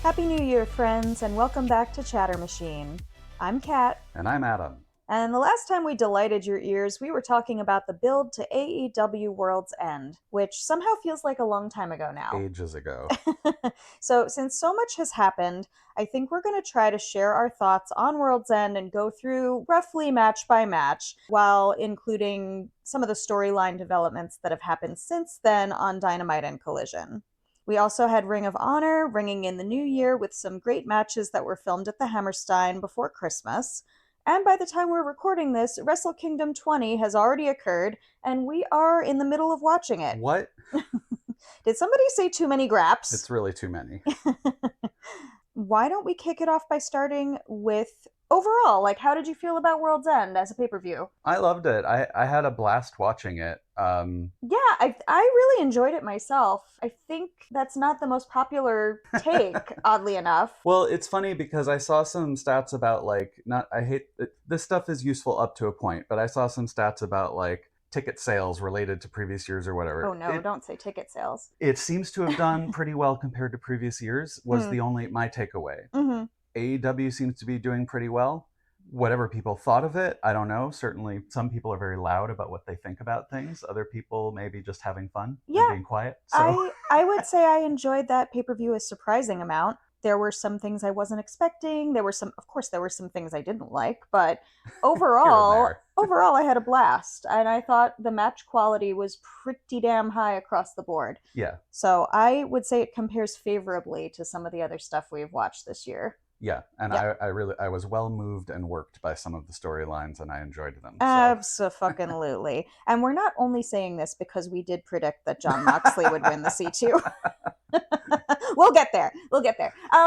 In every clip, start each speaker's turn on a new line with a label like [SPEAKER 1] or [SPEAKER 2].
[SPEAKER 1] Happy New Year, friends, and welcome back to Chatter Machine. I'm Kat.
[SPEAKER 2] And I'm Adam.
[SPEAKER 1] And the last time we delighted your ears, we were talking about the build to AEW Worlds End, which somehow feels like a long time ago now.
[SPEAKER 2] Ages ago.
[SPEAKER 1] So, since so much has happened, I think we're going to try to share our thoughts on World's End and go through roughly match by match, while including some of the storyline developments that have happened since then on Dynamite and Collision. We also had Ring of Honor ringing in the new year with some great matches that were filmed at the Hammerstein before Christmas. And by the time we're recording this, Wrestle Kingdom 20 has already occurred, and we are in the middle of watching it.
[SPEAKER 2] What?
[SPEAKER 1] Did somebody say too many graps?
[SPEAKER 2] It's really too many.
[SPEAKER 1] Why don't we kick it off by starting with overall, like, how did you feel about World's End as a pay-per-view?
[SPEAKER 2] I loved it. I had a blast watching it.
[SPEAKER 1] Yeah, I really enjoyed it myself. I think that's not the most popular take, oddly enough.
[SPEAKER 2] Well, it's funny because I saw some stats about, this stuff is useful up to a point, but I saw some stats about, ticket sales related to previous years or whatever.
[SPEAKER 1] Oh no, don't say ticket sales.
[SPEAKER 2] It seems to have done pretty well compared to previous years, was my takeaway.
[SPEAKER 1] Mm-hmm.
[SPEAKER 2] AEW seems to be doing pretty well. Whatever people thought of it, I don't know. Certainly some people are very loud about what they think about things. Other people maybe just having fun and being quiet. So.
[SPEAKER 1] I would say I enjoyed that pay-per-view a surprising amount. There were some things I wasn't expecting. There were some things I didn't like, but overall I had a blast. And I thought the match quality was pretty damn high across the board.
[SPEAKER 2] Yeah.
[SPEAKER 1] So I would say it compares favorably to some of the other stuff we've watched this year.
[SPEAKER 2] Yeah, and yeah. I was well moved and worked by some of the storylines, and I enjoyed them.
[SPEAKER 1] So. Abso-fucking-lutely. And we're not only saying this because we did predict that Jon Moxley would win the C2. We'll get there.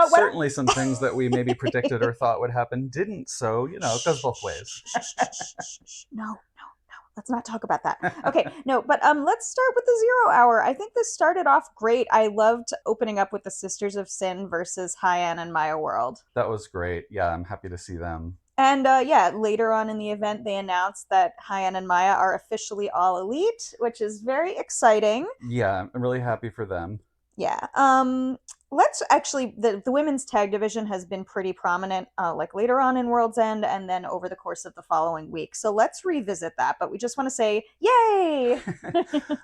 [SPEAKER 2] Certainly some things that we maybe predicted or thought would happen didn't, so, it goes both ways.
[SPEAKER 1] No. Let's not talk about that. Okay, no, but let's start with the 0 Hour. I think this started off great. I loved opening up with the Sisters of Sin versus Hyan and Maya World.
[SPEAKER 2] That was great. Yeah, I'm happy to see them.
[SPEAKER 1] And later on in the event, they announced that Hyan and Maya are officially all elite, which is very exciting.
[SPEAKER 2] Yeah, I'm really happy for them.
[SPEAKER 1] Yeah. Let's actually, the women's tag division has been pretty prominent, later on in World's End and then over the course of the following week. So let's revisit that. But we just want to say, yay!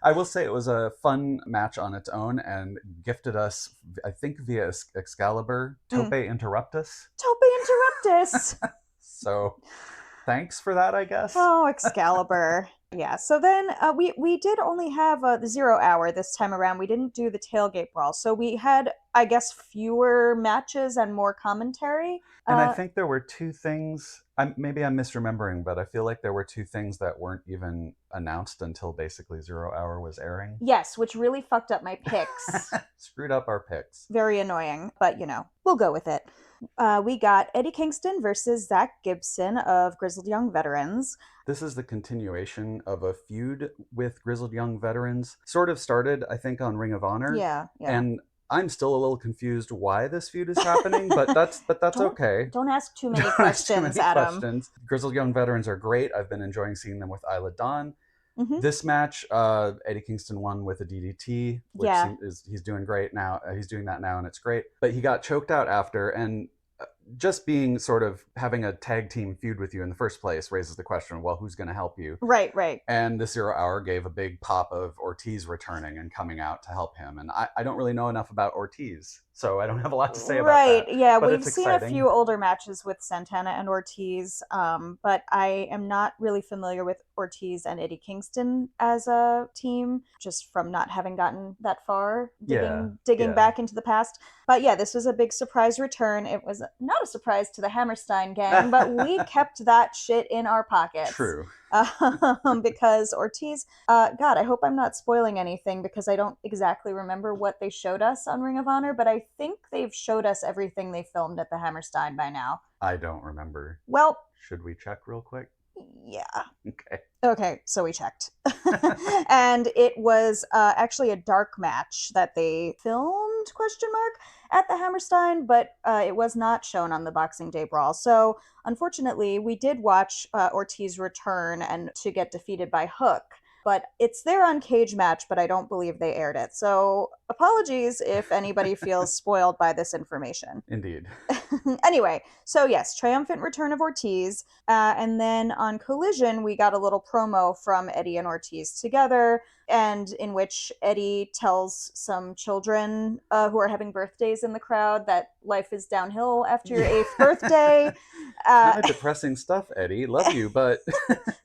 [SPEAKER 2] I will say it was a fun match on its own and gifted us, I think via Excalibur, Tope Interruptus.
[SPEAKER 1] Tope Interruptus!
[SPEAKER 2] So thanks for that, I guess.
[SPEAKER 1] Oh, Excalibur. Yeah, so then we did only have the 0 Hour this time around. We didn't do the tailgate brawl. So we had, I guess, fewer matches and more commentary.
[SPEAKER 2] And I think there were two things, maybe I'm misremembering, but I feel like there were two things that weren't even announced until basically 0 Hour was airing.
[SPEAKER 1] Yes, which really fucked up my picks.
[SPEAKER 2] Screwed up our picks.
[SPEAKER 1] Very annoying, but we'll go with it. We got Eddie Kingston versus Zach Gibson of Grizzled Young Veterans.
[SPEAKER 2] This is the continuation of a feud with Grizzled Young Veterans. Sort of started, I think, on Ring of Honor.
[SPEAKER 1] Yeah.
[SPEAKER 2] And I'm still a little confused why this feud is happening, but that's okay.
[SPEAKER 1] Don't ask too many questions, Adam.
[SPEAKER 2] Grizzled Young Veterans are great. I've been enjoying seeing them with Isla Dawn.
[SPEAKER 1] Mm-hmm.
[SPEAKER 2] This match, Eddie Kingston won with a DDT, which he's doing great now. He's doing that now, and it's great. But he got choked out after, and just being sort of having a tag team feud with you in the first place raises the question, well, who's going to help you?
[SPEAKER 1] Right.
[SPEAKER 2] And the 0 Hour gave a big pop of Ortiz returning and coming out to help him. And I don't really know enough about Ortiz, so I don't have a lot to say about that.
[SPEAKER 1] Right, yeah,
[SPEAKER 2] but
[SPEAKER 1] we've seen a few older matches with Santana and Ortiz, but I am not really familiar with Ortiz and Eddie Kingston as a team, just from not having gotten that far, digging back into the past. But yeah, this was a big surprise return. It was not a surprise to the Hammerstein gang, but we kept that shit in our pockets.
[SPEAKER 2] True.
[SPEAKER 1] Because Ortiz, God, I hope I'm not spoiling anything because I don't exactly remember what they showed us on Ring of Honor, but I think they've showed us everything they filmed at the Hammerstein by now.
[SPEAKER 2] I don't remember.
[SPEAKER 1] Well,
[SPEAKER 2] should we check real quick?
[SPEAKER 1] Yeah.
[SPEAKER 2] Okay,
[SPEAKER 1] so we checked. And it was actually a dark match that they filmed, ? At the Hammerstein, but it was not shown on the Boxing Day Brawl. So unfortunately, we did watch Ortiz return and to get defeated by Hook. but it's there on Cage Match, but I don't believe they aired it. So apologies if anybody feels spoiled by this information.
[SPEAKER 2] Indeed.
[SPEAKER 1] Anyway, so yes, triumphant return of Ortiz. And then on Collision, we got a little promo from Eddie and Ortiz together, and in which Eddie tells some children who are having birthdays in the crowd that life is downhill after your 8th birthday.
[SPEAKER 2] Kind of depressing stuff, Eddie. Love you, but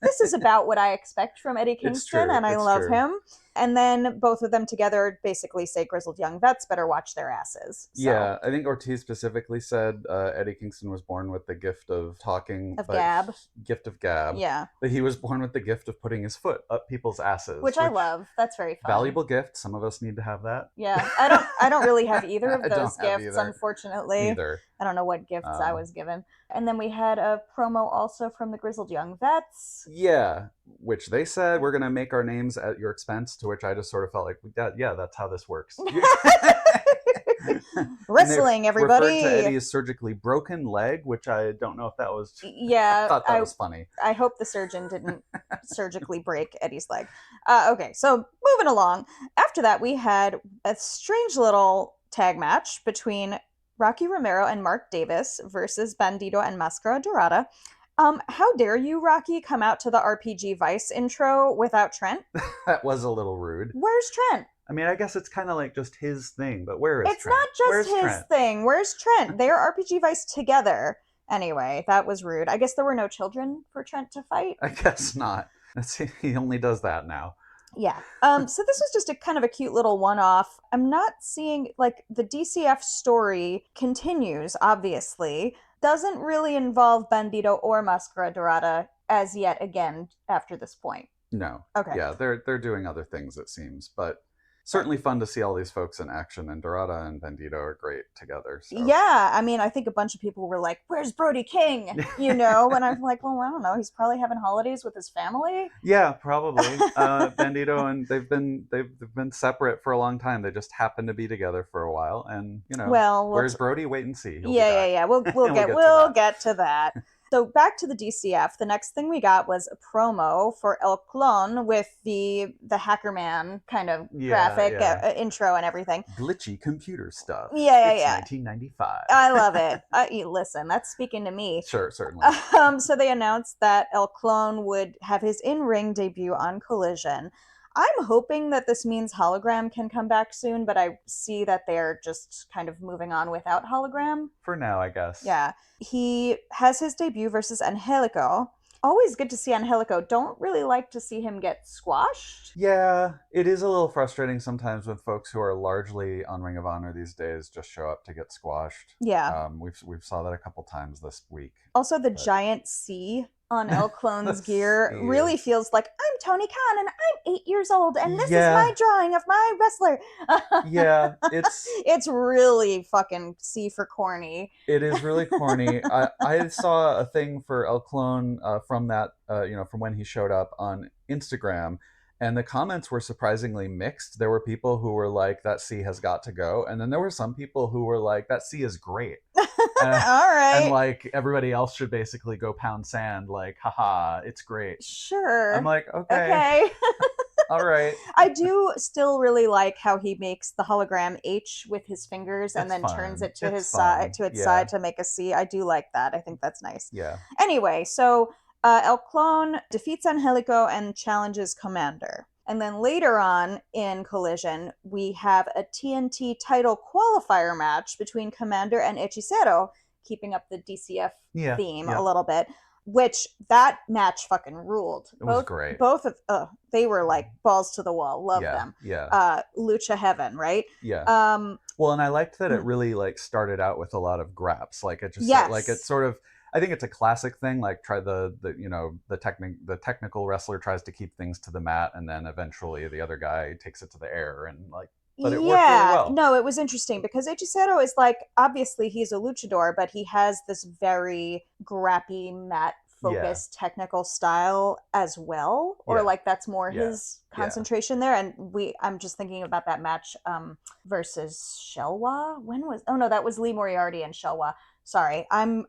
[SPEAKER 1] this is about what I expect from Eddie Kingston, and I love him. And then both of them together basically say Grizzled Young Vets better watch their asses. So.
[SPEAKER 2] Yeah, I think Ortiz specifically said Eddie Kingston was born with the gift of talking.
[SPEAKER 1] Of gab.
[SPEAKER 2] Gift of gab.
[SPEAKER 1] Yeah.
[SPEAKER 2] But he was born with the gift of putting his foot up people's asses.
[SPEAKER 1] Which I love. That's very fun.
[SPEAKER 2] Valuable gift. Some of us need to have that.
[SPEAKER 1] Yeah. I don't really have either of those gifts, unfortunately.
[SPEAKER 2] Neither.
[SPEAKER 1] I don't know what gifts I was given. And then we had a promo also from the Grizzled Young Vets.
[SPEAKER 2] Yeah, which they said, we're going to make our names at your expense, to which I just sort of felt like, yeah, that's how this works.
[SPEAKER 1] Wrestling, everybody.
[SPEAKER 2] Referred to Eddie's surgically broken leg, which I don't know if that was...
[SPEAKER 1] Yeah.
[SPEAKER 2] I thought that was funny.
[SPEAKER 1] I hope the surgeon didn't surgically break Eddie's leg. Okay, so moving along. After that, we had a strange little tag match between Rocky Romero and Mark Davis versus Bandido and Mascara Dorada. How dare you, Rocky, come out to the RPG Vice intro without Trent?
[SPEAKER 2] That was a little rude.
[SPEAKER 1] Where's Trent?
[SPEAKER 2] I mean, I guess it's kind of like just his thing, but where is Trent?
[SPEAKER 1] It's not just his thing. Where's Trent? They're RPG Vice together. Anyway, that was rude. I guess there were no children for Trent to fight.
[SPEAKER 2] I guess not. He only does that now.
[SPEAKER 1] Yeah. So this was just a kind of a cute little one-off. I'm not seeing, like, the DCF story continues, obviously. Doesn't really involve Bandido or Mascara Dorada as yet again after this point.
[SPEAKER 2] No.
[SPEAKER 1] Okay.
[SPEAKER 2] Yeah, they're doing other things, it seems, but certainly fun to see all these folks in action, and Dorada and Bandido are great together. So.
[SPEAKER 1] Yeah, I mean, I think a bunch of people were like, where's Brody King? You know, and I'm like, well, I don't know. He's probably having holidays with his family.
[SPEAKER 2] Yeah, probably. Bandido and they've been separate for a long time. They just happen to be together for a while, and you know, where's Brody? Wait and see.
[SPEAKER 1] Yeah. We'll get to that. So back to the DCF, the next thing we got was a promo for El Clon with the Hacker Man kind of graphic intro and everything.
[SPEAKER 2] Glitchy computer stuff.
[SPEAKER 1] Yeah.
[SPEAKER 2] 1995.
[SPEAKER 1] I love it. Listen, that's speaking to me.
[SPEAKER 2] Sure, certainly.
[SPEAKER 1] So they announced that El Clon would have his in-ring debut on Collision. I'm hoping that this means Hologram can come back soon, but I see that they're just kind of moving on without Hologram.
[SPEAKER 2] For now, I guess.
[SPEAKER 1] Yeah. He has his debut versus Angelico. Always good to see Angelico. Don't really like to see him get squashed.
[SPEAKER 2] Yeah, it is a little frustrating sometimes when folks who are largely on Ring of Honor these days just show up to get squashed.
[SPEAKER 1] Yeah.
[SPEAKER 2] We've saw that a couple times this week.
[SPEAKER 1] Also, the giant C on El Clone's gear really feels like, I'm Tony Khan and I'm 8 years old and this is my drawing of my wrestler.
[SPEAKER 2] Yeah,
[SPEAKER 1] it's really fucking C for corny.
[SPEAKER 2] It is really corny. I saw a thing for El Clone from that, from when he showed up on Instagram, and the comments were surprisingly mixed. There were people who were like, that C has got to go. And then there were some people who were like, that C is great.
[SPEAKER 1] All right.
[SPEAKER 2] And like, everybody else should basically go pound sand, like, haha, it's great.
[SPEAKER 1] Sure.
[SPEAKER 2] I'm like, okay. All right.
[SPEAKER 1] I do still really like how he makes the hologram H with his fingers and then turns it to its side to make a C. I do like that. I think that's nice.
[SPEAKER 2] Yeah.
[SPEAKER 1] Anyway, so El Clone defeats Angelico and challenges Commander. And then later on in Collision, we have a TNT title qualifier match between Commander and Hechicero, keeping up the DCF theme a little bit, which that match fucking ruled.
[SPEAKER 2] It was great.
[SPEAKER 1] Both of they were like balls to the wall. Love them.
[SPEAKER 2] Yeah.
[SPEAKER 1] Lucha heaven, right?
[SPEAKER 2] Yeah. Well, and I liked that it really like started out with a lot of graps. Like it just like it sort of, I think it's a classic thing. Like try the technical wrestler tries to keep things to the mat, and then eventually the other guy takes it to the air, and like. But it worked really well.
[SPEAKER 1] No, it was interesting because Hechicero is like, obviously he's a luchador, but he has this very grappy mat focused technical style as well, or like that's more his concentration there. And I'm just thinking about that match versus Shelwa. That was Lee Moriarty and Shelwa. Sorry, I'm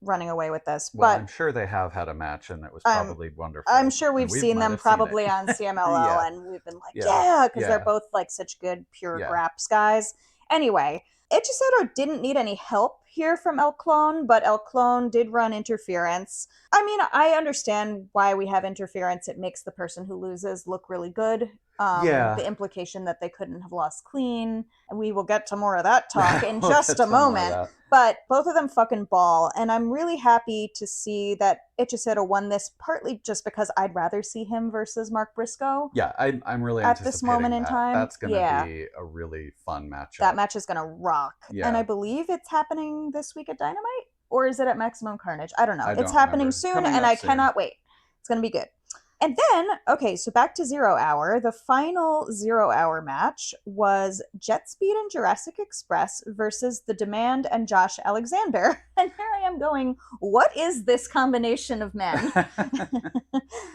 [SPEAKER 1] running away with this.
[SPEAKER 2] Well,
[SPEAKER 1] but
[SPEAKER 2] I'm sure they have had a match, and it was probably wonderful.
[SPEAKER 1] I'm sure we've
[SPEAKER 2] we
[SPEAKER 1] seen
[SPEAKER 2] might
[SPEAKER 1] them
[SPEAKER 2] have seen it.
[SPEAKER 1] probably on CMLL,
[SPEAKER 2] Yeah.
[SPEAKER 1] and we've been like, yeah, because they're both like such good pure graps guys. Anyway, Hechicero didn't need any help here from El Clon, but El Clon did run interference. I mean, I understand why we have interference. It makes the person who loses look really good. The implication that they couldn't have lost clean. And we will get to more of that talk in just a moment. But both of them fucking ball. And I'm really happy to see that Hechicero won this, partly just because I'd rather see him versus Mark Briscoe.
[SPEAKER 2] Yeah, I'm really
[SPEAKER 1] at this moment in time.
[SPEAKER 2] That's going to be a really fun matchup.
[SPEAKER 1] That match is going to rock. Yeah. And I believe it's happening this week at Dynamite? Or is it at Maximum Carnage? I don't know. It's happening soon, and I cannot wait. It's going to be good. And then, okay, so back to 0 Hour. The final 0 Hour match was JetSpeed and Jurassic Express versus The Demand and Josh Alexander. And here I am going, what is this combination of men?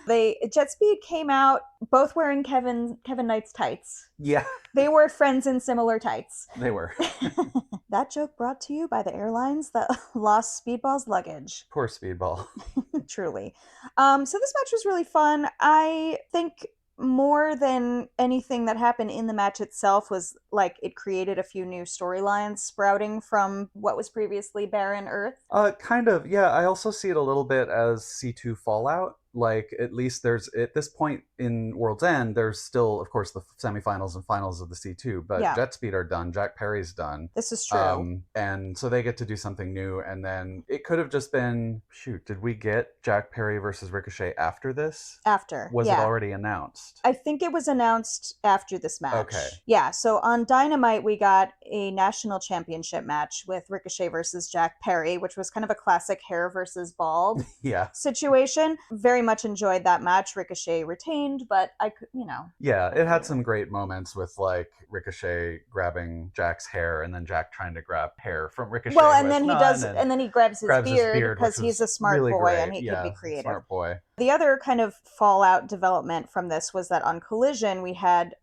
[SPEAKER 1] JetSpeed came out both wearing Kevin Knight's tights.
[SPEAKER 2] Yeah.
[SPEAKER 1] They were friends in similar tights.
[SPEAKER 2] They were.
[SPEAKER 1] That joke brought to you by the airlines that lost Speedball's luggage.
[SPEAKER 2] Poor Speedball.
[SPEAKER 1] Truly. So this match was really fun. I think more than anything that happened in the match itself was like it created a few new storylines sprouting from what was previously Barren Earth.
[SPEAKER 2] Kind of, yeah. I also see it a little bit as C2 Fallout. Like, at least there's, at this point in World's End, there's still, of course, the semifinals and finals of the C2, but JetSpeed are done, Jack Perry's done.
[SPEAKER 1] This is true.
[SPEAKER 2] And so they get to do something new, and then it could have just been, did we get Jack Perry versus Ricochet after this?
[SPEAKER 1] After,
[SPEAKER 2] Was it already announced?
[SPEAKER 1] I think it was announced after this match.
[SPEAKER 2] Okay.
[SPEAKER 1] Yeah, so on Dynamite, we got a national championship match with Ricochet versus Jack Perry, which was kind of a classic hair versus bald situation. Very much enjoyed that match. Ricochet retained, but I could,
[SPEAKER 2] Yeah, it had some great moments with like Ricochet grabbing Jack's hair and then Jack trying to grab hair from Ricochet.
[SPEAKER 1] Well, and then and then he grabs his beard because he's a smart
[SPEAKER 2] really
[SPEAKER 1] boy
[SPEAKER 2] great.
[SPEAKER 1] and he could be creative.
[SPEAKER 2] Smart boy.
[SPEAKER 1] The other kind of fallout development from this was that on Collision, we had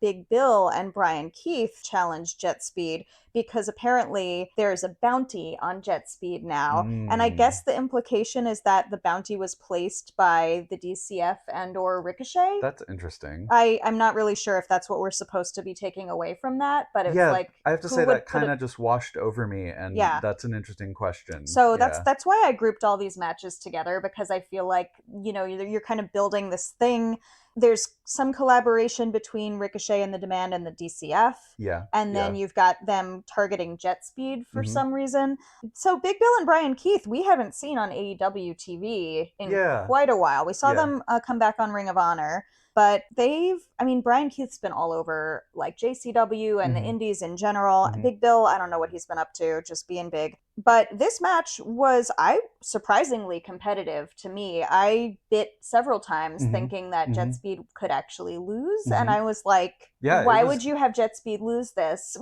[SPEAKER 1] Big Bill and Brian Keith challenge JetSpeed because apparently there's a bounty on JetSpeed now. And I guess the implication is that the bounty was placed by the DCF and or Ricochet.
[SPEAKER 2] That's interesting.
[SPEAKER 1] I'm not really sure if that's what we're supposed to be taking away from that, but it's like...
[SPEAKER 2] I have to say that kind of just washed over me, and that's an interesting question.
[SPEAKER 1] So that's why I grouped all these matches together, because I feel like, you're kind of building this thing. There's some collaboration between Ricochet and the Demand and the DCF.
[SPEAKER 2] Yeah.
[SPEAKER 1] And then you've got them targeting JetSpeed for some reason. So Big Bill and Brian Keith, we haven't seen on AEW TV in quite a while. We saw them come back on Ring of Honor. But Brian Keith's been all over, like, JCW and the indies in general. Big Bill, I don't know what he's been up to, just being big. But this match was, surprisingly competitive to me. I bit several times thinking that JetSpeed could actually lose. And I was like, why would you have JetSpeed lose this?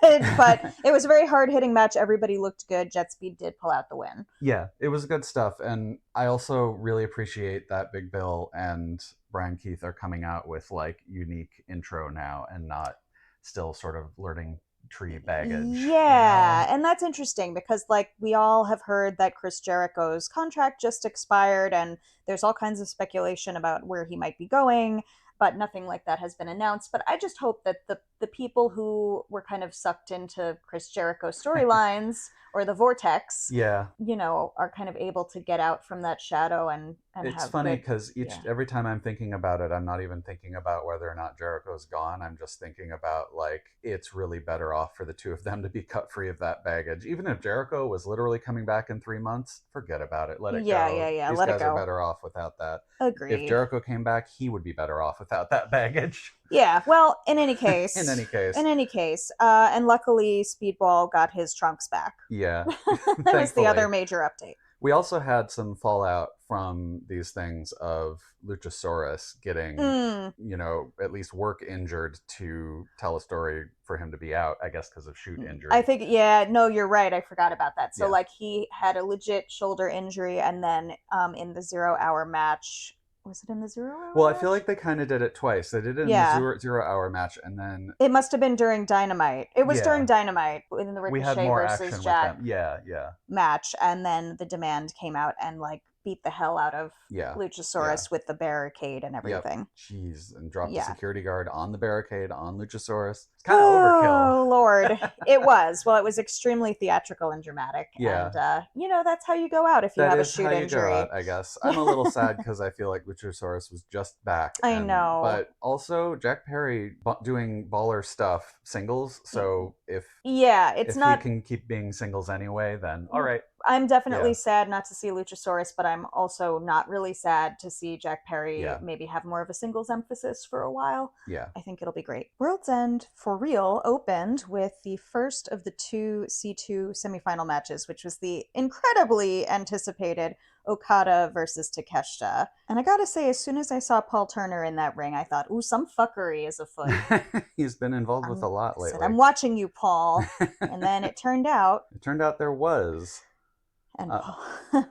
[SPEAKER 1] But it was a very hard-hitting match. Everybody looked good. JetSpeed did pull out the win.
[SPEAKER 2] Yeah, it was good stuff. And I also really appreciate that Big Bill and Brian Keith are coming out with like unique intro now and not still sort of learning tree baggage.
[SPEAKER 1] Yeah, and that's interesting because like we all have heard that Chris Jericho's contract just expired and there's all kinds of speculation about where he might be going, but nothing like that has been announced. But I just hope that the people who were kind of sucked into Chris Jericho storylines or the vortex, are kind of able to get out from that shadow and
[SPEAKER 2] it's funny because every time I'm thinking about it, I'm not even thinking about whether or not Jericho's gone. I'm just thinking about like it's really better off for the two of them to be cut free of that baggage. Even if Jericho was literally coming back in 3 months, forget about it. Let it go.
[SPEAKER 1] Yeah.
[SPEAKER 2] These guys are better off without that.
[SPEAKER 1] Agreed.
[SPEAKER 2] If Jericho came back, he would be better off without that baggage.
[SPEAKER 1] Yeah, well, in any case.
[SPEAKER 2] In any case.
[SPEAKER 1] And luckily Speedball got his trunks back.
[SPEAKER 2] Yeah.
[SPEAKER 1] That was the other major update.
[SPEAKER 2] We also had some fallout from these things of Luchasaurus getting, at least work injured to tell a story for him to be out, I guess because of shoot injury.
[SPEAKER 1] I think, you're right. I forgot about that. So, he had a legit shoulder injury, and then in the 0 hour match, Was it in the 0 hour
[SPEAKER 2] Well, I
[SPEAKER 1] match?
[SPEAKER 2] feel like they kind of did it twice. They did it in the 0 hour match, and then
[SPEAKER 1] it must have been during Dynamite. It was during Dynamite in the Ricochet versus Jack match, and then the Demand came out and like beat the hell out of Luchasaurus with the barricade and everything.
[SPEAKER 2] Jeez, and dropped the security guard on the barricade on Luchasaurus. It's kind of overkill.
[SPEAKER 1] Oh, Lord. It was. Well, it was extremely theatrical and dramatic.
[SPEAKER 2] Yeah.
[SPEAKER 1] And, that's how you go out if you have a shoot injury.
[SPEAKER 2] Out, I guess. I'm a little sad because I feel like Luchasaurus was just back.
[SPEAKER 1] I know.
[SPEAKER 2] But also, Jack Perry doing baller stuff singles. So if
[SPEAKER 1] he
[SPEAKER 2] can keep being singles anyway, then all right.
[SPEAKER 1] I'm definitely sad not to see Luchasaurus, but I'm also not really sad to see Jack Perry maybe have more of a singles emphasis for a while.
[SPEAKER 2] Yeah.
[SPEAKER 1] I think it'll be great. World's End, for real, opened with the first of the 2 C2 semifinal matches, which was the incredibly anticipated Okada versus Takeshita. And I gotta say, as soon as I saw Paul Turner in that ring, I thought, ooh, some fuckery is afoot.
[SPEAKER 2] He's been involved with a lot lately.
[SPEAKER 1] I'm watching you, Paul. And then it turned out
[SPEAKER 2] there was.
[SPEAKER 1] And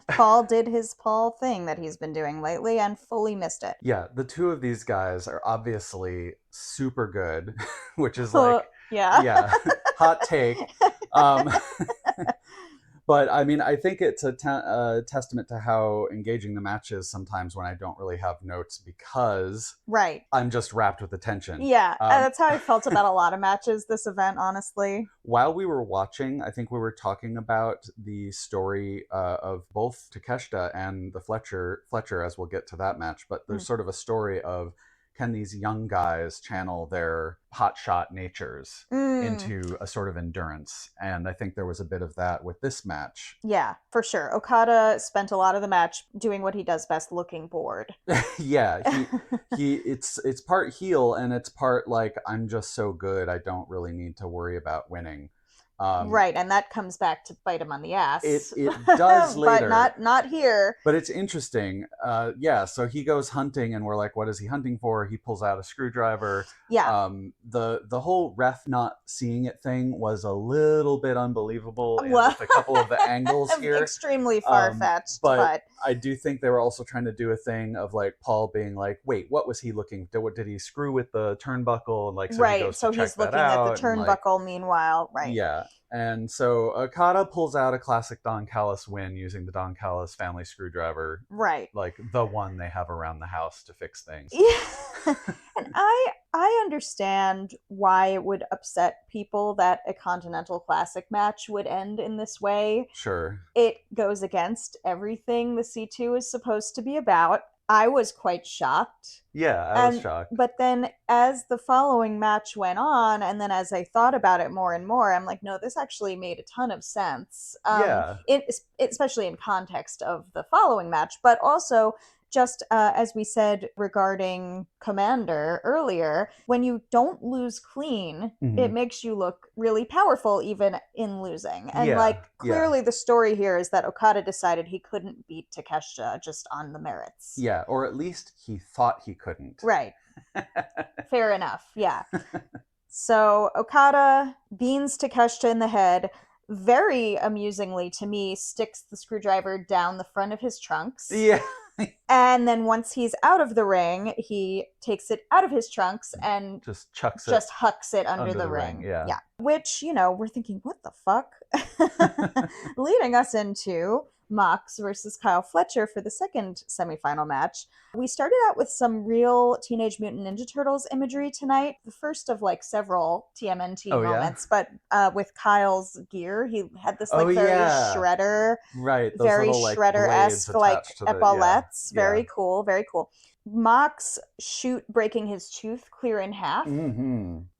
[SPEAKER 1] Paul did his Paul thing that he's been doing lately and fully missed it.
[SPEAKER 2] Yeah, the two of these guys are obviously super good, which is like, hot take. But I mean, I think it's a testament to how engaging the match is sometimes when I don't really have notes because I'm just wrapped with attention.
[SPEAKER 1] Yeah, that's how I felt about a lot of matches this event, honestly.
[SPEAKER 2] While we were watching, I think we were talking about the story of both Takeshita and the Fletcher, as we'll get to that match. But there's sort of a story of, can these young guys channel their hotshot natures into a sort of endurance? And I think there was a bit of that with this match.
[SPEAKER 1] Yeah, for sure. Okada spent a lot of the match doing what he does best, looking bored.
[SPEAKER 2] It's part heel and it's part like, I'm just so good, I don't really need to worry about winning.
[SPEAKER 1] Right, and that comes back to bite him on the ass.
[SPEAKER 2] It does later.
[SPEAKER 1] But not here.
[SPEAKER 2] But it's interesting. So he goes hunting and we're like, what is he hunting for? He pulls out a screwdriver.
[SPEAKER 1] Yeah.
[SPEAKER 2] The whole ref not seeing it thing was a little bit unbelievable with a couple of the angles here.
[SPEAKER 1] Extremely far-fetched.
[SPEAKER 2] But I do think they were also trying to do a thing of like Paul being like, wait, what was he looking? Did he screw with the turnbuckle? And like, so he goes to check
[SPEAKER 1] he's looking at the turnbuckle meanwhile. Right.
[SPEAKER 2] Yeah. And so Okada pulls out a classic Don Callis win using the Don Callis family screwdriver.
[SPEAKER 1] Right.
[SPEAKER 2] Like the one they have around the house to fix things.
[SPEAKER 1] Yeah. And I understand why it would upset people that a Continental Classic match would end in this way.
[SPEAKER 2] Sure.
[SPEAKER 1] It goes against everything the C2 is supposed to be about. I was quite shocked.
[SPEAKER 2] Yeah, I was shocked.
[SPEAKER 1] But then as the following match went on, and then as I thought about it more and more, I'm like, no, this actually made a ton of sense. Especially in context of the following match, but also just as we said regarding Commander earlier, when you don't lose clean, it makes you look really powerful even in losing. And clearly the story here is that Okada decided he couldn't beat Takeshita just on the merits.
[SPEAKER 2] Yeah, or at least he thought he couldn't.
[SPEAKER 1] Right. Fair enough. Yeah. So Okada beans Takeshita in the head. Very amusingly to me, sticks the screwdriver down the front of his trunks.
[SPEAKER 2] Yeah.
[SPEAKER 1] And then once he's out of the ring, he takes it out of his trunks and
[SPEAKER 2] just chucks
[SPEAKER 1] just hucks it under the ring.
[SPEAKER 2] Yeah.
[SPEAKER 1] Which, we're thinking, what the fuck? Leading us into Mox versus Kyle Fletcher for the second semifinal match. We started out with some real Teenage Mutant Ninja Turtles imagery tonight. The first of several TMNT moments, but with Kyle's gear, he had this very Shredder,
[SPEAKER 2] right? Those
[SPEAKER 1] very
[SPEAKER 2] little,
[SPEAKER 1] Shredder-esque epaulettes.
[SPEAKER 2] Yeah.
[SPEAKER 1] Very cool, very cool. Mox breaking his tooth clear in half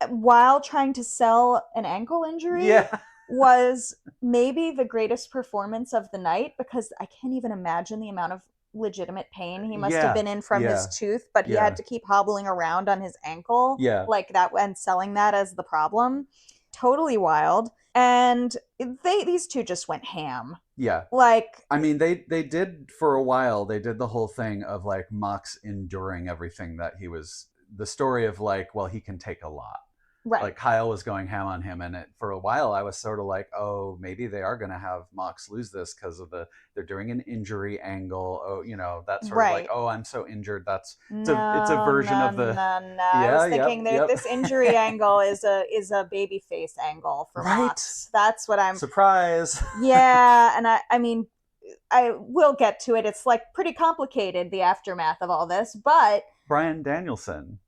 [SPEAKER 1] while trying to sell an ankle injury.
[SPEAKER 2] Yeah.
[SPEAKER 1] Was maybe the greatest performance of the night, because I can't even imagine the amount of legitimate pain he must have been in from his tooth, but he had to keep hobbling around on his ankle like that and selling that as the problem. Totally wild. And these two just went ham.
[SPEAKER 2] Yeah. I mean, they did for a while, they did the whole thing of Mox enduring everything that he was, the story of he can take a lot.
[SPEAKER 1] Right.
[SPEAKER 2] Like Kyle was going ham on him, and for a while I was sort of like, oh, maybe they are going to have Mox lose this because of they're doing an injury angle. Oh, that sort of like, oh, I'm so injured. It's a version of the.
[SPEAKER 1] No. I was thinking this injury angle is a baby face angle for Mox. That's what I'm.
[SPEAKER 2] Surprise.
[SPEAKER 1] Yeah, and I mean, I will get to it. It's like pretty complicated, the aftermath of all this, but
[SPEAKER 2] Bryan Danielson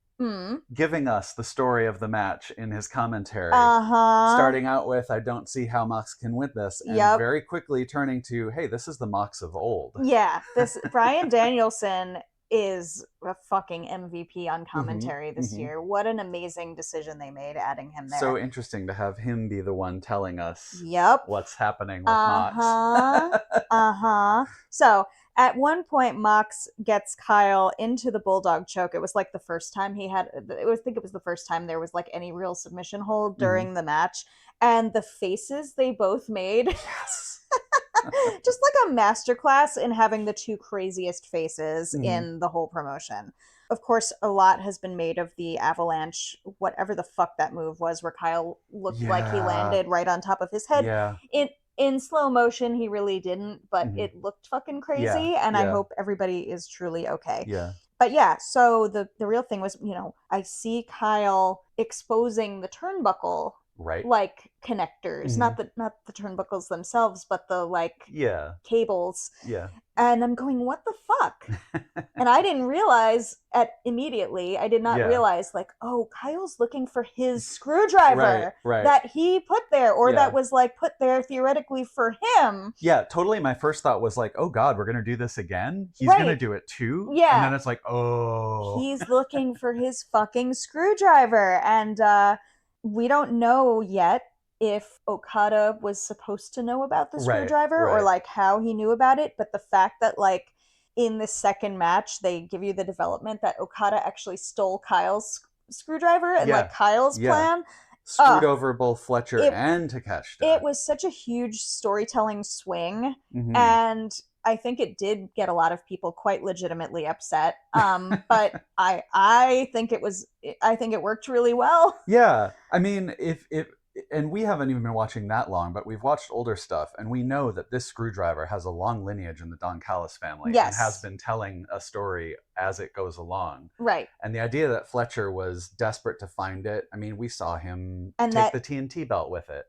[SPEAKER 2] giving us the story of the match in his commentary, starting out with, I don't see how Mox can win this, and very quickly turning to, hey, this is the Mox of old.
[SPEAKER 1] Yeah, this Bryan Danielson is a fucking MVP on commentary this year. What an amazing decision they made adding him there.
[SPEAKER 2] So interesting to have him be the one telling us what's happening with
[SPEAKER 1] Mox. So at one point, Mox gets Kyle into the Bulldog choke. It was like the first time I think it was the first time there was like any real submission hold during the match. And the faces they both made.
[SPEAKER 2] Yes.
[SPEAKER 1] Just like a masterclass in having the two craziest faces in the whole promotion. Of course, a lot has been made of the avalanche, whatever the fuck that move was, where Kyle looked like he landed right on top of his head.
[SPEAKER 2] Yeah.
[SPEAKER 1] In slow motion, he really didn't, but it looked fucking crazy, and I hope everybody is truly okay.
[SPEAKER 2] Yeah.
[SPEAKER 1] But yeah, so the real thing was, I see Kyle exposing the turnbuckle, like connectors, not the turnbuckles themselves, but the cables.
[SPEAKER 2] Yeah.
[SPEAKER 1] And I'm going, what the fuck? And I didn't realize immediately, I did not realize, like, oh, Kyle's looking for his screwdriver that he put there, or that was like put there theoretically for him.
[SPEAKER 2] Yeah, totally. My first thought was like, oh God, we're going to do this again? He's going to do it too?
[SPEAKER 1] Yeah.
[SPEAKER 2] And then it's like, oh.
[SPEAKER 1] He's looking for his fucking screwdriver. And we don't know yet if Okada was supposed to know about the screwdriver or like how he knew about it, but the fact that like in the second match they give you the development that Okada actually stole Kyle's screwdriver and like Kyle's plan
[SPEAKER 2] screwed over both Fletcher and Takeshita.
[SPEAKER 1] It was such a huge storytelling swing, and I think it did get a lot of people quite legitimately upset. But I think it worked really well.
[SPEAKER 2] Yeah, I mean, and we haven't even been watching that long, but we've watched older stuff, and we know that this screwdriver has a long lineage in the Don Callis family and has been telling a story as it goes along.
[SPEAKER 1] Right.
[SPEAKER 2] And the idea that Fletcher was desperate to find it, I mean, we saw him take the TNT belt with it,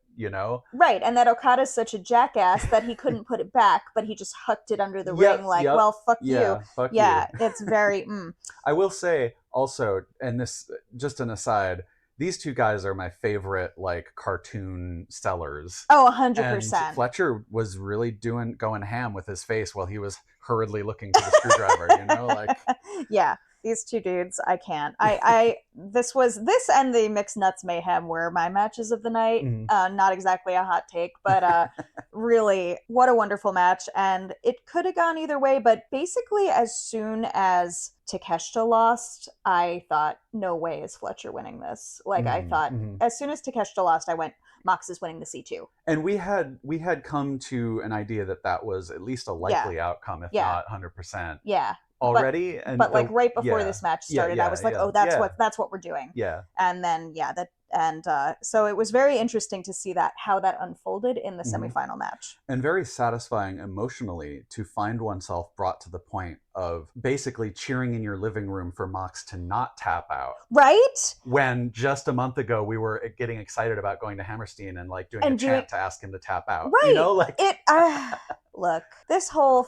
[SPEAKER 2] Right,
[SPEAKER 1] and that Okada's such a jackass that he couldn't put it back, but he just hucked it under the ring well, fuck you.
[SPEAKER 2] Fuck you.
[SPEAKER 1] It's very...
[SPEAKER 2] I will say also, and this, just an aside, these two guys are my favorite, like, cartoon sellers.
[SPEAKER 1] Oh, 100%.
[SPEAKER 2] And Fletcher was really going ham with his face while he was hurriedly looking for the screwdriver, like...
[SPEAKER 1] Yeah, these two dudes, I can't. This and the Mixed Nuts Mayhem were my matches of the night. Not exactly a hot take, but really, what a wonderful match. And it could have gone either way, but basically as soon as Takeshita lost, I thought, no way is Fletcher winning this. Like, I thought, as soon as Takeshita lost, I went, Mox is winning the C2.
[SPEAKER 2] And we had come to an idea that was at least a likely outcome, if not 100%.
[SPEAKER 1] Yeah.
[SPEAKER 2] Already,
[SPEAKER 1] but like right before this match started, I was like, oh, that's what we're doing.
[SPEAKER 2] Yeah.
[SPEAKER 1] And then so it was very interesting to see how that unfolded in the semifinal match.
[SPEAKER 2] And very satisfying emotionally to find oneself brought to the point of basically cheering in your living room for Mox to not tap out.
[SPEAKER 1] Right?
[SPEAKER 2] When just a month ago we were getting excited about going to Hammerstein and like doing a chant to ask him to tap out.
[SPEAKER 1] Right. Look, this whole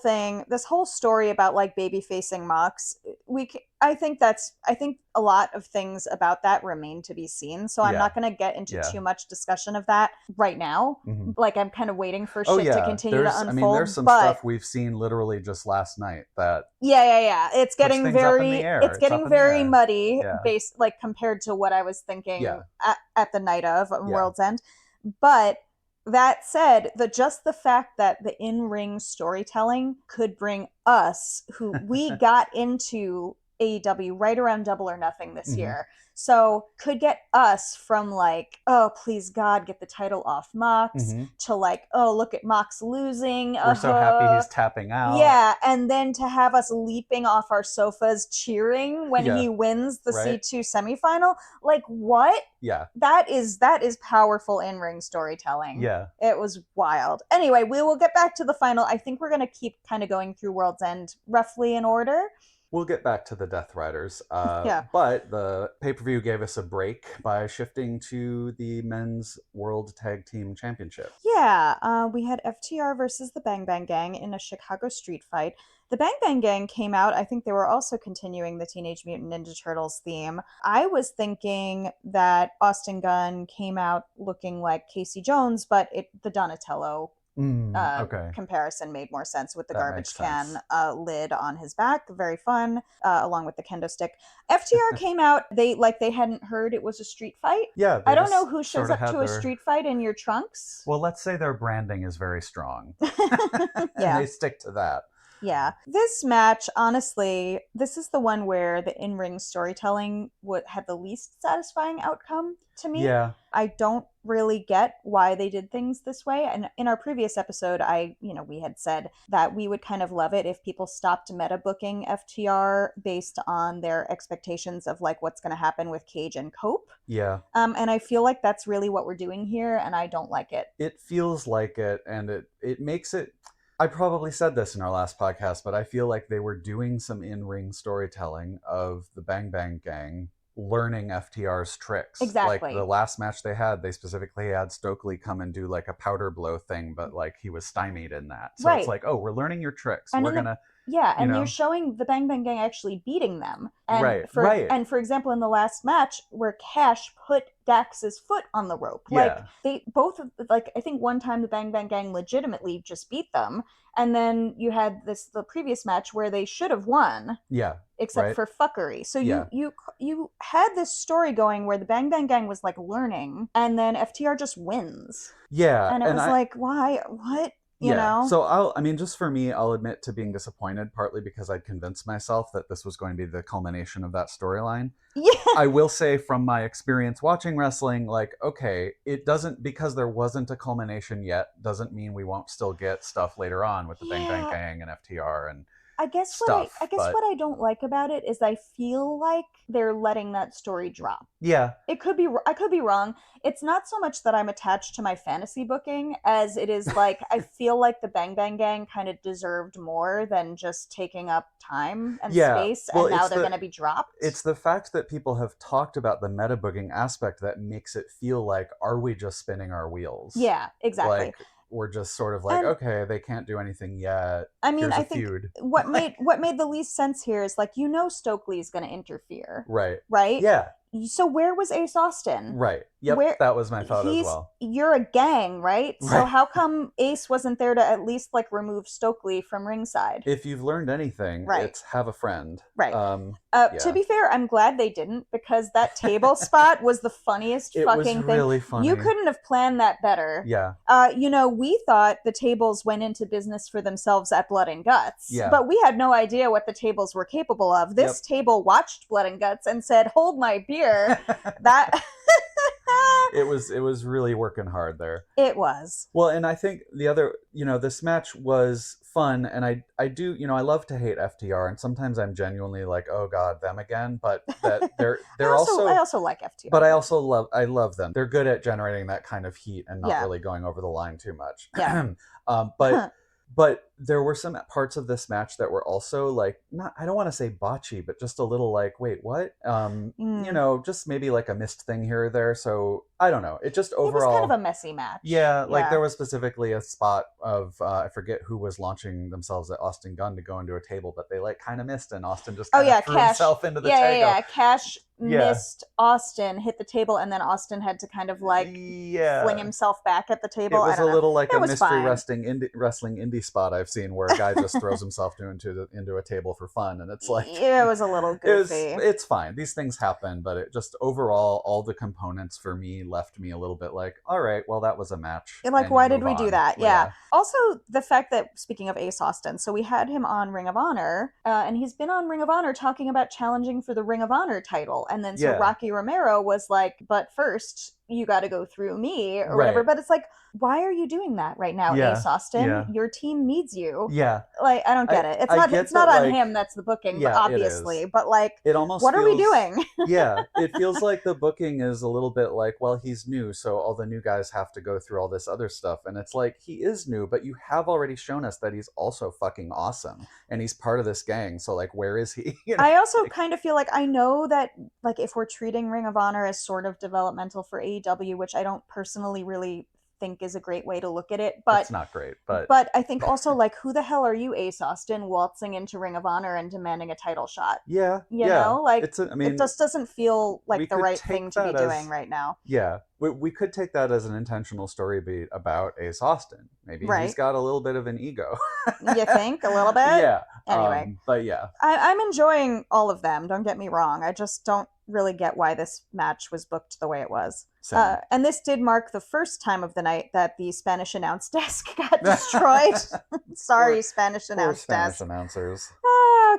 [SPEAKER 1] story about like baby facing Mox, I think a lot of things about that remain to be seen. So I'm not going to get into too much discussion of that right now. Like, I'm kind of waiting for shit to continue to unfold. I mean,
[SPEAKER 2] there's some stuff we've seen literally just last night that
[SPEAKER 1] it's getting very muddy based, like, compared to what I was thinking at the night of World's End. But that said, just the fact that the in-ring storytelling could bring us, who we got into AEW right around Double or Nothing this year. So could get us from like, oh, please God, get the title off Mox, to like, oh, look at Mox losing.
[SPEAKER 2] We're so happy he's tapping out.
[SPEAKER 1] Yeah, and then to have us leaping off our sofas cheering when he wins the C2 semifinal. Like, what?
[SPEAKER 2] Yeah.
[SPEAKER 1] That is powerful in-ring storytelling.
[SPEAKER 2] Yeah.
[SPEAKER 1] It was wild. Anyway, we will get back to the final. I think we're going to keep kind of going through World's End roughly in order.
[SPEAKER 2] We'll get back to the Death Riders. But the pay-per-view gave us a break by shifting to the Men's World Tag Team Championship.
[SPEAKER 1] Yeah, we had FTR versus the Bang Bang Gang in a Chicago street fight. The Bang Bang Gang came out. I think they were also continuing the Teenage Mutant Ninja Turtles theme. I was thinking that Austin Gunn came out looking like Casey Jones, but the Donatello comparison made more sense with the garbage can lid on his back. Very fun, along with the kendo stick. FTR came out, they hadn't heard it was a street fight.
[SPEAKER 2] Yeah.
[SPEAKER 1] I don't know who shows up to a street fight in your trunks.
[SPEAKER 2] Well, let's say their branding is very strong.
[SPEAKER 1] Yeah.
[SPEAKER 2] They stick to that.
[SPEAKER 1] Yeah. This match, honestly, this is the one where the in-ring storytelling had the least satisfying outcome to me.
[SPEAKER 2] Yeah.
[SPEAKER 1] I don't really get why they did things this way. And in our previous episode, we had said that we would kind of love it if people stopped meta booking FTR based on their expectations of like what's going to happen with Cage and Cope.
[SPEAKER 2] Yeah.
[SPEAKER 1] And I feel like that's really what we're doing here, and I don't like it.
[SPEAKER 2] It feels like it, and it makes it... I probably said this in our last podcast, but I feel like they were doing some in-ring storytelling of the Bang Bang Gang learning FTR's tricks.
[SPEAKER 1] Exactly.
[SPEAKER 2] Like the last match they had, they specifically had Stokely come and do like a powder blow thing, but like he was stymied in that. So It's like, oh, we're learning your tricks.
[SPEAKER 1] And
[SPEAKER 2] we're gonna...
[SPEAKER 1] Yeah, and you're showing the Bang Bang Gang actually beating them. And
[SPEAKER 2] right.
[SPEAKER 1] And for example, in the last match where Cash put Dax's foot on the rope. Like they both, like I think one time the Bang Bang Gang legitimately just beat them. And then you had the previous match where they should have won.
[SPEAKER 2] Yeah.
[SPEAKER 1] Except for fuckery. So you had this story going where the Bang Bang Gang was like learning, and then FTR just wins.
[SPEAKER 2] Yeah.
[SPEAKER 1] And it was like, why? What? You know?
[SPEAKER 2] So just for me, I'll admit to being disappointed, partly because I'd convinced myself that this was going to be the culmination of that storyline.
[SPEAKER 1] Yeah.
[SPEAKER 2] I will say from my experience watching wrestling, like, okay, it doesn't, because there wasn't a culmination yet, doesn't mean we won't still get stuff later on with the Bang Bang Gang and FTR and
[SPEAKER 1] I guess what I don't like about it is I feel like they're letting that story drop.
[SPEAKER 2] Yeah.
[SPEAKER 1] I could be wrong. It's not so much that I'm attached to my fantasy booking as it is like I feel like the Bang Bang Gang kind of deserved more than just taking up time and space, and now they're going to be dropped.
[SPEAKER 2] It's the fact that people have talked about the meta booking aspect that makes it feel like, are we just spinning our wheels?
[SPEAKER 1] Yeah, exactly.
[SPEAKER 2] Like, we're just sort of like, okay, they can't do anything yet.
[SPEAKER 1] I mean, I think
[SPEAKER 2] feud.
[SPEAKER 1] what made the least sense here is like, Stokely's going to interfere.
[SPEAKER 2] Right.
[SPEAKER 1] Right?
[SPEAKER 2] Yeah.
[SPEAKER 1] So where was Ace Austin?
[SPEAKER 2] Right. Yep, that was my thought as well.
[SPEAKER 1] You're a gang, right? So how come Ace wasn't there to at least like remove Stokely from ringside?
[SPEAKER 2] If you've learned anything, it's have a friend.
[SPEAKER 1] Right. To be fair, I'm glad they didn't, because that table spot was the funniest fucking thing. It was
[SPEAKER 2] really funny.
[SPEAKER 1] You couldn't have planned that better.
[SPEAKER 2] Yeah.
[SPEAKER 1] We thought the tables went into business for themselves at Blood and Guts.
[SPEAKER 2] Yeah.
[SPEAKER 1] But we had no idea what the tables were capable of. This table watched Blood and Guts and said, "Hold my beer." That
[SPEAKER 2] it was really working hard there.
[SPEAKER 1] It was.
[SPEAKER 2] Well, and I think the other, this match was fun, and I do, I love to hate FTR, and sometimes I'm genuinely like, oh god, them again, but that they're
[SPEAKER 1] I also like FTR.
[SPEAKER 2] But I love them. They're good at generating that kind of heat and not really going over the line too much.
[SPEAKER 1] Yeah.
[SPEAKER 2] But there were some parts of this match that were also like, I don't want to say botchy, but just a little like, wait, what? Just maybe like a missed thing here or there. So I don't know. It just overall,
[SPEAKER 1] it was kind of a messy match.
[SPEAKER 2] Yeah, like there was specifically a spot of I forget who was launching themselves at Austin Gunn to go into a table, but they like kind of missed, and Austin just threw himself into the table.
[SPEAKER 1] Yeah. Cash missed Austin, hit the table, and then Austin had to kind of like fling himself back at the table.
[SPEAKER 2] It was a little like a mystery wrestling indie spot I've seen where a guy just throws himself into a table for fun, and it's like
[SPEAKER 1] it was a little goofy.
[SPEAKER 2] It's fine. These things happen, but it just overall, all the components for me left me a little bit like, all right, well, that was a match.
[SPEAKER 1] Like, why did we do that? Yeah. Also, the fact that, speaking of Ace Austin, so we had him on Ring of Honor, and he's been on Ring of Honor talking about challenging for the Ring of Honor title, and then so Rocky Romero was like, but first you got to go through me or whatever. But it's like, why are you doing that right now, Ace Austin? Your team needs you. Like, I don't get it. It's not on him. That's the booking, obviously. But like,
[SPEAKER 2] it almost
[SPEAKER 1] what are we doing?
[SPEAKER 2] It feels like the booking is a little bit like, well, he's new, so all the new guys have to go through all this other stuff. And it's like, he is new, but you have already shown us that he's also fucking awesome. And he's part of this gang. So like, where is he? You know?
[SPEAKER 1] I also kind of feel like, I know that like if we're treating Ring of Honor as sort of developmental for AEW, which I don't personally really think is a great way to look at it, but
[SPEAKER 2] it's not great. But
[SPEAKER 1] I think also, like, who the hell are you, Ace Austin, waltzing into Ring of Honor and demanding a title shot? You know, like, it just doesn't feel like the right thing to be doing right now.
[SPEAKER 2] We could take that as an intentional story beat about Ace Austin. Maybe he's got a little bit of an ego.
[SPEAKER 1] You think? A little bit? Anyway.
[SPEAKER 2] But
[SPEAKER 1] I'm enjoying all of them, don't get me wrong. I just don't really get why this match was booked the way it was. And this did mark the first time of the night that the Spanish announce desk got destroyed. Sorry, Spanish announce desk.
[SPEAKER 2] Spanish announcers.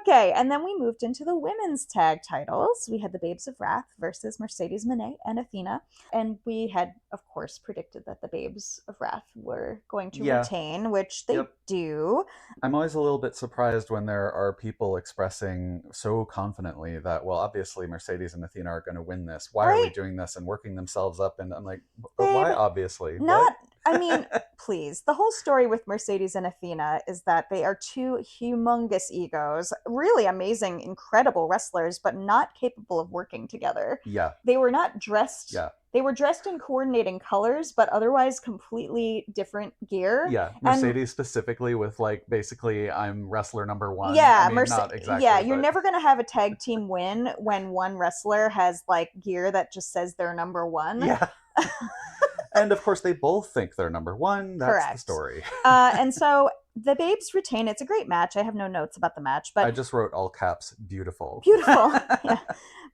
[SPEAKER 1] Okay, and then we moved into the women's tag titles. We had the Babes of Wrath versus Mercedes Moné and Athena. And we had, of course, predicted that the Babes of Wrath were going to retain, which they do.
[SPEAKER 2] I'm always a little bit surprised when there are people expressing so confidently that, well, obviously Mercedes and Athena are going to win this. Why are we doing this and working themselves up? And I'm like, but why, obviously?
[SPEAKER 1] I mean, please. The whole story with Mercedes and Athena is that they are two humongous egos, really amazing, incredible wrestlers, but not capable of working together. They were not dressed. They were dressed in coordinating colors, but otherwise completely different gear.
[SPEAKER 2] Mercedes specifically with, like, basically, I'm wrestler number one.
[SPEAKER 1] Not exactly. You're never going to have a tag team win when one wrestler has, like, gear that just says they're number one.
[SPEAKER 2] And of course, they both think they're number one. That's the story.
[SPEAKER 1] And so the Babes retain. It's a great match. I have no notes about the match, but
[SPEAKER 2] I just wrote all caps, beautiful.
[SPEAKER 1] Beautiful.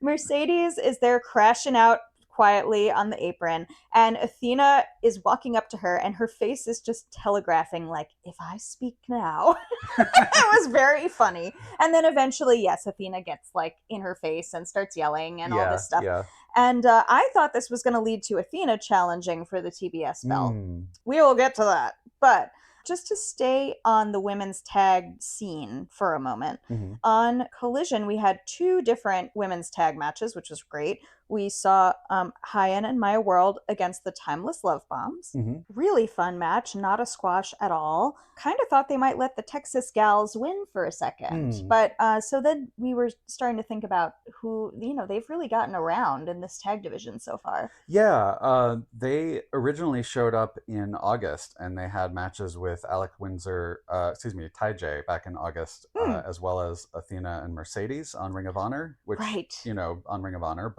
[SPEAKER 1] Mercedes is there crashing out quietly on the apron, and Athena is walking up to her, and her face is just telegraphing, like, if I speak now. It was very funny. And then eventually, Athena gets, like, in her face and starts yelling and all this stuff. And I thought this was going to lead to Athena challenging for the TBS belt. We will get to that. But just to stay on the women's tag scene for a moment, on Collision, we had two different women's tag matches, which was great. We saw Hyan and Maya World against the Timeless Love Bombs. Really fun match, not a squash at all. Kind of thought they might let the Texas gals win for a second. But so then we were starting to think about who, they've really gotten around in this tag division so far.
[SPEAKER 2] They originally showed up in August, and they had matches with Ty J back in August, as well as Athena and Mercedes on Ring of Honor, which, on Ring of Honor.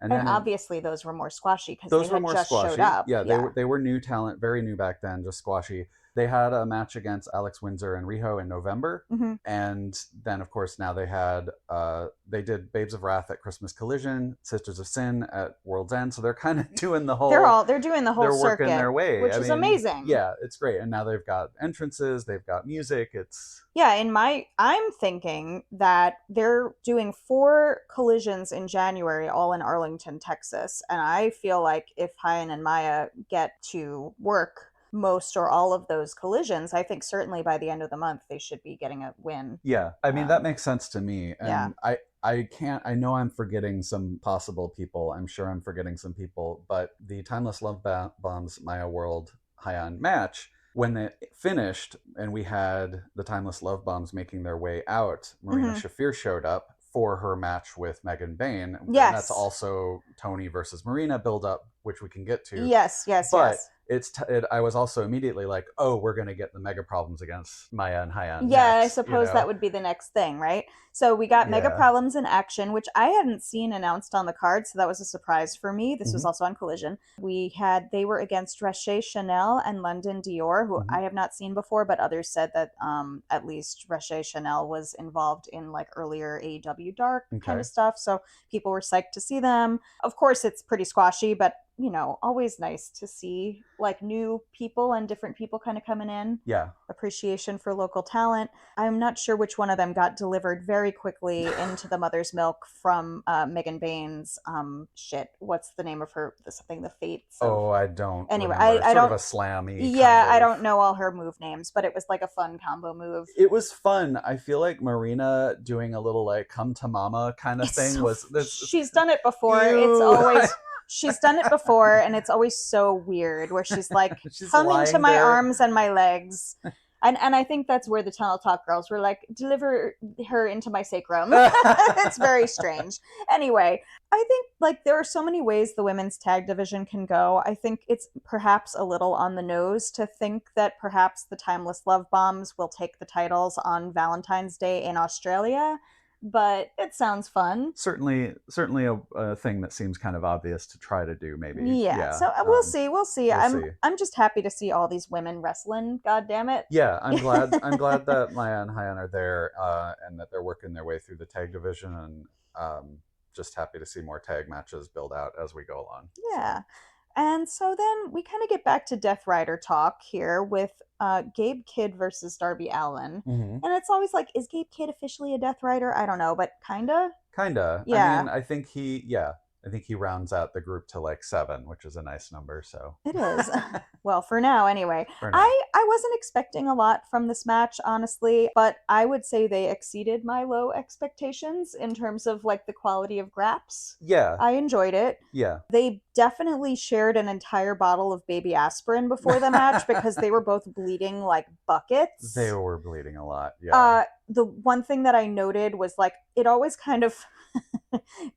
[SPEAKER 2] And then
[SPEAKER 1] obviously those were more squashy because they had just showed up.
[SPEAKER 2] They were new talent, very new back then, just squashy. They had a match against Alex Windsor and Riho in November. And then, of course, now they did Babes of Wrath at Christmas Collision, Sisters of Sin at World's End. So they're kind of doing the whole... They're
[SPEAKER 1] doing the whole circuit.
[SPEAKER 2] They're working their way.
[SPEAKER 1] Which is amazing.
[SPEAKER 2] Yeah, it's great. And now they've got entrances, they've got music, it's...
[SPEAKER 1] I'm thinking that they're doing 4 collisions in January, all in Arlington, Texas. And I feel like if Hyan and Maya get to work most or all of those collisions, I think certainly by the end of the month they should be getting a win.
[SPEAKER 2] That makes sense to me. And I know I'm forgetting some possible people. I'm sure I'm forgetting some people, but the Timeless Love Bombs Maya World Hyan match, when they finished and we had the Timeless Love Bombs making their way out, Marina Shafir showed up for her match with Megan Bayne. And that's also Toni versus Marina build up, which we can get to.
[SPEAKER 1] Yes.
[SPEAKER 2] I was also immediately like, oh, we're going to get the Mega Problems against Maya and Hyan
[SPEAKER 1] Yeah,
[SPEAKER 2] next,
[SPEAKER 1] I suppose that would be the next thing, right? So we got Mega Problems in action, which I hadn't seen announced on the card, so that was a surprise for me. This was also on Collision. They were against Rache Chanel and London Dior, who I have not seen before, but others said that at least Rache Chanel was involved in like earlier AEW Dark kind of stuff, so people were psyched to see them. Of course, it's pretty squashy, but always nice to see like new people and different people kind of coming in.
[SPEAKER 2] Yeah.
[SPEAKER 1] Appreciation for local talent. I'm not sure which one of them got delivered very quickly into the mother's milk from Megan Bain's what's the name of her something the Fates of...
[SPEAKER 2] I don't
[SPEAKER 1] anyway
[SPEAKER 2] remember.
[SPEAKER 1] I don't
[SPEAKER 2] of a slammy
[SPEAKER 1] I don't know all her move names, but it was like a fun combo move.
[SPEAKER 2] It was fun. I feel like Marina doing a little like come to mama kind of thing
[SPEAKER 1] she's done it before.
[SPEAKER 2] Ew.
[SPEAKER 1] It's always she's done it before, and it's always so weird where she's like, come into my arms and my legs. And I think that's where the Tunnel Talk girls were like, deliver her into my sacrum. It's very strange. Anyway, I think like there are so many ways the women's tag division can go. I think it's perhaps a little on the nose to think that perhaps the Timeless Love Bombs will take the titles on Valentine's Day in Australia. But it sounds fun.
[SPEAKER 2] Certainly a thing that seems kind of obvious to try to do, maybe.
[SPEAKER 1] Yeah. So we'll see. I'm just happy to see all these women wrestling. God damn it.
[SPEAKER 2] Yeah, I'm glad that Maya and Hyan are there and that they're working their way through the tag division, and just happy to see more tag matches build out as we go along.
[SPEAKER 1] Yeah. So. And so then we kind of get back to Death Rider talk here with Gabe Kidd versus Darby Allin. And it's always like, is Gabe Kidd officially a Death Rider? I don't know, but kinda.
[SPEAKER 2] Yeah. I mean, I think he rounds out the group to like 7, which is a nice number. So
[SPEAKER 1] it is. Well, for now, anyway. I wasn't expecting a lot from this match, honestly, but I would say they exceeded my low expectations in terms of like the quality of graps.
[SPEAKER 2] Yeah.
[SPEAKER 1] I enjoyed it.
[SPEAKER 2] Yeah.
[SPEAKER 1] They definitely shared an entire bottle of baby aspirin before the match because they were both bleeding like buckets.
[SPEAKER 2] They were bleeding a lot. Yeah.
[SPEAKER 1] The one thing that I noted was like it always kind of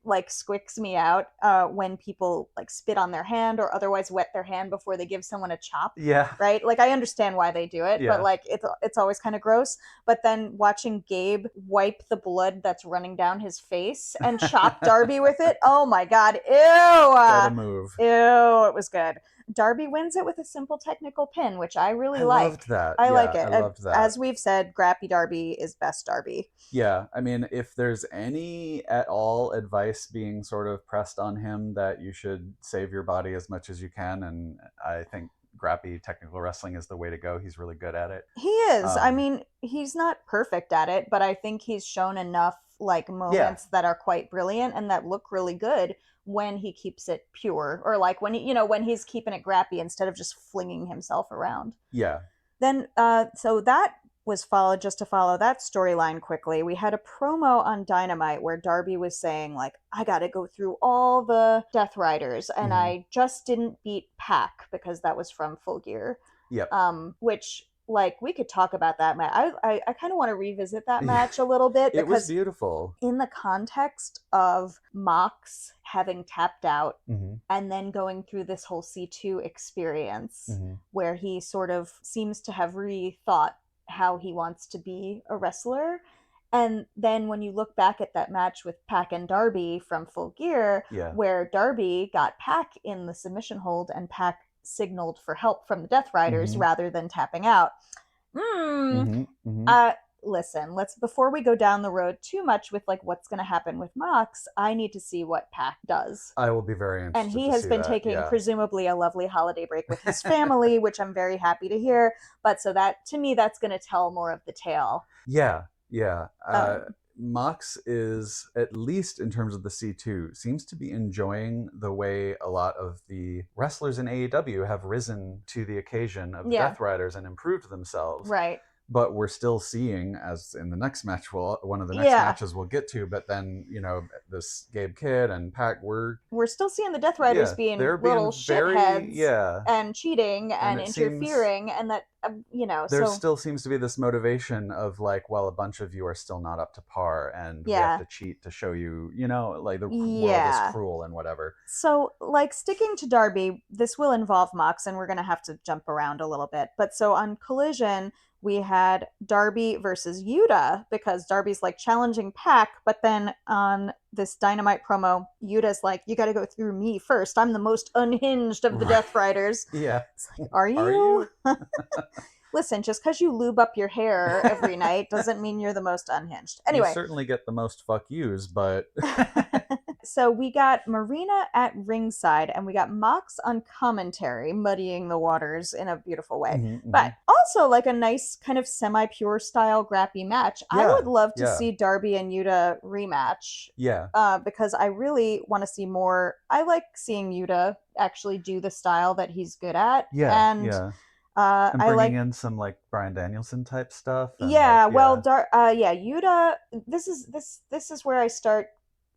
[SPEAKER 1] like squicks me out when people like spit on their hand or otherwise wet their hand before they give someone a chop.
[SPEAKER 2] Yeah.
[SPEAKER 1] Right? Like I understand why they do it, but like it's always kind of gross. But then watching Gabe wipe the blood that's running down his face and chop Darby with it, oh my god, ew!
[SPEAKER 2] What a move.
[SPEAKER 1] Ew, it was good. Darby wins it with a simple technical pin, which I really like.
[SPEAKER 2] I loved that.
[SPEAKER 1] I like it.
[SPEAKER 2] I loved that.
[SPEAKER 1] As we've said, Grappy Darby is best Darby.
[SPEAKER 2] Yeah, I mean, if there's any at all advice being sort of pressed on him that you should save your body as much as you can, and I think Grappy technical wrestling is the way to go. He's really good at it.
[SPEAKER 1] He is. I mean, he's not perfect at it, but I think he's shown enough like moments that are quite brilliant and that look really good when he keeps it pure, or like when when he's keeping it grappy instead of just flinging himself around.
[SPEAKER 2] Yeah.
[SPEAKER 1] Then so that was followed, just to follow that storyline quickly, we had a promo on Dynamite where Darby was saying like, I gotta go through all the Death Riders and I just didn't beat Pac, because that was from Full Gear.
[SPEAKER 2] Yep.
[SPEAKER 1] Which like we could talk about that match. I kind of want to revisit that match a little bit.
[SPEAKER 2] It was beautiful.
[SPEAKER 1] In the context of Mox having tapped out and then going through this whole C2 experience where he sort of seems to have rethought how he wants to be a wrestler. And then when you look back at that match with Pac and Darby from Full Gear, where Darby got Pac in the submission hold and Pac signaled for help from the Death Riders rather than tapping out. Listen, before we go down the road too much with like what's going to happen with Mox, I need to see what Pac does.
[SPEAKER 2] I will be very interested.
[SPEAKER 1] And he has been taking presumably a lovely holiday break with his family, which I'm very happy to hear. But so that, to me, that's going to tell more of the tale.
[SPEAKER 2] Yeah. Mox is, at least in terms of the C2, seems to be enjoying the way a lot of the wrestlers in AEW have risen to the occasion of Death Riders and improved themselves.
[SPEAKER 1] Right.
[SPEAKER 2] but we're still seeing, as in the next match, one of the next matches we'll get to, but then, this Gabe Kidd and Pac, we're
[SPEAKER 1] still seeing the Death Riders being little shitheads and cheating and interfering, and that,
[SPEAKER 2] there still seems to be this motivation of like, well, a bunch of you are still not up to par, and we have to cheat to show you, like the world is cruel and whatever.
[SPEAKER 1] So, like, sticking to Darby, this will involve Mox, and we're going to have to jump around a little bit. But so on Collision, we had Darby versus Yuta, because Darby's like challenging Pac, but then on this Dynamite promo, Yuta's like, you got to go through me first. I'm the most unhinged of the Death Riders.
[SPEAKER 2] Yeah.
[SPEAKER 1] It's like, are you? Listen, just because you lube up your hair every night doesn't mean you're the most unhinged. Anyway.
[SPEAKER 2] You certainly get the most fuck yous, but...
[SPEAKER 1] So we got Marina at ringside, and we got Mox on commentary, muddying the waters in a beautiful way. Mm-hmm, but also like a nice kind of semi-pure style grappy match. I would love to see Darby and Yuta rematch.
[SPEAKER 2] Yeah.
[SPEAKER 1] Because I really want to see more. I like seeing Yuta actually do the style that he's good at.
[SPEAKER 2] Yeah.
[SPEAKER 1] And
[SPEAKER 2] and bringing in some like Bryan Danielson type stuff. And
[SPEAKER 1] Yuta. This is where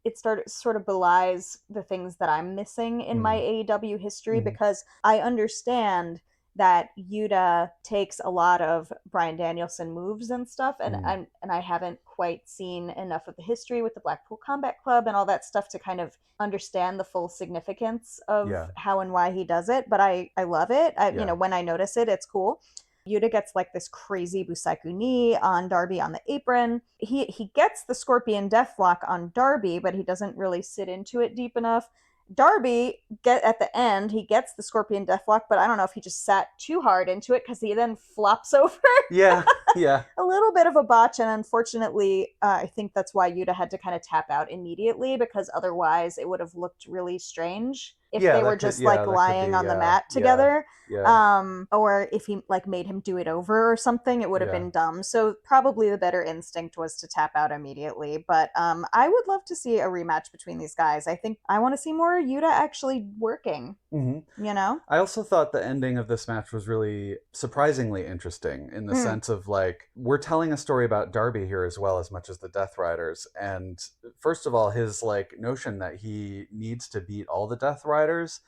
[SPEAKER 1] it sort of belies the things that I'm missing in my AEW history, because I understand that Yuta takes a lot of Bryan Danielson moves and stuff, and I haven't quite seen enough of the history with the Blackpool Combat Club and all that stuff to kind of understand the full significance of how and why he does it. But I love it. When I notice it, it's cool. Yuta gets like this crazy Busaiku knee on Darby on the apron. He gets the Scorpion Deathlock on Darby, but he doesn't really sit into it deep enough. Darby, at the end, he gets the Scorpion Deathlock, but I don't know if he just sat too hard into it, because he then flops over.
[SPEAKER 2] Yeah.
[SPEAKER 1] A little bit of a botch, and unfortunately, I think that's why Yuta had to kind of tap out immediately, because otherwise it would have looked really strange if they were just lying on the mat together. Or if he like made him do it over or something, it would have been dumb. So probably the better instinct was to tap out immediately. But I would love to see a rematch between these guys. I think I want to see more Yuta actually working.
[SPEAKER 2] I also thought the ending of this match was really surprisingly interesting, in the sense of like, we're telling a story about Darby here as well, as much as the Death Riders. And first of all, his like notion that he needs to beat all the Death Riders,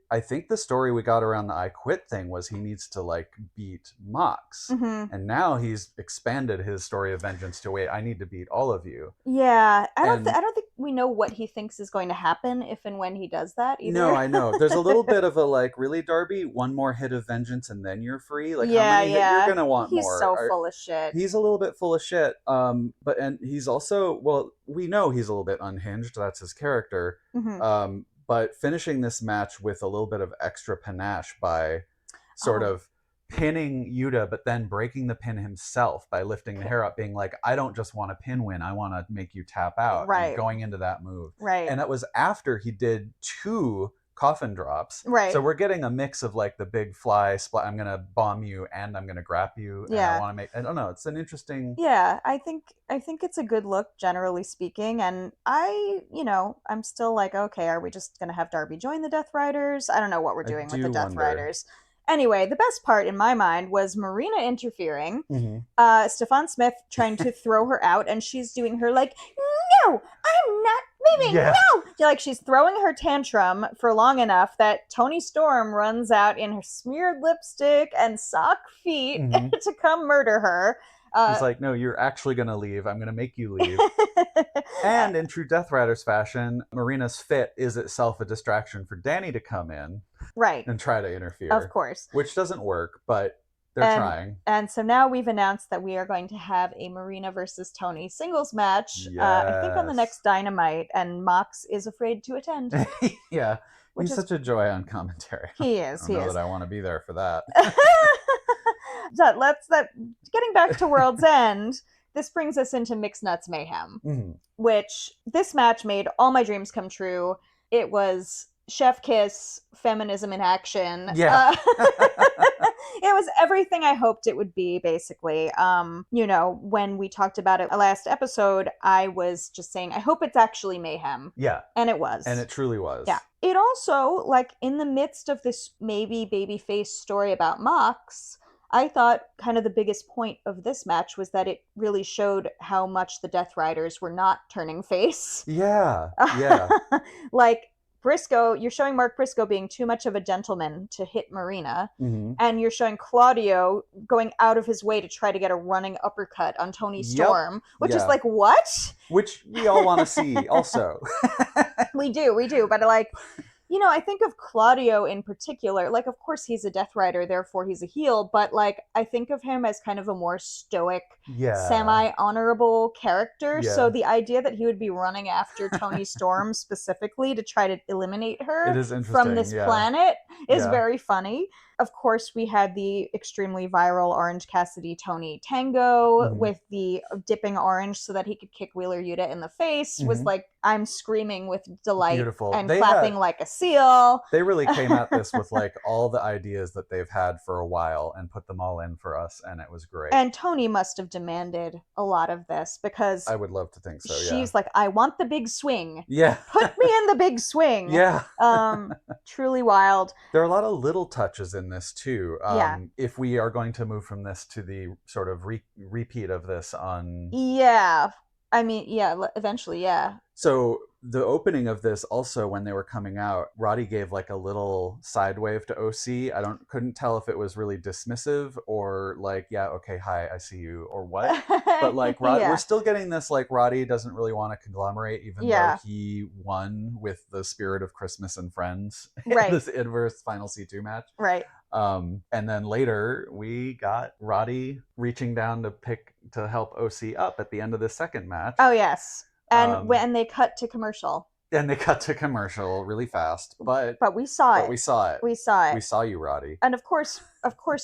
[SPEAKER 2] I think the story we got around the I Quit thing was he needs to like beat Mox, and now he's expanded his story of vengeance to, wait, I need to beat all of you.
[SPEAKER 1] I don't think we know what he thinks is going to happen if and when he does that either.
[SPEAKER 2] No, I know there's a little bit of a like, really, Darby, one more hit of vengeance and then you're free? Like, how many you're gonna want
[SPEAKER 1] he's
[SPEAKER 2] more?
[SPEAKER 1] He's so full of shit.
[SPEAKER 2] He's a little bit full of shit. And he's also, well, we know he's a little bit unhinged. That's his character. But finishing this match with a little bit of extra panache by sort of pinning Yuta, but then breaking the pin himself by lifting the hair up, being like, I don't just want a pin win, I want to make you tap out.
[SPEAKER 1] Right.
[SPEAKER 2] And going into that move.
[SPEAKER 1] Right.
[SPEAKER 2] And that was after he did 2 coffin drops.
[SPEAKER 1] Right.
[SPEAKER 2] So we're getting a mix of like the big fly splat, I'm gonna bomb you and I'm gonna grap you. And I want to make, I don't know, it's an interesting.
[SPEAKER 1] I think it's a good look, generally speaking. And I'm still like, okay, are we just gonna have Darby join the Death Riders? I don't know what we're doing with the Death Riders. Anyway, the best part in my mind was Marina interfering, Stephon Smith trying to throw her out, and she's doing her like, no, I'm not leaving, no! Like, she's throwing her tantrum for long enough that Toni Storm runs out in her smeared lipstick and sock feet to come murder her.
[SPEAKER 2] He's like, no, you're actually going to leave. I'm going to make you leave. And in true Death Riders fashion, Marina's fit is itself a distraction for Danny to come in.
[SPEAKER 1] Right.
[SPEAKER 2] And try to interfere.
[SPEAKER 1] Of course.
[SPEAKER 2] Which doesn't work, but they're trying.
[SPEAKER 1] And so now we've announced that we are going to have a Marina versus Toni singles match.
[SPEAKER 2] Yes.
[SPEAKER 1] I think on the next Dynamite, and Mox is afraid to attend.
[SPEAKER 2] Yeah. He's such a joy on commentary.
[SPEAKER 1] He is.
[SPEAKER 2] I don't know that I want to be there for that.
[SPEAKER 1] Getting back to World's End, this brings us into Mixed Nuts Mayhem, which this match made all my dreams come true. It was chef kiss, feminism in action.
[SPEAKER 2] Yeah.
[SPEAKER 1] It was everything I hoped it would be, basically. When we talked about it last episode, I was just saying, I hope it's actually mayhem.
[SPEAKER 2] Yeah.
[SPEAKER 1] And it was.
[SPEAKER 2] And it truly was.
[SPEAKER 1] Yeah. It also, like, in the midst of this maybe babyface story about Mox, I thought kind of the biggest point of this match was that it really showed how much the Death Riders were not turning face.
[SPEAKER 2] Yeah, yeah.
[SPEAKER 1] Like, Briscoe, you're showing Mark Briscoe being too much of a gentleman to hit Marina, and you're showing Claudio going out of his way to try to get a running uppercut on Toni Storm, which is like, what?
[SPEAKER 2] Which we all want to see also.
[SPEAKER 1] We do, but like, you know, I think of Claudio in particular, like, of course he's a Death Rider, therefore he's a heel, but like, I think of him as kind of a more stoic, semi-honorable character. Yeah. So the idea that he would be running after Toni Storm specifically to try to eliminate her from this planet is very funny. Of course, we had the extremely viral Orange Cassidy-Tony tango with the dipping orange so that he could kick Wheeler Yuta in the face. Was like, I'm screaming with delight and clapping like a seal.
[SPEAKER 2] They really came at this with like all the ideas that they've had for a while and put them all in for us, and it was great.
[SPEAKER 1] And Toni must have demanded a lot of this because
[SPEAKER 2] I would love to think so.
[SPEAKER 1] She's like, I want the big swing.
[SPEAKER 2] Yeah,
[SPEAKER 1] put me in the big swing.
[SPEAKER 2] Yeah,
[SPEAKER 1] truly wild.
[SPEAKER 2] There are a lot of little touches in this too. If we are going to move from this to the sort of repeat of this on.
[SPEAKER 1] Yeah, I mean, eventually, yeah.
[SPEAKER 2] So the opening of this also, when they were coming out, Roddy gave like a little side wave to OC. Couldn't tell if it was really dismissive or like, yeah, okay, hi, I see you, or what. But like, we're still getting this like Roddy doesn't really want to conglomerate, even though he won with the Spirit of Christmas and Friends in this inverse final C2 match.
[SPEAKER 1] Right.
[SPEAKER 2] And then later we got Roddy reaching down to help OC up at the end of the second match.
[SPEAKER 1] Oh yes. And when they cut to commercial.
[SPEAKER 2] And they cut to commercial really fast, but
[SPEAKER 1] we saw it.
[SPEAKER 2] We saw it.
[SPEAKER 1] We saw it.
[SPEAKER 2] We saw you, Roddy.
[SPEAKER 1] And of course,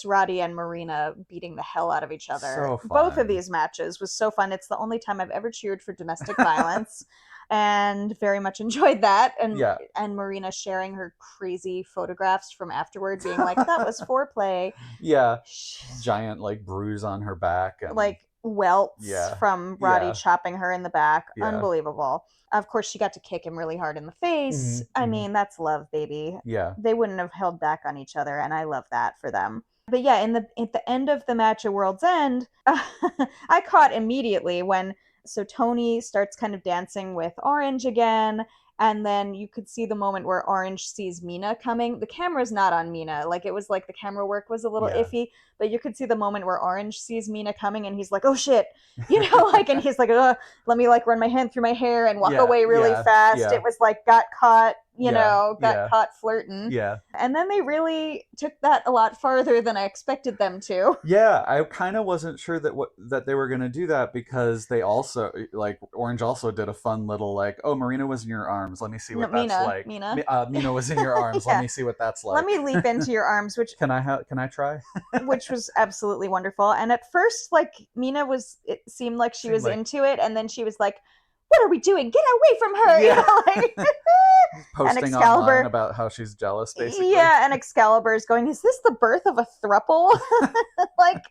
[SPEAKER 1] Roddy and Marina beating the hell out of each other.
[SPEAKER 2] So fun.
[SPEAKER 1] Both of these matches was so fun. It's the only time I've ever cheered for domestic violence, and very much enjoyed that. And Marina sharing her crazy photographs from afterward, being like, "That was foreplay."
[SPEAKER 2] Yeah, giant like bruise on her back, and
[SPEAKER 1] like welts from Roddy chopping her in the back. Unbelievable. Of course, she got to kick him really hard in the face. I mean, that's love, baby.
[SPEAKER 2] Yeah.
[SPEAKER 1] They wouldn't have held back on each other, and I love that for them. But yeah, at the end of the match at World's End, I caught immediately when Toni starts kind of dancing with Orange again, and then you could see the moment where Orange sees Mina coming. The camera's not on Mina. Like, it was like the camera work was a little iffy, but you could see the moment where Orange sees Mina coming and he's like, oh shit, you know, like, and he's like, let me like run my hand through my hair and walk away really fast. Yeah. It was like, got caught, caught flirting.
[SPEAKER 2] Yeah.
[SPEAKER 1] And then they really took that a lot farther than I expected them to.
[SPEAKER 2] Yeah, I kind of wasn't sure that they were going to do that, because they also, like, Orange also did a fun little like, oh, Marina was in your arms. Let me see what that's like. Mina was in your arms. Let me see what that's like.
[SPEAKER 1] Let me leap into your arms, which
[SPEAKER 2] can I try?
[SPEAKER 1] Which was absolutely wonderful. And at first, like, Mina it seemed like she was into it, and then she was like, what are we doing? Get away from her!
[SPEAKER 2] Yeah.
[SPEAKER 1] You know, like
[SPEAKER 2] posting online about how she's jealous, basically.
[SPEAKER 1] Yeah, and Excalibur's going, is this the birth of a thruple? Like,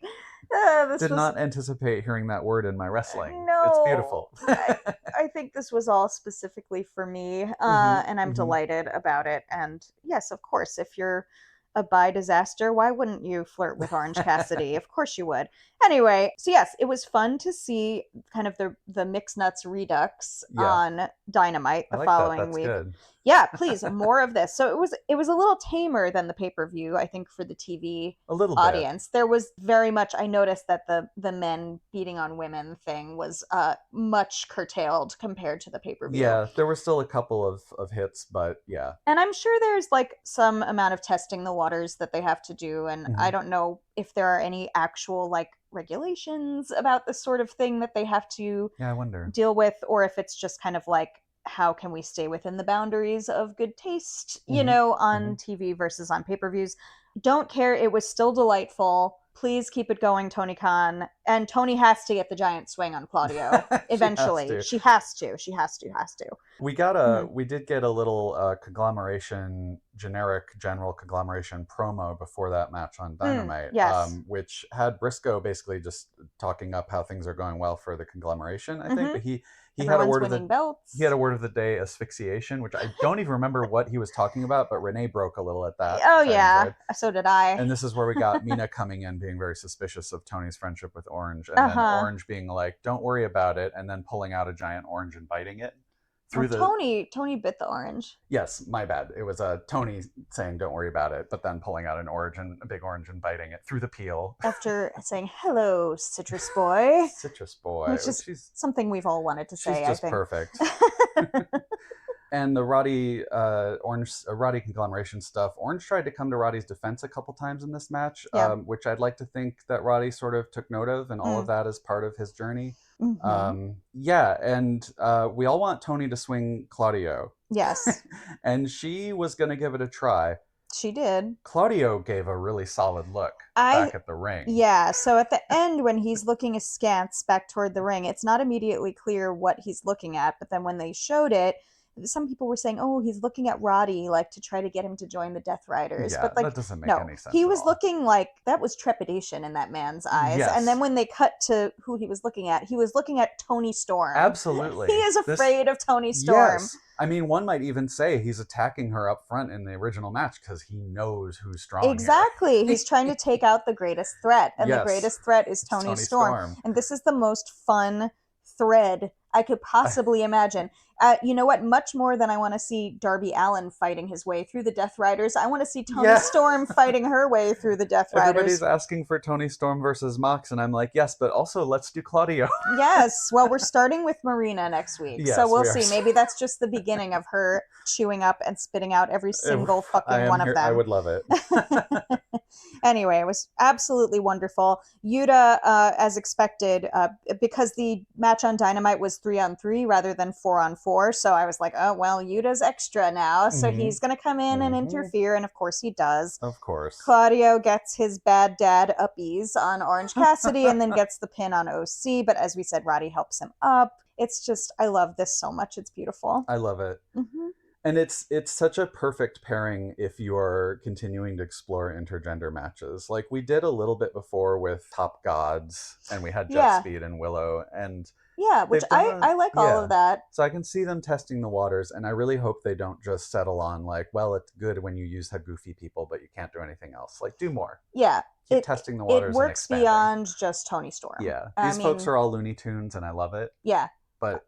[SPEAKER 2] not anticipate hearing that word in my wrestling.
[SPEAKER 1] No,
[SPEAKER 2] it's beautiful.
[SPEAKER 1] I think this was all specifically for me, and I'm delighted about it. And yes, of course, if you're a bi disaster, why wouldn't you flirt with Orange Cassidy? Of course you would. Anyway, so yes, it was fun to see kind of the Mixed Nuts Redux on Dynamite the following week.
[SPEAKER 2] Good.
[SPEAKER 1] Yeah, please, more of this. So it was a little tamer than the pay-per-view, I think, for the TV audience. There was very much, I noticed that the men beating on women thing was much curtailed compared to the pay-per-view.
[SPEAKER 2] Yeah, there were still a couple of hits, but yeah.
[SPEAKER 1] And I'm sure there's like some amount of testing the waters that they have to do, and I don't know if there are any actual like regulations about this sort of thing that they have to
[SPEAKER 2] I wonder.
[SPEAKER 1] Deal with, or if it's just kind of like, how can we stay within the boundaries of good taste, on TV versus on pay-per-views. Don't care. It was still delightful. Please keep it going, Tony Khan. And Toni has to get the giant swing on Claudio eventually. She has to.
[SPEAKER 2] We did get a little general conglomeration promo before that match on Dynamite,
[SPEAKER 1] yes.
[SPEAKER 2] Which had Briscoe basically just talking up how things are going well for the conglomeration, I think. But he had a word of the day, asphyxiation, which I don't even remember what he was talking about, but Renee broke a little at that.
[SPEAKER 1] Oh yeah, so did I.
[SPEAKER 2] And this is where we got Mina coming in being very suspicious of Toni's friendship with Orange, and then Orange being like, "Don't worry about it," and then pulling out a giant orange and biting it.
[SPEAKER 1] Toni bit the orange.
[SPEAKER 2] Yes, my bad. It was Toni saying "Don't worry about it," but then pulling out a big orange and biting it through the peel.
[SPEAKER 1] After saying "Hello, Citrus Boy,"
[SPEAKER 2] which
[SPEAKER 1] is something we've all wanted to say.
[SPEAKER 2] She's just perfect. And the Roddy conglomeration stuff. Orange tried to come to Roddy's defense a couple times in this match, which I'd like to think that Roddy sort of took note of, and all of that is part of his journey. And we all want Toni to swing Claudio.
[SPEAKER 1] Yes.
[SPEAKER 2] And she was going to give it a try.
[SPEAKER 1] She did.
[SPEAKER 2] Claudio gave a really solid look back at the ring.
[SPEAKER 1] Yeah, so at the end when he's looking askance back toward the ring, it's not immediately clear what he's looking at, but then when they showed it, some people were saying, "Oh, he's looking at Roddy, like to try to get him to join the Death Riders."
[SPEAKER 2] Yeah,
[SPEAKER 1] but like,
[SPEAKER 2] that doesn't make any sense.
[SPEAKER 1] He was looking like that was trepidation in that man's eyes.
[SPEAKER 2] Yes.
[SPEAKER 1] And then when they cut to who he was looking at Toni Storm.
[SPEAKER 2] Absolutely,
[SPEAKER 1] he is afraid of Toni Storm.
[SPEAKER 2] Yes. I mean, one might even say he's attacking her up front in the original match because he knows who's strong.
[SPEAKER 1] Exactly, he's trying to take out the greatest threat, and the greatest threat is Toni Storm. And this is the most fun thread I could possibly imagine. You know what? Much more than I want to see Darby Allin fighting his way through the Death Riders, I want to see Toni Storm fighting her way through the Death Riders.
[SPEAKER 2] Everybody's asking for Toni Storm versus Mox, and I'm like, yes, but also let's do Claudio.
[SPEAKER 1] Yes. Well, we're starting with Marina next week,
[SPEAKER 2] yes,
[SPEAKER 1] so we'll see. Maybe that's just the beginning of her chewing up and spitting out every single fucking one of them.
[SPEAKER 2] I would love it.
[SPEAKER 1] Anyway, it was absolutely wonderful. Yuta, as expected, because the match on Dynamite was 3-on-3 rather than 4-on-4, so I was like, oh, well, Yuta's extra now, so he's going to come in and interfere, and of course he does.
[SPEAKER 2] Of course.
[SPEAKER 1] Claudio gets his bad dad uppies on Orange Cassidy and then gets the pin on OC, but as we said, Roddy helps him up. It's just, I love this so much. It's beautiful.
[SPEAKER 2] I love it. And it's such a perfect pairing if you're continuing to explore intergender matches. Like we did a little bit before with Top Gods, and we had JetSpeed and Willow, and
[SPEAKER 1] which I like all of that.
[SPEAKER 2] So I can see them testing the waters, and I really hope they don't just settle on like, well, it's good when you use goofy people, but you can't do anything else. Like, do more.
[SPEAKER 1] Yeah.
[SPEAKER 2] Keep testing the waters.
[SPEAKER 1] It works beyond just Toni Storm.
[SPEAKER 2] Yeah. These folks are all Looney Tunes, and I love it.
[SPEAKER 1] Yeah.
[SPEAKER 2] But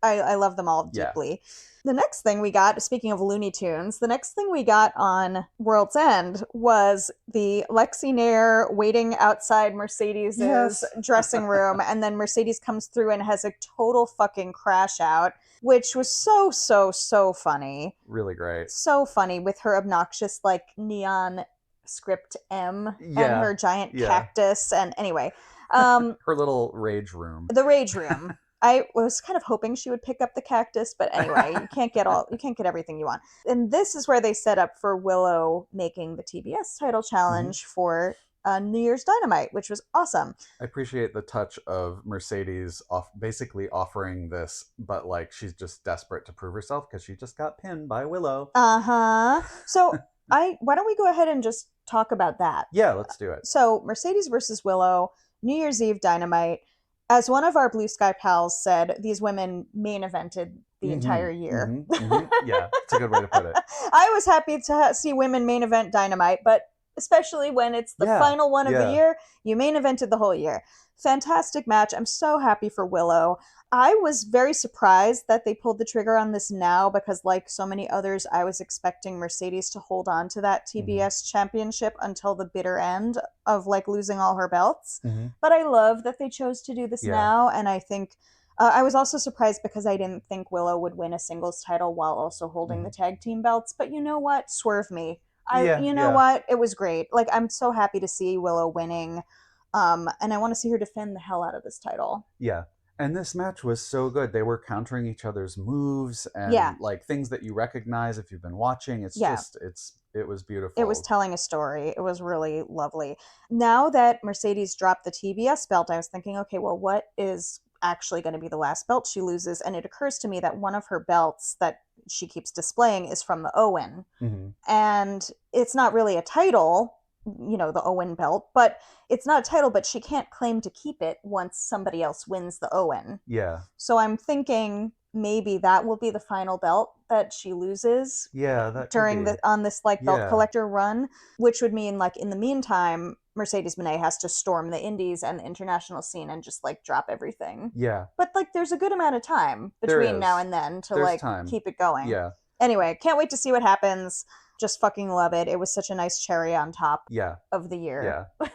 [SPEAKER 1] I love them all deeply. Yeah. The next thing we got, speaking of Looney Tunes, the next thing we got on World's End was the Lexi Nair waiting outside Mercedes' dressing room, and then Mercedes comes through and has a total fucking crash out, which was so funny.
[SPEAKER 2] Really great.
[SPEAKER 1] So funny with her obnoxious, like, neon script M and her giant cactus, and anyway.
[SPEAKER 2] Her little rage room.
[SPEAKER 1] The rage room. I was kind of hoping she would pick up the cactus, but anyway, you can't get everything you want. And this is where they set up for Willow making the TBS title challenge for New Year's Dynamite, which was awesome.
[SPEAKER 2] I appreciate the touch of Mercedes basically offering this, but like she's just desperate to prove herself because she just got pinned by Willow.
[SPEAKER 1] So why don't we go ahead and just talk about that?
[SPEAKER 2] Yeah, let's do it.
[SPEAKER 1] So Mercedes versus Willow, New Year's Eve Dynamite. As one of our Blue Sky pals said, these women main evented the entire year.
[SPEAKER 2] Yeah, it's a good way to put it.
[SPEAKER 1] I was happy to see women main event Dynamite, but especially when it's the final one of the year, you main evented the whole year. Fantastic match. I'm so happy for Willow. I was very surprised that they pulled the trigger on this now because, like so many others, I was expecting Mercedes to hold on to that TBS championship until the bitter end of like losing all her belts. But I love that they chose to do this now, and I think I was also surprised because I didn't think Willow would win a singles title while also holding the tag team belts. But you know what? Swerve me. You know what? It was great. Like, I'm so happy to see Willow winning. And I want to see her defend the hell out of this title.
[SPEAKER 2] Yeah. And this match was so good. They were countering each other's moves and like things that you recognize if you've been watching. It's just, it was beautiful.
[SPEAKER 1] It was telling a story. It was really lovely. Now that Mercedes dropped the TBS belt, I was thinking, okay, well, what is actually going to be the last belt she loses? And it occurs to me that one of her belts that she keeps displaying is from the Owen.
[SPEAKER 2] Mm-hmm.
[SPEAKER 1] And it's not really a title, the Owen belt, but it's not a title, but she can't claim to keep it once somebody else wins the Owen.
[SPEAKER 2] Yeah.
[SPEAKER 1] So I'm thinking maybe that will be the final belt that she loses.
[SPEAKER 2] Yeah, that
[SPEAKER 1] during on this like belt collector run, which would mean like in the meantime, Mercedes Moné has to storm the indies and the international scene and just like drop everything.
[SPEAKER 2] Yeah.
[SPEAKER 1] But like there's a good amount of time between now and then to keep it going.
[SPEAKER 2] Yeah.
[SPEAKER 1] Anyway, can't wait to see what happens. Just fucking love it. It was such a nice cherry on top of the year.
[SPEAKER 2] Yeah.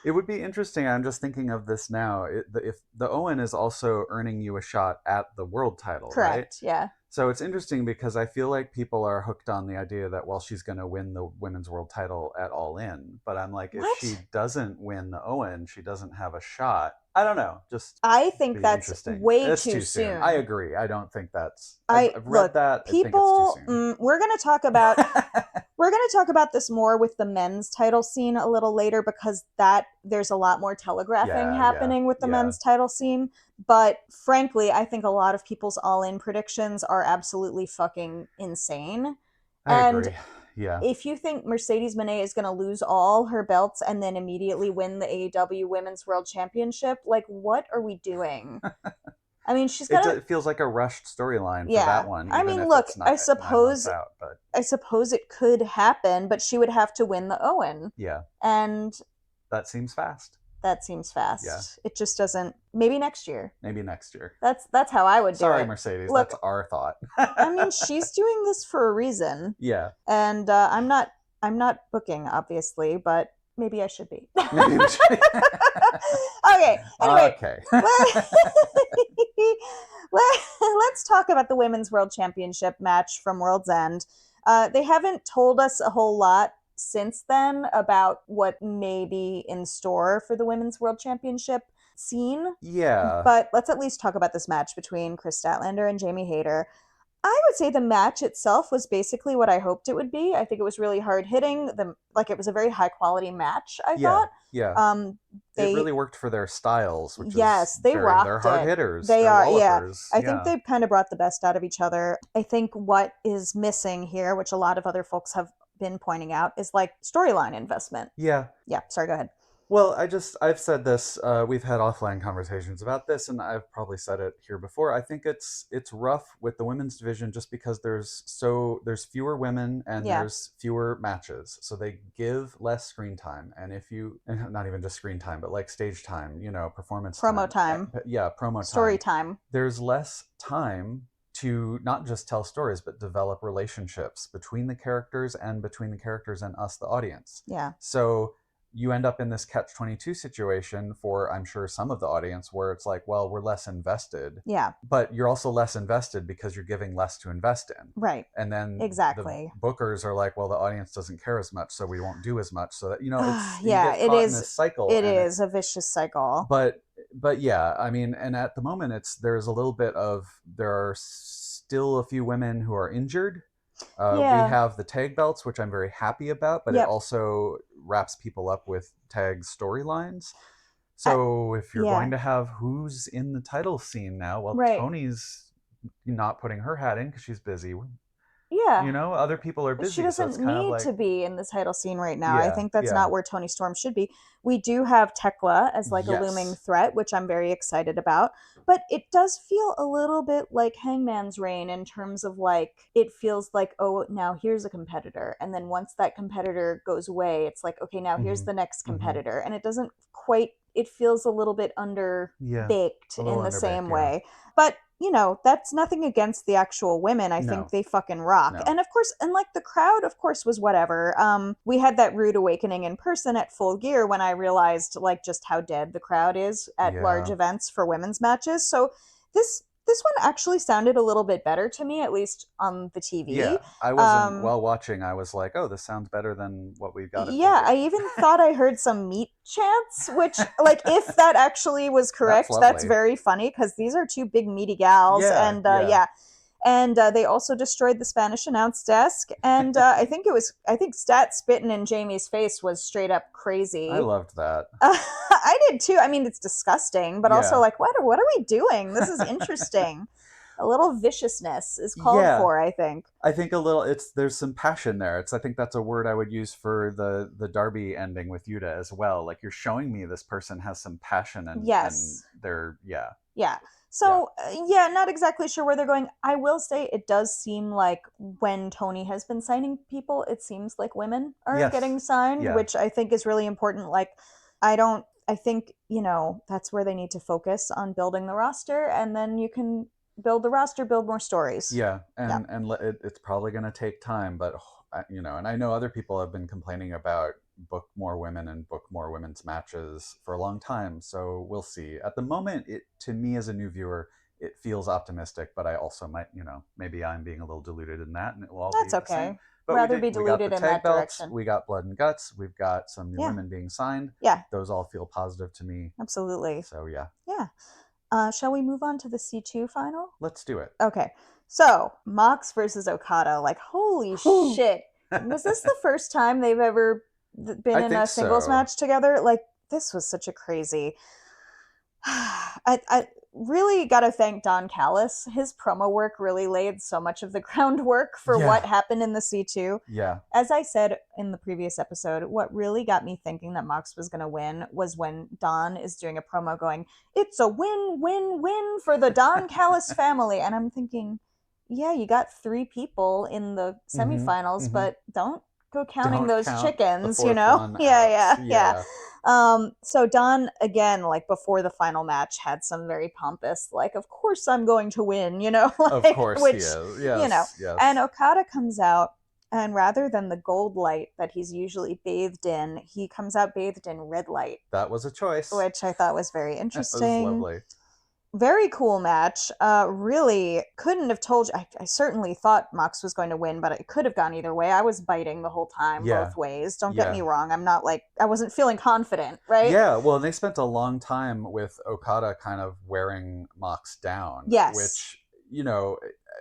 [SPEAKER 2] It would be interesting. I'm just thinking of this now. If the Owen is also earning you a shot at the world title,
[SPEAKER 1] correct,
[SPEAKER 2] right?
[SPEAKER 1] Yeah.
[SPEAKER 2] So it's interesting because I feel like people are hooked on the idea that, well, she's going to win the women's world title at All In. But I'm like, if she doesn't win the Owen, she doesn't have a shot. I don't know.
[SPEAKER 1] I think that's way too soon.
[SPEAKER 2] I agree. I don't think that's.
[SPEAKER 1] I've
[SPEAKER 2] read that.
[SPEAKER 1] People,
[SPEAKER 2] I think it's too soon.
[SPEAKER 1] We're going to talk about. We're going to talk about this more with the men's title scene a little later because there's a lot more telegraphing happening with the men's title scene. But frankly, I think a lot of people's all-in predictions are absolutely fucking insane.
[SPEAKER 2] I agree. Yeah.
[SPEAKER 1] If you think Mercedes Moné is going to lose all her belts and then immediately win the AEW Women's World Championship, like what are we doing? I mean, she's got.
[SPEAKER 2] It feels like a rushed storyline for that one.
[SPEAKER 1] I mean, look, I suppose it could happen, but she would have to win the Owen.
[SPEAKER 2] Yeah.
[SPEAKER 1] And
[SPEAKER 2] that seems fast.
[SPEAKER 1] Yeah. It just doesn't. Maybe next year. That's how I would do it.
[SPEAKER 2] Sorry, Mercedes. Look, that's our thought.
[SPEAKER 1] I mean, she's doing this for a reason.
[SPEAKER 2] Yeah.
[SPEAKER 1] And I'm not booking, obviously, but maybe I should be. Okay. Anyway.
[SPEAKER 2] Okay.
[SPEAKER 1] Let's talk about the Women's World Championship match from World's End. They haven't told us a whole lot since then about what may be in store for the Women's World Championship scene.
[SPEAKER 2] Yeah.
[SPEAKER 1] But let's at least talk about this match between Kris Statlander and Jamie Hayter. I would say the match itself was basically what I hoped it would be. I think it was really hard hitting. It was a very high quality match, I thought.
[SPEAKER 2] Yeah. It really worked for their styles, which
[SPEAKER 1] they rocked
[SPEAKER 2] they're hard hitters.
[SPEAKER 1] They are,
[SPEAKER 2] wallopers.
[SPEAKER 1] I think they've kind of brought the best out of each other. I think what is missing here, which a lot of other folks have been pointing out, is like storyline investment.
[SPEAKER 2] Yeah.
[SPEAKER 1] Yeah. Sorry, go ahead.
[SPEAKER 2] Well, I've said this, we've had offline conversations about this, and I've probably said it here before. I think it's rough with the women's division just because there's fewer women and there's fewer matches. So they give less screen time. And not even just screen time, but like stage time, performance
[SPEAKER 1] promo time.
[SPEAKER 2] Yeah, promo time.
[SPEAKER 1] Story time.
[SPEAKER 2] There's less time to not just tell stories, but develop relationships between the characters and between the characters and us, the audience.
[SPEAKER 1] Yeah.
[SPEAKER 2] So you end up in this catch-22 situation for, I'm sure, some of the audience where it's like, well, we're less invested.
[SPEAKER 1] Yeah.
[SPEAKER 2] But you're also less invested because you're giving less to invest in.
[SPEAKER 1] Right.
[SPEAKER 2] And then
[SPEAKER 1] exactly.
[SPEAKER 2] the bookers are like, well, the audience doesn't care as much, so we won't do as much. So that,
[SPEAKER 1] it is in this cycle. It is a vicious cycle.
[SPEAKER 2] But yeah, I mean, and at the moment there are still a few women who are injured. We have the tag belts, which I'm very happy about, but it also wraps people up with tag storylines. So if you're going to have who's in the title scene now, well, Toni's not putting her hat in because she's busy.
[SPEAKER 1] Yeah.
[SPEAKER 2] Other people are busy.
[SPEAKER 1] She doesn't need to be in the title scene right now.
[SPEAKER 2] Yeah,
[SPEAKER 1] I think that's not where Toni Storm should be. We do have Tekla as like a looming threat, which I'm very excited about. But it does feel a little bit like Hangman's reign in terms of like, it feels like, oh, now here's a competitor. And then once that competitor goes away, it's like, okay, now here's the next competitor. And it doesn't quite, it feels a little bit baked in the same way. But that's nothing against the actual women. I think they fucking rock. And of course, and like the crowd, of course, was whatever. We had that rude awakening in person at Full Gear when I realized like just how dead the crowd is at large events for women's matches. So this this one actually sounded a little bit better to me, at least on the TV.
[SPEAKER 2] Yeah, I wasn't, while watching, I was like, oh, this sounds better than what we've got.
[SPEAKER 1] Yeah, I even thought I heard some meat chants, which, like, if that actually was correct, that's very funny, because these are two big meaty gals, and And they also destroyed the Spanish announce desk. And I think Stat spitting in Jamie's face was straight up crazy.
[SPEAKER 2] I loved that.
[SPEAKER 1] I did too. I mean, it's disgusting, but also like, what are we doing? This is interesting. A little viciousness is called for, I think.
[SPEAKER 2] I think a little, there's some passion there. I think that's a word I would use for the Darby ending with Yuta as well. Like, you're showing me this person has some passion and they're,
[SPEAKER 1] Yeah. So, not exactly sure where they're going. I will say it does seem like when Toni has been signing people, it seems like women are getting signed, which I think is really important. Like, I think, that's where they need to focus on building the roster, and then you can build the roster, build more stories.
[SPEAKER 2] Yeah, and it's probably going to take time, but, and I know other people have been complaining about book more women and book more women's matches for a long time, so we'll see. At the moment, to me as a new viewer, it feels optimistic, but I also might, maybe I'm being a little deluded in that, and it will all be the same. But
[SPEAKER 1] rather be deluded in that direction.
[SPEAKER 2] We got blood and guts. We've got some new women being signed.
[SPEAKER 1] Yeah,
[SPEAKER 2] those all feel positive to me.
[SPEAKER 1] Absolutely.
[SPEAKER 2] So yeah.
[SPEAKER 1] Shall we move on to the C2 final?
[SPEAKER 2] Let's do it.
[SPEAKER 1] Okay, so Mox versus Okada. Like, holy shit! Was this the first time they've ever been in a singles match together? Like, this was such a crazy. I really gotta thank Don Callis. His promo work really laid so much of the groundwork for what happened in the C2.
[SPEAKER 2] Yeah.
[SPEAKER 1] As I said in the previous episode, what really got me thinking that Mox was gonna win was when Don is doing a promo going, "It's a win-win-win for the Don Callis family," and I'm thinking, yeah, you got 3 people in the semifinals, but don't go counting those chickens, Yeah. So Don, again, like before the final match, had some very pompous, like, of course I'm going to win, like,
[SPEAKER 2] of course he is. Yes, yes.
[SPEAKER 1] And Okada comes out, and rather than the gold light that he's usually bathed in, he comes out bathed in red light.
[SPEAKER 2] That was a choice,
[SPEAKER 1] which I thought was very interesting.
[SPEAKER 2] That was lovely.
[SPEAKER 1] Very cool match. Really couldn't have told you. I certainly thought Mox was going to win, but it could have gone either way. I was biting the whole time, both ways. Don't get me wrong. I'm not like, I wasn't feeling confident, right?
[SPEAKER 2] Yeah, well, they spent a long time with Okada kind of wearing Mox down.
[SPEAKER 1] Yes.
[SPEAKER 2] Which,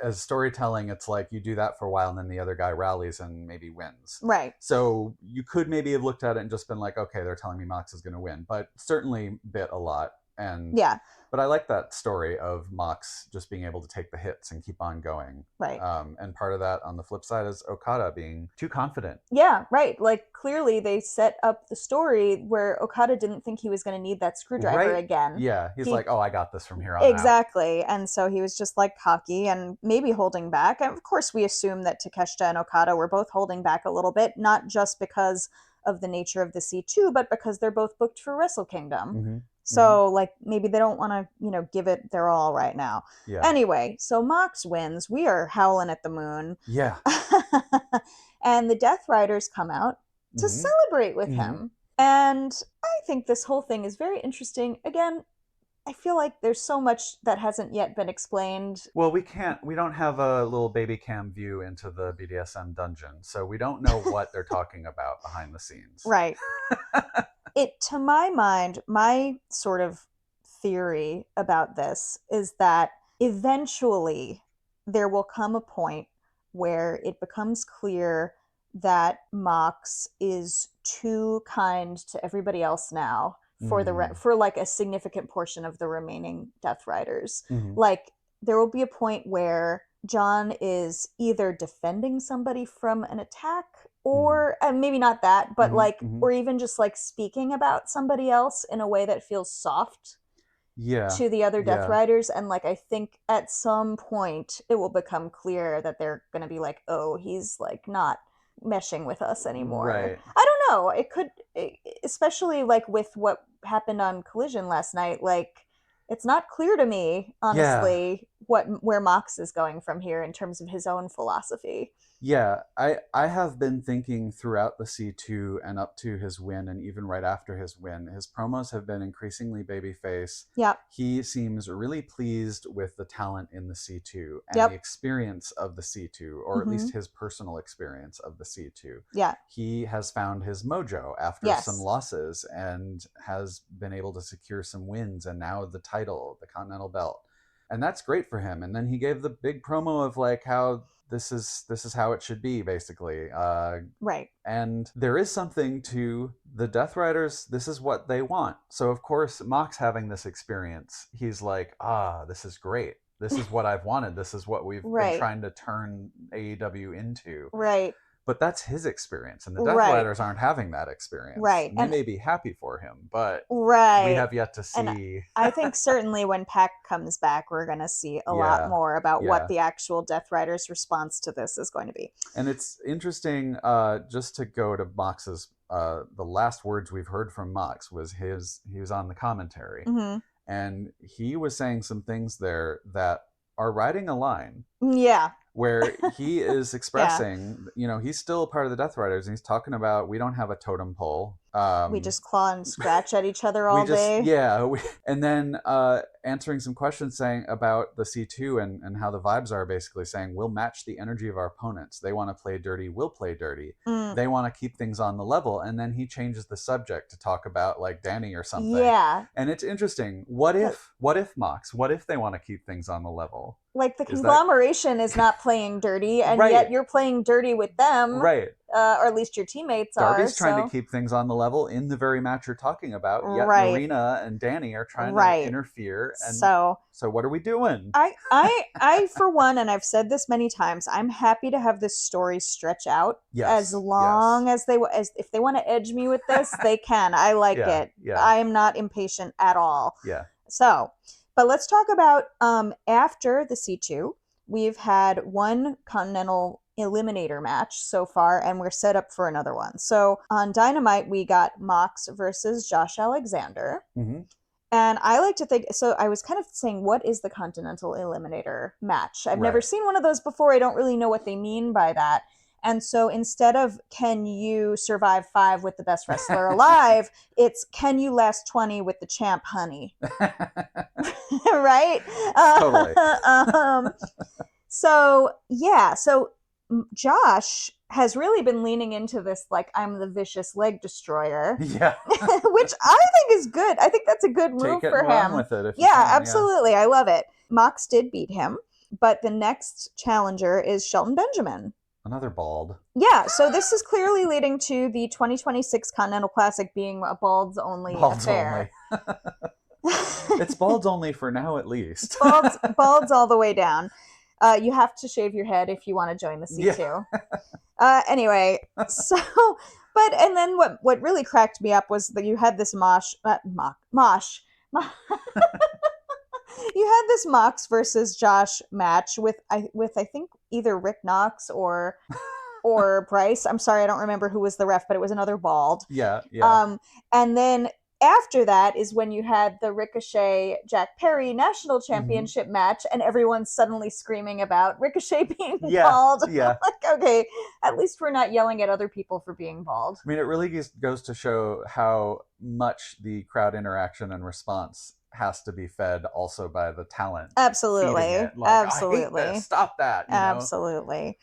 [SPEAKER 2] as storytelling, it's like you do that for a while and then the other guy rallies and maybe wins.
[SPEAKER 1] Right.
[SPEAKER 2] So you could maybe have looked at it and just been like, okay, they're telling me Mox is going to win, but certainly bit a lot. And but I like that story of Mox just being able to take the hits and keep on going.
[SPEAKER 1] Right.
[SPEAKER 2] And part of that on the flip side is Okada being too confident.
[SPEAKER 1] Yeah, right. Like, clearly they set up the story where Okada didn't think he was going to need that screwdriver again.
[SPEAKER 2] Yeah, he's like, oh, I got this from here on out.
[SPEAKER 1] Exactly. And so he was just like cocky and maybe holding back. And of course, we assume that Takeshita and Okada were both holding back a little bit, not just because of the nature of the C2, but because they're both booked for Wrestle Kingdom. Mm-hmm. So, like, maybe they don't want to, give it their all right now.
[SPEAKER 2] Yeah.
[SPEAKER 1] Anyway, so Mox wins. We are howling at the moon.
[SPEAKER 2] Yeah.
[SPEAKER 1] And the Death Riders come out to celebrate with him. And I think this whole thing is very interesting. Again, I feel like there's so much that hasn't yet been explained.
[SPEAKER 2] Well, we don't have a little baby cam view into the BDSM dungeon, so we don't know what they're talking about behind the scenes.
[SPEAKER 1] Right. To my mind, my sort of theory about this is that eventually there will come a point where it becomes clear that Mox is too kind to everybody else now for like a significant portion of the remaining Death Riders. Mm-hmm. Like, there will be a point where John is either defending somebody from an attack, or maybe not that, but or even just like speaking about somebody else in a way that feels soft to the other Death Riders. And like, I think at some point it will become clear that they're going to be like, oh, he's like not meshing with us anymore.
[SPEAKER 2] Right.
[SPEAKER 1] I don't know. It could, especially like with what happened on Collision last night, like, it's not clear to me, honestly, where Mox is going from here in terms of his own philosophy.
[SPEAKER 2] Yeah, I have been thinking throughout the C2 and up to his win, and even right after his win, his promos have been increasingly babyface.
[SPEAKER 1] Yep.
[SPEAKER 2] He seems really pleased with the talent in the C2 and
[SPEAKER 1] Yep.
[SPEAKER 2] the experience of the C2, or at least his personal experience of the C2.
[SPEAKER 1] Yeah.
[SPEAKER 2] He has found his mojo after some losses and has been able to secure some wins, and now the title, the Continental Belt. And that's great for him. And then he gave the big promo of like how this is how it should be, basically.
[SPEAKER 1] Right.
[SPEAKER 2] And there is something to the Death Riders. This is what they want. So of course, Mox having this experience, he's like, this is great. This is what I've wanted. This is what we've been trying to turn AEW into.
[SPEAKER 1] Right.
[SPEAKER 2] But that's his experience, and the Death Riders aren't having that experience.
[SPEAKER 1] Right.
[SPEAKER 2] They may be happy for him, but we have yet to see.
[SPEAKER 1] And I think certainly when Pac comes back, we're going to see a lot more about what the actual Death Riders' response to this is going to be.
[SPEAKER 2] And it's interesting, just to go to Mox's, the last words we've heard from Mox was he was on the commentary, and he was saying some things there that are riding a line.
[SPEAKER 1] Yeah.
[SPEAKER 2] Where he is expressing, he's still part of the Death Riders, and he's talking about, we don't have a totem pole.
[SPEAKER 1] We just claw and scratch at each other all day.
[SPEAKER 2] Yeah. And then answering some questions saying about the C2 and how the vibes are, basically saying, we'll match the energy of our opponents. They want to play dirty, we'll play dirty. They want to keep things on the level. And then he changes the subject to talk about like Danny or something.
[SPEAKER 1] Yeah.
[SPEAKER 2] And it's interesting. What if Mox? What if they want to keep things on the level?
[SPEAKER 1] Like the conglomeration is not playing dirty, and yet you're playing dirty with them.
[SPEAKER 2] Right.
[SPEAKER 1] Or at least your teammates
[SPEAKER 2] Darby's trying to keep things on the level in the very match you're talking about. Yet Marina and Danny are trying to interfere. And so what are we doing?
[SPEAKER 1] I for one, and I've said this many times, I'm happy to have this story stretch out as long as if they want to edge me with this, they can. I like it. Yeah. I am not impatient at all.
[SPEAKER 2] Yeah.
[SPEAKER 1] So, but let's talk about after the C2, we've had one Continental Eliminator match so far, and we're set up for another one. So on Dynamite, we got Mox versus Josh Alexander. And I like to think, so I was kind of saying, what is the Continental Eliminator match? I've never seen one of those before. I don't really know what they mean by that. And so instead of can you survive 5 with the best wrestler alive, it's can you last 20 with the champ, honey? Right?
[SPEAKER 2] Totally.
[SPEAKER 1] So Josh has really been leaning into this, like, I'm the vicious leg destroyer.
[SPEAKER 2] Yeah.
[SPEAKER 1] Which I think is good. I think that's a good move for him.
[SPEAKER 2] With it
[SPEAKER 1] absolutely. Yeah. I love it. Mox did beat him, but the next challenger is Shelton Benjamin.
[SPEAKER 2] Another bald.
[SPEAKER 1] Yeah, so this is clearly leading to the 2026 Continental Classic being a balds only affair.
[SPEAKER 2] It's balds only for now, at least.
[SPEAKER 1] balds all the way down. You have to shave your head if you want to join the C2. Yeah. Anyway, so, and then what really cracked me up was that you had this you had this Mox versus Josh match with I think either Rick Knox or Bryce. I'm sorry, I don't remember who was the ref, but it was another bald.
[SPEAKER 2] Yeah.
[SPEAKER 1] And then after that is when you had the Ricochet Jack Perry National Championship match, and everyone's suddenly screaming about Ricochet being bald.
[SPEAKER 2] Yeah.
[SPEAKER 1] Like, okay, at least we're not yelling at other people for being bald.
[SPEAKER 2] I mean, it really goes to show how much the crowd interaction and response has to be fed also by the talent.
[SPEAKER 1] Absolutely.
[SPEAKER 2] Like,
[SPEAKER 1] absolutely.
[SPEAKER 2] I hate this. Stop that.
[SPEAKER 1] Absolutely.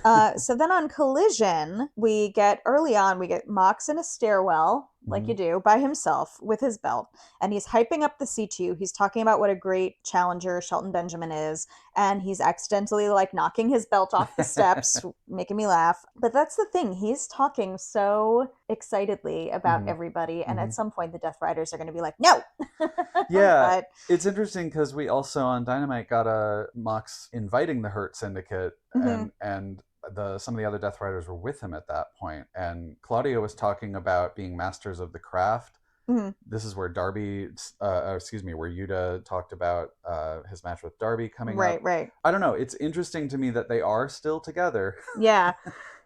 [SPEAKER 1] So then on Collision, we get Mox in a stairwell, like you do, by himself with his belt. And he's hyping up the C2. He's talking about what a great challenger Shelton Benjamin is. And he's accidentally like knocking his belt off the steps, making me laugh. But that's the thing. He's talking so excitedly about everybody. And at some point, the Death Riders are going to be like, no.
[SPEAKER 2] Yeah. It's interesting because we also on Dynamite got a Mox inviting the Hurt Syndicate and some of the other Death Riders were with him at that point, and Claudio was talking about being masters of the craft. This is where where Yuta talked about his match with Darby coming up.
[SPEAKER 1] Right.
[SPEAKER 2] I don't know. It's interesting to me that they are still together.
[SPEAKER 1] Yeah.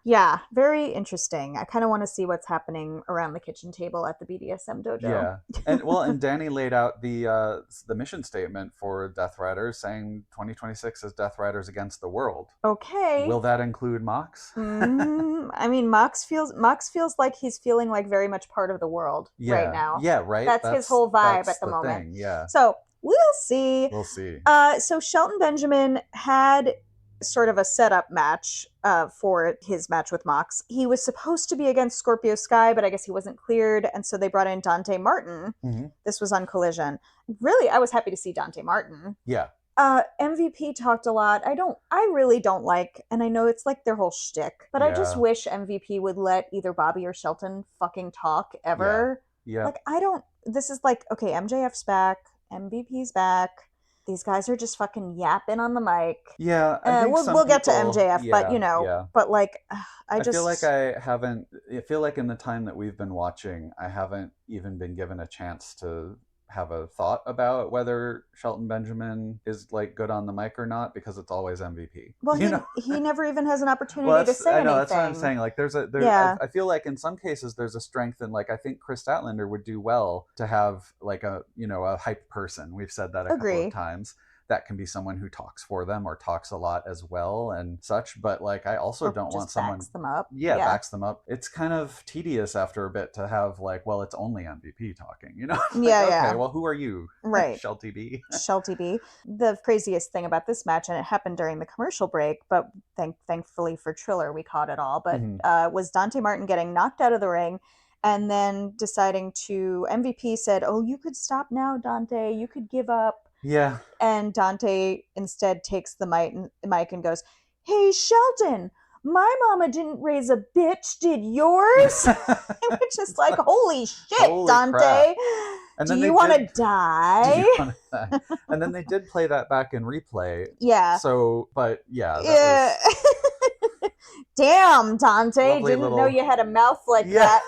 [SPEAKER 1] Yeah, very interesting. I kind of want to see what's happening around the kitchen table at the BDSM dojo.
[SPEAKER 2] Yeah, and Danny laid out the mission statement for Death Riders, saying 2026 is Death Riders against the world.
[SPEAKER 1] Okay.
[SPEAKER 2] Will that include Mox?
[SPEAKER 1] I mean, Mox feels like he's feeling like very much part of the world right now.
[SPEAKER 2] Yeah, right.
[SPEAKER 1] That's his whole vibe at the moment.
[SPEAKER 2] Thing, yeah.
[SPEAKER 1] So we'll see.
[SPEAKER 2] We'll see.
[SPEAKER 1] So Shelton Benjamin had sort of a setup match for his match with Mox. He was supposed to be against Scorpio Sky, but I guess he wasn't cleared, and so they brought in Dante Martin. Mm-hmm. This was on Collision. Really, I was happy to see Dante Martin.
[SPEAKER 2] Yeah.
[SPEAKER 1] MVP talked a lot. I really don't like, and I know it's like their whole shtick, but I just wish MVP would let either Bobby or Shelton fucking talk ever.
[SPEAKER 2] Yeah.
[SPEAKER 1] Like, this is like, okay, MJF's back, MVP's back. These guys are just fucking yapping on the mic.
[SPEAKER 2] Yeah,
[SPEAKER 1] we'll get to MJF, but but like, I feel
[SPEAKER 2] like in the time that we've been watching, I haven't even been given a chance to have a thought about whether Shelton Benjamin is like good on the mic or not, because it's always MVP.
[SPEAKER 1] Well, he never even has an opportunity to say anything. I know, that's what I'm
[SPEAKER 2] saying. Like I feel like in some cases there's a strength in, like, I think Kris Statlander would do well to have like a hype person. We've said that a couple of times. That can be someone who talks for them or talks a lot as well and such. But like, I also don't want someone
[SPEAKER 1] backs them up.
[SPEAKER 2] Yeah, backs them up. It's kind of tedious after a bit to have like, well, it's only MVP talking,
[SPEAKER 1] Like,
[SPEAKER 2] okay, well, who are you?
[SPEAKER 1] Right.
[SPEAKER 2] Shelty B.
[SPEAKER 1] Shelty B. The craziest thing about this match, and it happened during the commercial break, but thankfully for Triller, we caught it all, but was Dante Martin getting knocked out of the ring and then deciding to, MVP said, oh, you could stop now, Dante. You could give up.
[SPEAKER 2] Yeah.
[SPEAKER 1] And Dante instead takes the mic and goes, hey, Shelton, my mama didn't raise a bitch, did yours? Which is like, holy shit, Dante. Do you want to die?
[SPEAKER 2] And then they did play that back in replay.
[SPEAKER 1] Yeah.
[SPEAKER 2] So, but yeah.
[SPEAKER 1] Was... Damn, Dante, didn't know you had a mouth like that.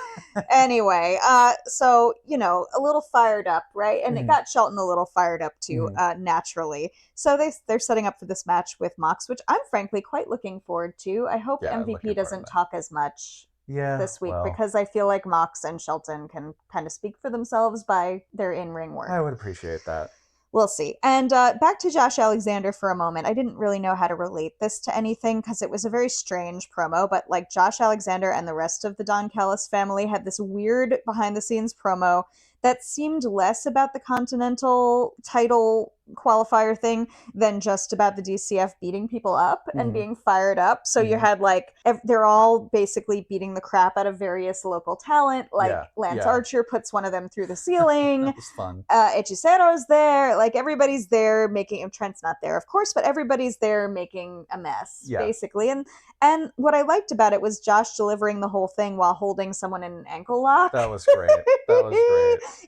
[SPEAKER 1] Anyway, so, a little fired up, right? And it got Shelton a little fired up too, naturally. So they're setting up for this match with Mox, which I'm frankly quite looking forward to. I hope MVP doesn't talk as much this week, because I feel like Mox and Shelton can kind of speak for themselves by their in-ring work.
[SPEAKER 2] I would appreciate that.
[SPEAKER 1] We'll see. And back to Josh Alexander for a moment. I didn't really know how to relate this to anything because it was a very strange promo, but like Josh Alexander and the rest of the Don Callis family had this weird behind-the-scenes promo that seemed less about the Continental title qualifier thing than just about the DCF beating people up and being fired up. So you had like, they're all basically beating the crap out of various local talent. Like Lance Archer puts one of them through the ceiling.
[SPEAKER 2] That was fun.
[SPEAKER 1] Hechicero's there. Like, everybody's there making, Trent's not there, of course, but everybody's there making a mess, basically. And what I liked about it was Josh delivering the whole thing while holding someone in an ankle lock.
[SPEAKER 2] That was great.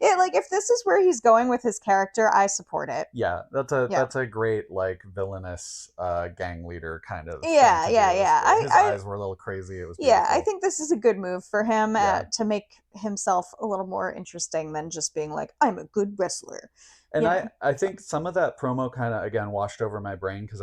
[SPEAKER 1] Like, if this is where he's going with his character, I support it.
[SPEAKER 2] Yeah, that's a great, like, villainous gang leader kind of
[SPEAKER 1] thing. His
[SPEAKER 2] eyes were a little crazy. It was beautiful.
[SPEAKER 1] I think this is a good move for him to make himself a little more interesting than just being like, I'm a good wrestler.
[SPEAKER 2] And I think some of that promo kind of, again, washed over my brain because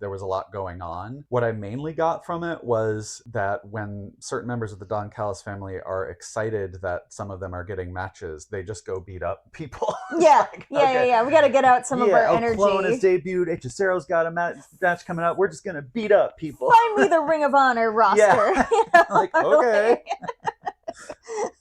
[SPEAKER 2] there was a lot going on. What I mainly got from it was that when certain members of the Don Callis family are excited that some of them are getting matches, they just go beat up people.
[SPEAKER 1] Yeah, We got to get out some of our energy.
[SPEAKER 2] Clon has debuted. Hechicero's got a match coming up. We're just going to beat up people.
[SPEAKER 1] Find me the Ring of Honor roster.
[SPEAKER 2] Yeah. Like, okay.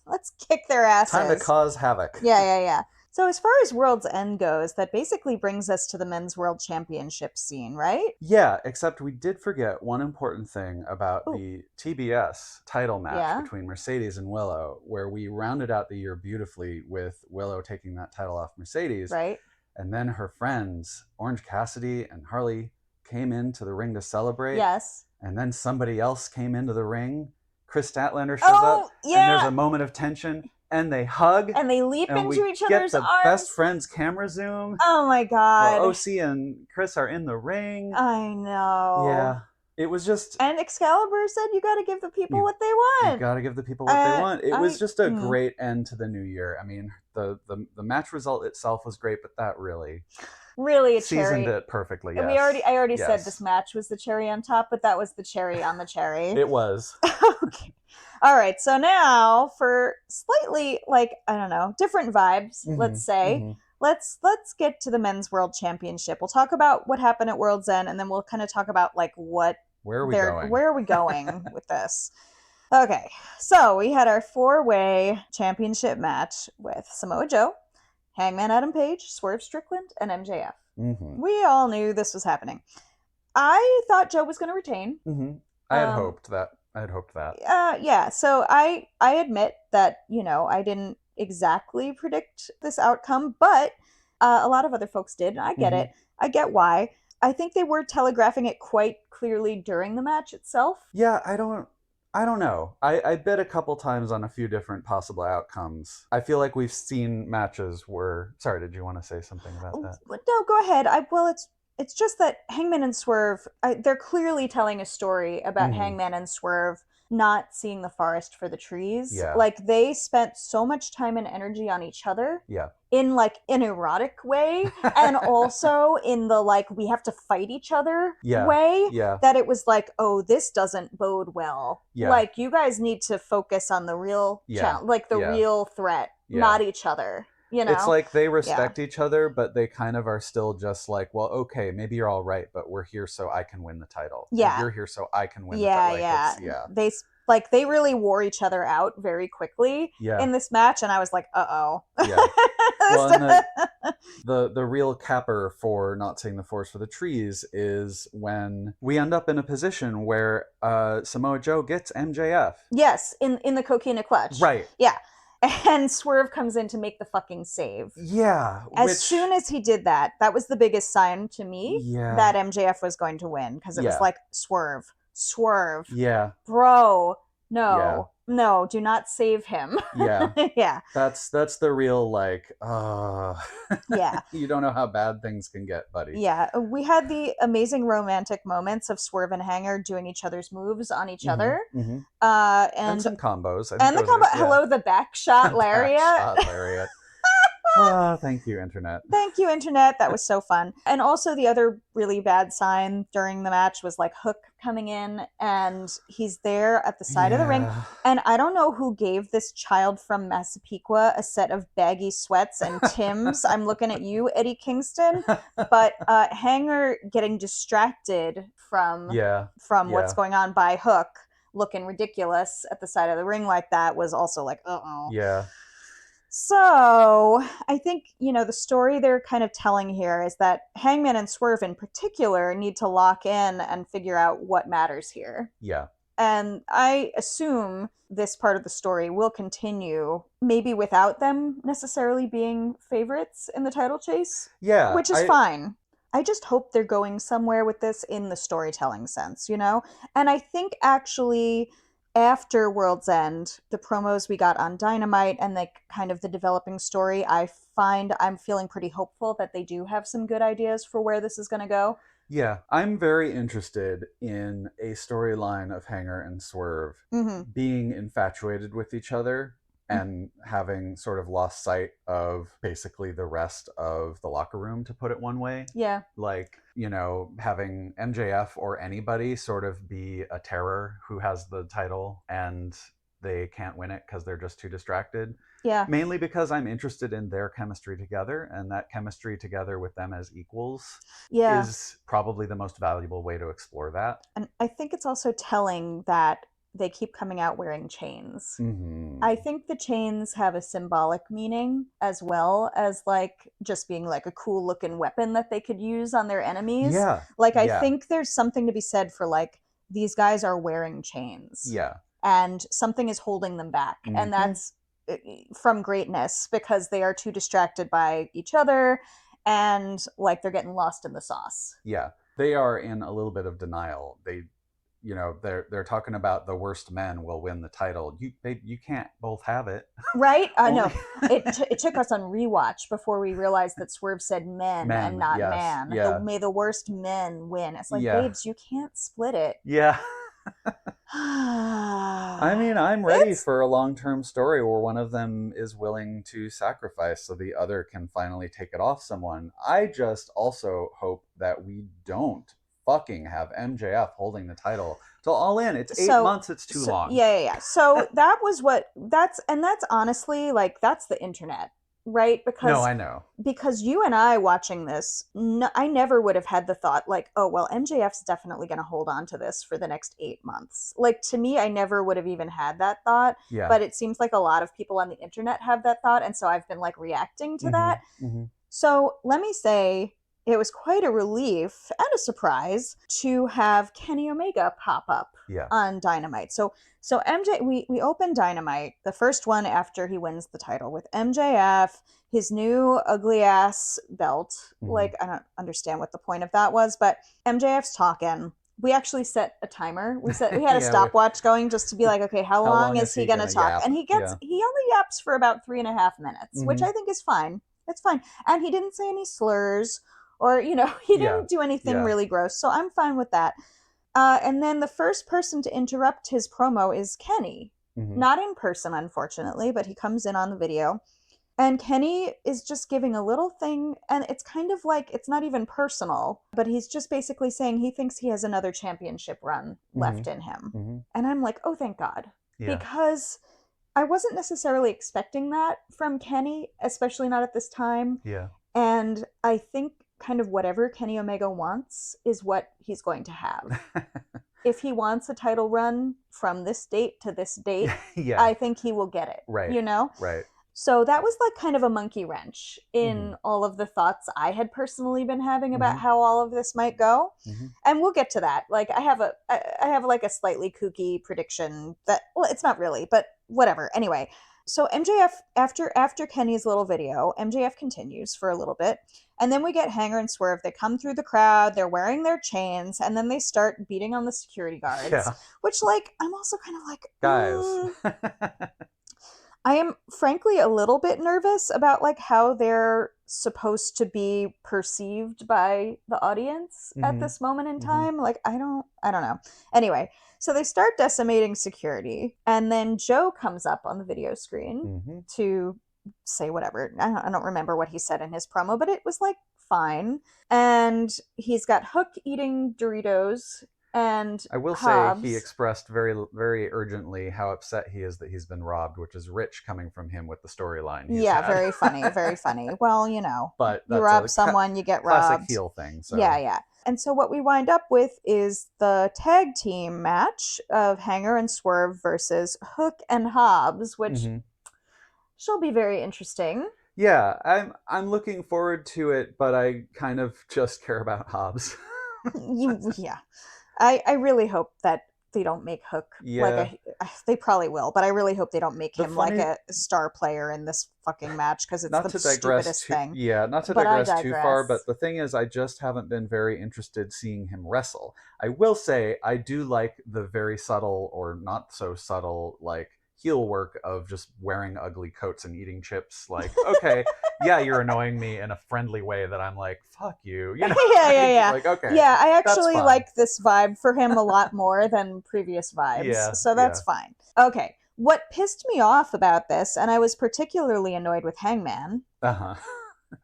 [SPEAKER 1] Let's kick their asses.
[SPEAKER 2] Time to cause havoc.
[SPEAKER 1] Yeah. So as far as World's End goes, that basically brings us to the Men's World Championship scene, right?
[SPEAKER 2] Yeah, except we did forget one important thing about the TBS title match between Mercedes and Willow, where we rounded out the year beautifully with Willow taking that title off Mercedes.
[SPEAKER 1] Right.
[SPEAKER 2] And then her friends, Orange Cassidy and Harley, came into the ring to celebrate.
[SPEAKER 1] Yes.
[SPEAKER 2] And then somebody else came into the ring. Kris Statlander shows up, and there's a moment of tension. And they hug.
[SPEAKER 1] And they leap into each other's arms.
[SPEAKER 2] Get the best friends camera zoom.
[SPEAKER 1] Oh my God.
[SPEAKER 2] OC and Chris are in the ring.
[SPEAKER 1] I know.
[SPEAKER 2] Yeah. It was just...
[SPEAKER 1] And Excalibur said you got to give the people what they want.
[SPEAKER 2] You got to give the people what they want. It was just a great end to the new year. I mean, the match result itself was great, but that really...
[SPEAKER 1] really a
[SPEAKER 2] seasoned
[SPEAKER 1] cherry.
[SPEAKER 2] it perfectly.
[SPEAKER 1] And
[SPEAKER 2] Yes.
[SPEAKER 1] I already said this match was the cherry on top, but that was the cherry on the cherry.
[SPEAKER 2] It was.
[SPEAKER 1] Okay. All right. So now for slightly like, I don't know, different vibes, let's say. Let's get to the Men's World Championship. We'll talk about what happened at World's End, and then we'll kind of talk about like where are we going with this. Okay, so we had our 4-way championship match with Samoa Joe, Hangman Adam Page, Swerve Strickland, and MJF. We all knew this was happening. I thought Joe was going to retain.
[SPEAKER 2] I had hoped that.
[SPEAKER 1] Yeah, so I admit that, I didn't exactly predict this outcome, but a lot of other folks did, and I get it. I get why. I think they were telegraphing it quite clearly during the match itself.
[SPEAKER 2] Yeah, I don't know. I bet a couple times on a few different possible outcomes. I feel like we've seen matches where... Sorry, did you want to say something about that?
[SPEAKER 1] No, go ahead. It's just that Hangman and Swerve, they're clearly telling a story about Hangman and Swerve not seeing the forest for the trees.
[SPEAKER 2] Yeah.
[SPEAKER 1] Like, they spent so much time and energy on each other.
[SPEAKER 2] Yeah.
[SPEAKER 1] In, like, an erotic way, and also in the, like, we have to fight each other way, that it was like, oh, this doesn't bode well.
[SPEAKER 2] Yeah.
[SPEAKER 1] Like, you guys need to focus on the real challenge, like, the real threat, not each other.
[SPEAKER 2] It's like they respect each other, but they kind of are still just like, well, okay, maybe you're all right, but we're here so I can win the title.
[SPEAKER 1] Yeah.
[SPEAKER 2] You're here so I can win the title.
[SPEAKER 1] They really wore each other out very quickly in this match, and I was like, uh-oh.
[SPEAKER 2] Yeah. Well, and the real capper for not seeing the forest for the trees is when we end up in a position where Samoa Joe gets MJF.
[SPEAKER 1] Yes, in the Coquina Clutch.
[SPEAKER 2] Right.
[SPEAKER 1] Yeah. And Swerve comes in to make the fucking save.
[SPEAKER 2] Yeah.
[SPEAKER 1] As soon as he did that, that was the biggest sign to me that MJF was going to win. Because it was like, Swerve.
[SPEAKER 2] Yeah.
[SPEAKER 1] Bro, no, do not save him.
[SPEAKER 2] Yeah.
[SPEAKER 1] Yeah.
[SPEAKER 2] That's the real, like,
[SPEAKER 1] yeah.
[SPEAKER 2] You don't know how bad things can get, buddy.
[SPEAKER 1] Yeah. We had the amazing romantic moments of Swerve and Hanger doing each other's moves on each other. And
[SPEAKER 2] some combos.
[SPEAKER 1] And the combo, hello, the back shot lariat.
[SPEAKER 2] Back shot lariat. Thank you, Internet.
[SPEAKER 1] Thank you, Internet. That was so fun. And also the other really bad sign during the match was like Hook coming in, and he's there at the side of the ring. And I don't know who gave this child from Massapequa a set of baggy sweats and Timbs. I'm looking at you, Eddie Kingston. But Hanger getting distracted from what's going on by Hook, looking ridiculous at the side of the ring like that, was also like, uh-oh.
[SPEAKER 2] Yeah.
[SPEAKER 1] So I think, the story they're kind of telling here is that Hangman and Swerve in particular need to lock in and figure out what matters here.
[SPEAKER 2] Yeah.
[SPEAKER 1] And I assume this part of the story will continue, maybe without them necessarily being favorites in the title chase.
[SPEAKER 2] Yeah.
[SPEAKER 1] Which is fine. I just hope they're going somewhere with this in the storytelling sense, And I think actually... after World's End, the promos we got on Dynamite and the developing story, I'm feeling pretty hopeful that they do have some good ideas for where this is going to go.
[SPEAKER 2] Yeah, I'm very interested in a storyline of Hanger and Swerve being infatuated with each other and having sort of lost sight of basically the rest of the locker room, to put it one way.
[SPEAKER 1] Yeah.
[SPEAKER 2] Like, having MJF or anybody sort of be a terror who has the title and they can't win it because they're just too distracted.
[SPEAKER 1] Yeah.
[SPEAKER 2] Mainly because I'm interested in their chemistry together, and that chemistry together with them as equals is probably the most valuable way to explore that.
[SPEAKER 1] And I think it's also telling that they keep coming out wearing chains. I think the chains have a symbolic meaning as well as just being like a cool looking weapon that they could use on their enemies.
[SPEAKER 2] Yeah.
[SPEAKER 1] I think there's something to be said for these guys are wearing chains.
[SPEAKER 2] Yeah.
[SPEAKER 1] And something is holding them back. And that's from greatness because they are too distracted by each other and they're getting lost in the sauce.
[SPEAKER 2] Yeah. They are in a little bit of denial. They're talking about the worst men will win the title. You can't both have it,
[SPEAKER 1] right? I know. It took us on rewatch before we realized that Swerve said men and not man.
[SPEAKER 2] Yeah.
[SPEAKER 1] May the worst men win. It's like, babes, you can't split it.
[SPEAKER 2] Yeah. I mean, I'm ready for a long-term story where one of them is willing to sacrifice so the other can finally take it off someone. I just also hope that we don't fucking have MJF holding the title till All In. It's 8 months. It's too long.
[SPEAKER 1] Yeah. So that was that's honestly, like, that's the internet, right? Because
[SPEAKER 2] no, I know.
[SPEAKER 1] Because you and I watching this, I never would have had the thought, like, oh, well, MJF's definitely going to hold on to this for the next 8 months. Like, to me, I never would have even had that thought.
[SPEAKER 2] Yeah.
[SPEAKER 1] But it seems like a lot of people on the internet have that thought. And so I've been, like, reacting to that.
[SPEAKER 2] Mm-hmm.
[SPEAKER 1] So let me say, it was quite a relief and a surprise to have Kenny Omega pop up on Dynamite. So MJ, we opened Dynamite, the first one after he wins the title, with MJF, his new ugly ass belt. Mm-hmm. Like, I don't understand what the point of that was, but MJF's talking. We actually set a timer. We had a stopwatch going just to be like, okay, how long is he going to talk?
[SPEAKER 2] Yap?
[SPEAKER 1] And he only yaps for about 3.5 minutes, which I think is fine. It's fine. And he didn't say any slurs. Or, he didn't do anything really gross. So I'm fine with that. And then the first person to interrupt his promo is Kenny. Mm-hmm. Not in person, unfortunately, but he comes in on the video. And Kenny is just giving a little thing. And it's kind of like, it's not even personal. But he's just basically saying he thinks he has another championship run left in him. Mm-hmm. And I'm like, oh, thank God. Yeah. Because I wasn't necessarily expecting that from Kenny, especially not at this time.
[SPEAKER 2] Yeah.
[SPEAKER 1] And I think kind of whatever Kenny Omega wants is what he's going to have. If he wants a title run from this date to this date, I think he will get it.
[SPEAKER 2] Right. Right.
[SPEAKER 1] So that was like kind of a monkey wrench in all of the thoughts I had personally been having about how all of this might go. Mm-hmm. And we'll get to that. Like, I have like a slightly kooky prediction that, well, it's not really, but whatever. Anyway, so MJF, after Kenny's little video, MJF continues for a little bit. And then we get Hanger and Swerve. They come through the crowd. They're wearing their chains. And then they start beating on the security guards. Which, like, I'm also kind of like,
[SPEAKER 2] guys.
[SPEAKER 1] I am, frankly, a little bit nervous about, like, how they're supposed to be perceived by the audience at this moment in time. Like, I don't know. Anyway, so they start decimating security. And then Joe comes up on the video screen to say whatever. I don't remember what he said in his promo, but it was, like, fine. And he's got Hook eating Doritos. And
[SPEAKER 2] I will say he expressed very, very urgently how upset he is that he's been robbed, which is rich coming from him with the storyline.
[SPEAKER 1] Yeah, very funny, very funny. Well,
[SPEAKER 2] but
[SPEAKER 1] you rob someone, you get robbed.
[SPEAKER 2] Classic heel thing. So.
[SPEAKER 1] Yeah. And so what we wind up with is the tag team match of Hanger and Swerve versus Hook and Hobbs, which shall be very interesting.
[SPEAKER 2] Yeah, I'm looking forward to it, but I kind of just care about Hobbs.
[SPEAKER 1] Yeah. I really hope that they don't make Hook they probably will, but I really hope they don't make him like a star player in this fucking match, because it's the stupidest thing.
[SPEAKER 2] Yeah, not to digress too far, but the thing is, I just haven't been very interested seeing him wrestle. I will say I do like the very subtle or not so subtle, like, heel work of just wearing ugly coats and eating chips. Like, okay, yeah, you're annoying me in a friendly way that I'm like, fuck you.
[SPEAKER 1] Yeah.
[SPEAKER 2] Like, okay.
[SPEAKER 1] Yeah, I actually like this vibe for him a lot more than previous vibes.
[SPEAKER 2] Yeah,
[SPEAKER 1] so that's fine. Okay. What pissed me off about this, and I was particularly annoyed with Hangman,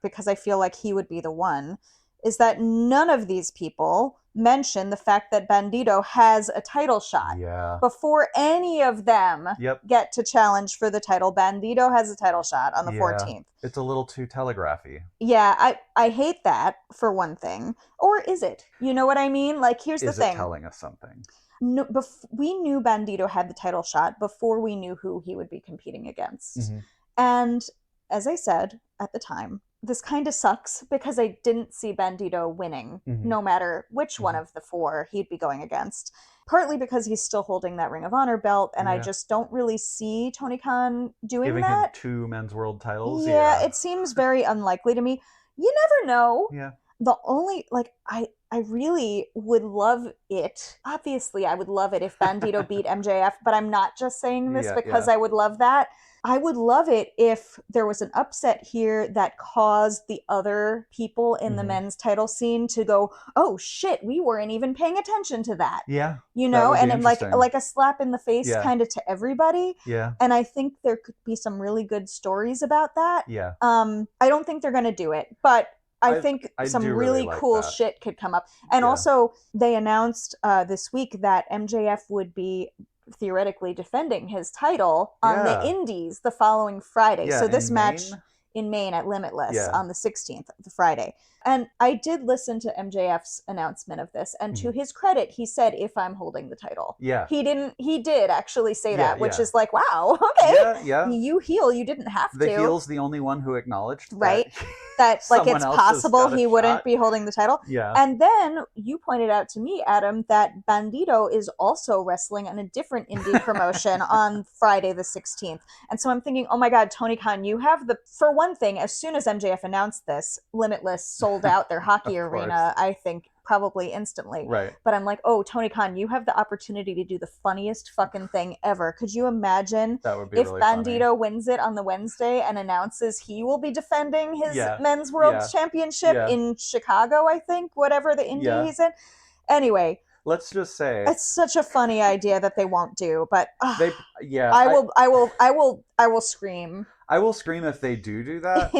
[SPEAKER 1] because I feel like he would be the one, is that none of these people mention the fact that Bandido has a title shot.
[SPEAKER 2] Yeah.
[SPEAKER 1] Before any of them get to challenge for the title, Bandido has a title shot on the 14th.
[SPEAKER 2] It's a little too telegraphy.
[SPEAKER 1] Yeah, I hate that, for one thing. Or is it? You know what I mean? Like, here's the thing.
[SPEAKER 2] Is it telling us something?
[SPEAKER 1] No, we knew Bandido had the title shot before we knew who he would be competing against. And as I said at the time, this kind of sucks because I didn't see Bandido winning, no matter which one of the four he'd be going against. Partly because he's still holding that Ring of Honor belt, and I just don't really see Tony Khan doing
[SPEAKER 2] Giving
[SPEAKER 1] that.
[SPEAKER 2] Him 2 men's world titles?
[SPEAKER 1] Yeah, it seems very unlikely to me. You never know.
[SPEAKER 2] Yeah.
[SPEAKER 1] the only, like, I really would love it. Obviously, I would love it if Bandido beat MJF, but I'm not just saying this because I would love that. I would love it if there was an upset here that caused the other people in the men's title scene to go, oh shit, we weren't even paying attention to that.
[SPEAKER 2] Yeah.
[SPEAKER 1] You know, and like a slap in the face kind of to everybody.
[SPEAKER 2] Yeah.
[SPEAKER 1] And I think there could be some really good stories about that.
[SPEAKER 2] Yeah.
[SPEAKER 1] I don't think they're going to do it, but I think some really like cool shit could come up. And also, they announced this week that MJF would be theoretically defending his title on the Indies the following Friday. So this match in Maine at Limitless on the 16th, the Friday. And I did listen to MJF's announcement of this, and to his credit, he said, if I'm holding the title.
[SPEAKER 2] Yeah.
[SPEAKER 1] He did actually say that, which is like, wow, okay.
[SPEAKER 2] Yeah.
[SPEAKER 1] You heel, you didn't have to.
[SPEAKER 2] The heel's the only one who acknowledged
[SPEAKER 1] that like it's possible he wouldn't be holding the title.
[SPEAKER 2] Yeah.
[SPEAKER 1] And then you pointed out to me, Adam, that Bandido is also wrestling in a different indie promotion on Friday the 16th. And so I'm thinking, oh my God, Tony Khan, you have for one thing, as soon as MJF announced this, Limitless sold out their hockey arena, I think, probably instantly.
[SPEAKER 2] Right.
[SPEAKER 1] But I'm like, oh, Tony Khan, you have the opportunity to do the funniest fucking thing ever. Could you imagine if really Bandido wins it on the Wednesday and announces he will be defending his men's world championship in Chicago, I think, whatever the indie he's in. Anyway,
[SPEAKER 2] let's just say
[SPEAKER 1] it's such a funny idea that they won't do, but I will scream.
[SPEAKER 2] I will scream if they do that.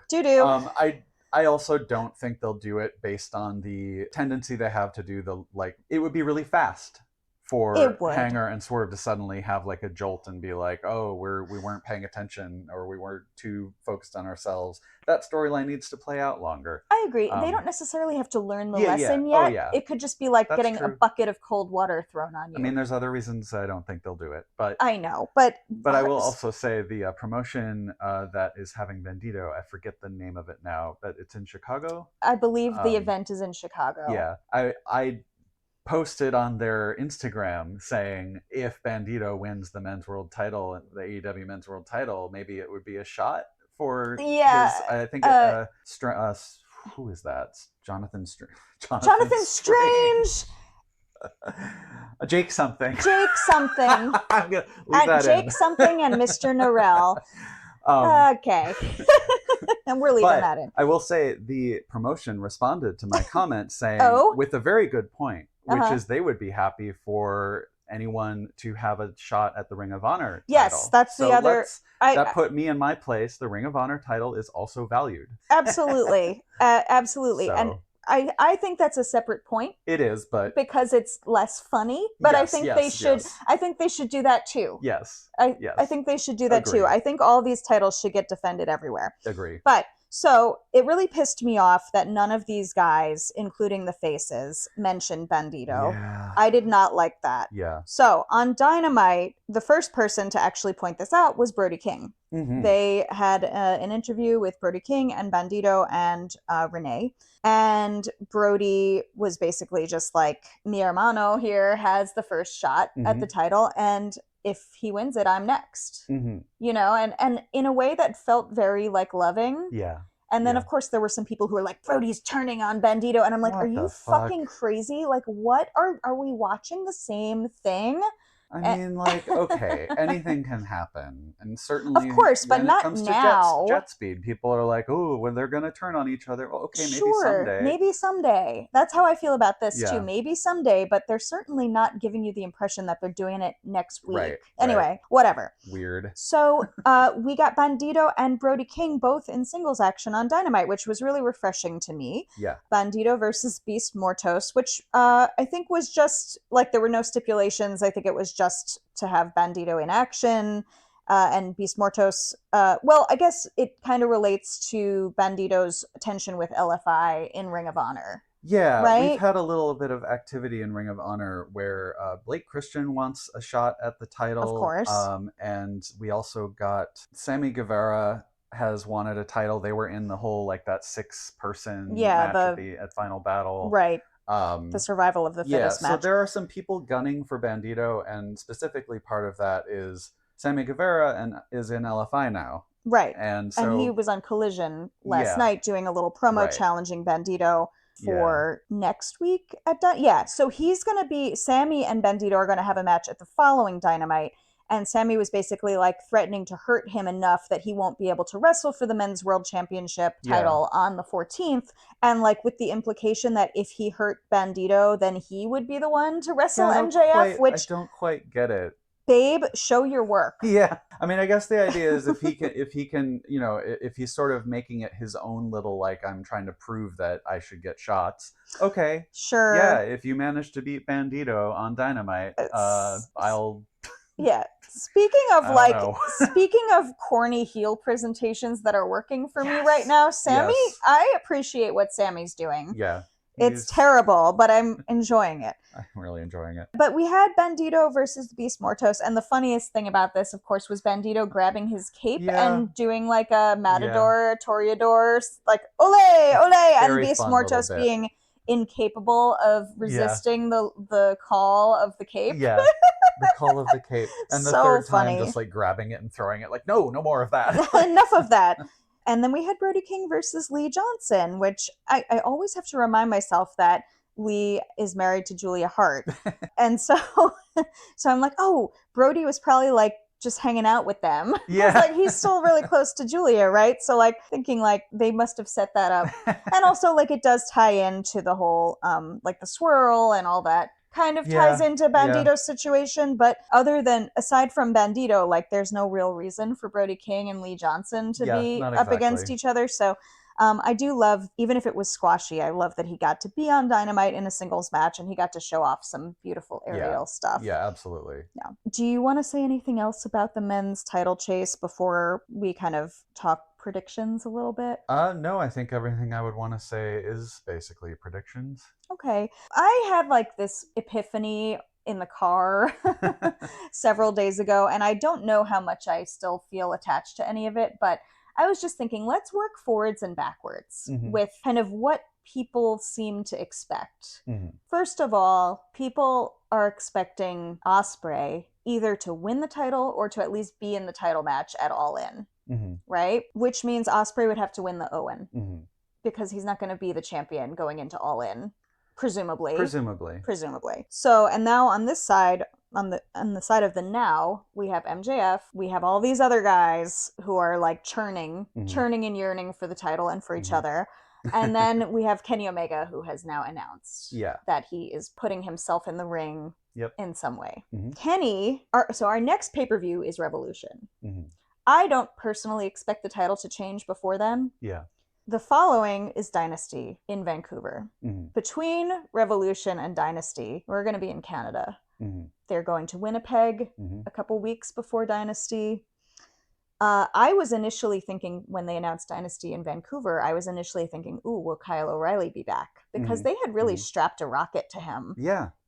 [SPEAKER 1] Do.
[SPEAKER 2] I also don't think they'll do it based on the tendency they have to do it would be really fast for Hanger and Swerve to suddenly have like a jolt and be like, oh, we weren't paying attention, or we weren't too focused on ourselves. That storyline needs to play out longer.
[SPEAKER 1] I agree. They don't necessarily have to learn the lesson yet. It could just be like getting a bucket of cold water thrown on you.
[SPEAKER 2] I mean, there's other reasons I don't think they'll do it, but
[SPEAKER 1] I know, but
[SPEAKER 2] I will also say the promotion that is having Bandido, I forget the name of it now, but it's in Chicago.
[SPEAKER 1] I believe the event is in Chicago.
[SPEAKER 2] Yeah, I posted on their Instagram saying if Bandido wins the men's world title, the AEW men's world title, maybe it would be a shot for his, I think who is that? Jonathan Strange. Jake something.
[SPEAKER 1] I'm gonna leave that Jake in. Something and Mr. Norrell. Okay. And we're leaving that in.
[SPEAKER 2] I will say the promotion responded to my comment saying with a very good point, which is they would be happy for anyone to have a shot at the Ring of Honor title.
[SPEAKER 1] Yes, that's the other.
[SPEAKER 2] That put me in my place. The Ring of Honor title is also valued.
[SPEAKER 1] Absolutely. Absolutely. So, and I think that's a separate point.
[SPEAKER 2] It is, but
[SPEAKER 1] because it's less funny. But I think they should. I think they should do that too.
[SPEAKER 2] Yes.
[SPEAKER 1] I think they should do that too. I think all these titles should get defended everywhere.
[SPEAKER 2] Agree.
[SPEAKER 1] But so it really pissed me off that none of these guys, including the faces, mentioned Bandido.
[SPEAKER 2] Yeah.
[SPEAKER 1] I did not like that.
[SPEAKER 2] Yeah.
[SPEAKER 1] So on Dynamite, the first person to actually point this out was Brody King. Mm-hmm. They had an interview with Brody King and Bandido and Renee. And Brody was basically just like, mi hermano here has the first shot at the title. And if he wins it, I'm next. Mm-hmm. You know, and in a way that felt very like loving.
[SPEAKER 2] Yeah.
[SPEAKER 1] And then, of course, there were some people who were like, Brody's turning on Bandido. And I'm like, are you fucking crazy? Like, what? Are we watching the same thing?
[SPEAKER 2] I mean, like, okay, anything can happen. And certainly,
[SPEAKER 1] of course, but not
[SPEAKER 2] when it comes
[SPEAKER 1] now.
[SPEAKER 2] to JetSpeed, people are like, oh, when they're going to turn on each other. Well, okay,
[SPEAKER 1] maybe someday. That's how I feel about this, too. Maybe someday, but they're certainly not giving you the impression that they're doing it next week.
[SPEAKER 2] Right,
[SPEAKER 1] anyway, whatever.
[SPEAKER 2] Weird.
[SPEAKER 1] So we got Bandido and Brody King both in singles action on Dynamite, which was really refreshing to me.
[SPEAKER 2] Yeah.
[SPEAKER 1] Bandido versus Beast Mortos, which I think was just, like, there were no stipulations. I think it was just to have Bandido in action and Beast Mortos. Well, I guess it kind of relates to Bandido's tension with LFI in Ring of Honor.
[SPEAKER 2] Yeah,
[SPEAKER 1] right?
[SPEAKER 2] We've had a little bit of activity in Ring of Honor where Blake Christian wants a shot at the title.
[SPEAKER 1] Of course.
[SPEAKER 2] And we also got Sammy Guevara has wanted a title. They were in the whole, like, that 6-person match at Final Battle.
[SPEAKER 1] Right. The survival of the fittest match.
[SPEAKER 2] So there are some people gunning for Bandido, and specifically part of that is Sammy Guevara is in LFI now.
[SPEAKER 1] Right.
[SPEAKER 2] And so
[SPEAKER 1] he was on Collision last night doing a little promo challenging Bandido for next week at so he's going to be, Sammy and Bandido are going to have a match at the following Dynamite, and Sammy was basically like threatening to hurt him enough that he won't be able to wrestle for the men's world championship title on the 14th, and like with the implication that if he hurt Bandido then he would be the one to wrestle MJF, which
[SPEAKER 2] I don't quite get it.
[SPEAKER 1] Babe, show your work.
[SPEAKER 2] Yeah. I mean, I guess the idea is if he can, you know, if he's sort of making it his own little, like, I'm trying to prove that I should get shots. Okay.
[SPEAKER 1] Sure.
[SPEAKER 2] Yeah. If you manage to beat Bandido on Dynamite, I'll.
[SPEAKER 1] Yeah. Speaking of corny heel presentations that are working for me right now, Sammy, I appreciate what Sammy's doing.
[SPEAKER 2] Yeah.
[SPEAKER 1] It's terrible, but I'm enjoying it.
[SPEAKER 2] I'm really enjoying it.
[SPEAKER 1] But we had Bandido versus Beast Mortos, and the funniest thing about this, of course, was Bandido grabbing his cape and doing like a matador, toreador, like ole, ole, and Beast Mortos being incapable of resisting the call of the cape.
[SPEAKER 2] Yeah, the call of the cape. And the third time just like grabbing it and throwing it like, no more of that.
[SPEAKER 1] Enough of that. And then we had Brody King versus Lee Johnson, which I always have to remind myself that Lee is married to Julia Hart. And so I'm like, oh, Brody was probably like just hanging out with them.
[SPEAKER 2] Yeah.
[SPEAKER 1] Like he's still really close to Julia, right? So like thinking like they must have set that up. And also like it does tie into the whole like the swirl and all that. Kind of ties into Bandido's situation, but aside from Bandido, like there's no real reason for Brody King and Lee Johnson to be up against each other. So I do love, even if it was squashy, I love that he got to be on Dynamite in a singles match and he got to show off some beautiful aerial stuff.
[SPEAKER 2] Yeah, absolutely.
[SPEAKER 1] Yeah. Do you want to say anything else about the men's title chase before we kind of talk predictions a little bit?
[SPEAKER 2] No, I think everything I would want to say is basically predictions.
[SPEAKER 1] Okay. I had like this epiphany in the car several days ago, and I don't know how much I still feel attached to any of it, but I was just thinking, let's work forwards and backwards with kind of what people seem to expect. First of all, people are expecting Ospreay either to win the title or to at least be in the title match at All In, right? Which means Ospreay would have to win the Owen because he's not going to be the champion going into All In. Presumably. So, and now on this side, on the side of the now, we have MJF, we have all these other guys who are like churning and yearning for the title and for each other. And then we have Kenny Omega, who has now announced that he is putting himself in the ring in some way. Kenny, so our next pay-per-view is Revolution. I don't personally expect the title to change before then.
[SPEAKER 2] Yeah.
[SPEAKER 1] The following is Dynasty in Vancouver. Between Revolution and Dynasty, we're going to be in Canada. They're going to Winnipeg a couple weeks before Dynasty. I was initially thinking, when they announced Dynasty in Vancouver, I was initially thinking, ooh, will Kyle O'Reilly be back? Because they had really strapped a rocket to him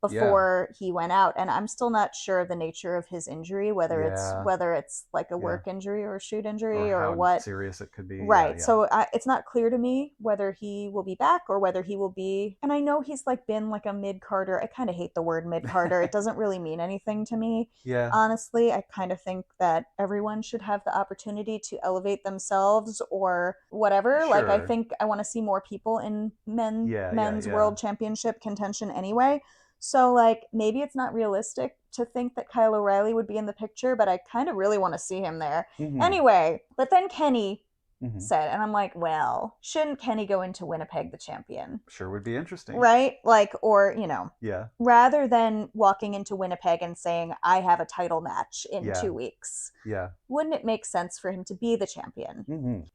[SPEAKER 1] before he went out. And I'm still not sure of the nature of his injury, whether it's like a work injury or a shoot injury or what
[SPEAKER 2] serious it could be.
[SPEAKER 1] Right. So it's not clear to me whether he will be back or whether he will be. And I know he's like been like a mid-carder. I kind of hate the word mid-carder. It doesn't really mean anything to me.
[SPEAKER 2] Yeah.
[SPEAKER 1] Honestly, I kind of think that everyone should have the opportunity to elevate themselves or whatever. Like I think I want to see more people in men's world championship contention anyway. So like maybe it's not realistic to think that Kyle O'Reilly would be in the picture, but I kind of really want to see him there. Anyway, but then Kenny said, and I'm like, well, shouldn't Kenny go into Winnipeg the champion?
[SPEAKER 2] Sure would be interesting.
[SPEAKER 1] Right? Like, or, you know, rather than walking into Winnipeg and saying, I have a title match in 2 weeks.
[SPEAKER 2] Yeah.
[SPEAKER 1] Wouldn't it make sense for him to be the champion?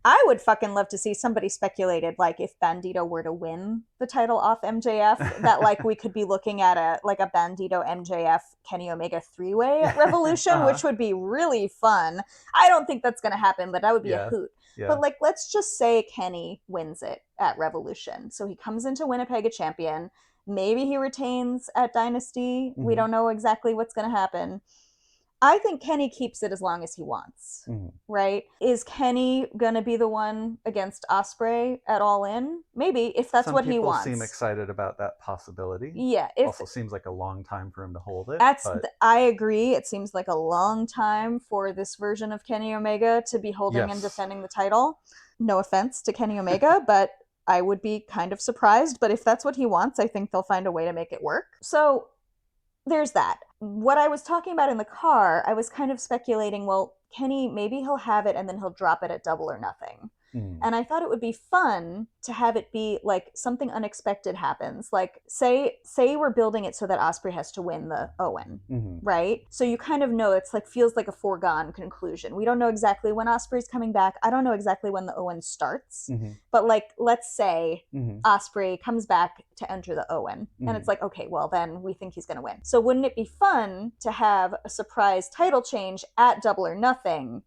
[SPEAKER 1] I would fucking love to see, somebody speculated, like, if Bandido were to win the title off MJF, that, like, we could be looking at a Bandido MJF Kenny Omega three-way at Revolution, which would be really fun. I don't think that's going to happen, but that would be a hoot. But, like, let's just say Kenny wins it at Revolution. So he comes into Winnipeg a champion. Maybe he retains at Dynasty. We don't know exactly what's going to happen. I think Kenny keeps it as long as he wants, right? Is Kenny going to be the one against Ospreay at All In? Maybe, if that's what he wants.
[SPEAKER 2] Some people seem excited about that possibility.
[SPEAKER 1] Yeah.
[SPEAKER 2] Also seems like a long time for him to hold it.
[SPEAKER 1] I agree. It seems like a long time for this version of Kenny Omega to be holding and defending the title. No offense to Kenny Omega, but I would be kind of surprised. But if that's what he wants, I think they'll find a way to make it work. So there's that. What I was talking about in the car, I was kind of speculating, well, Kenny, maybe he'll have it and then he'll drop it at Double or Nothing. And I thought it would be fun to have it be like something unexpected happens. Like say we're building it so that Ospreay has to win the Owen, right? So you kind of know it's like feels like a foregone conclusion. We don't know exactly when Ospreay's coming back. I don't know exactly when the Owen starts. But like let's say Ospreay comes back to enter the Owen. And it's like, okay, well then we think he's gonna win. So wouldn't it be fun to have a surprise title change at Double or Nothing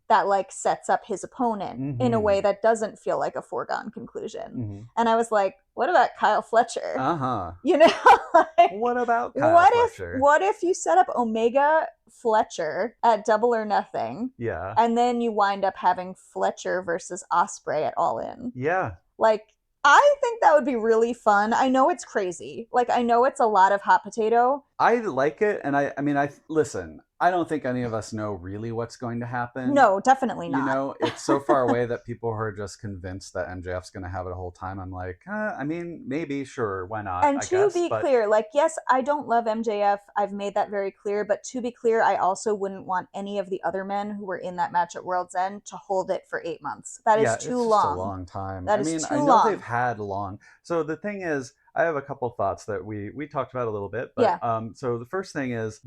[SPEAKER 1] that like sets up his opponent in a way that doesn't feel like a foregone conclusion? And I was like, what about Kyle Fletcher? You know, like,
[SPEAKER 2] what about Kyle Fletcher?
[SPEAKER 1] What if you set up Omega Fletcher at Double or Nothing?
[SPEAKER 2] Yeah.
[SPEAKER 1] And then you wind up having Fletcher versus Ospreay at All In.
[SPEAKER 2] Yeah.
[SPEAKER 1] Like, I think that would be really fun. I know it's crazy. Like, I know it's a lot of hot potato.
[SPEAKER 2] I like it, and I mean, listen, I don't think any of us know really what's going to happen.
[SPEAKER 1] No, definitely not.
[SPEAKER 2] You know, it's so far away that people are just convinced that MJF's going to have it the whole time. I'm like, I mean, maybe, sure, why not?
[SPEAKER 1] And to be clear, like, yes, I don't love MJF. I've made that very clear. But to be clear, I also wouldn't want any of the other men who were in that match at World's End to hold it for 8 months. That is too long.
[SPEAKER 2] Just a long time.
[SPEAKER 1] That is too long. I know
[SPEAKER 2] they've had long. So the thing is, I have a couple thoughts that we talked about a little bit, but so the first thing is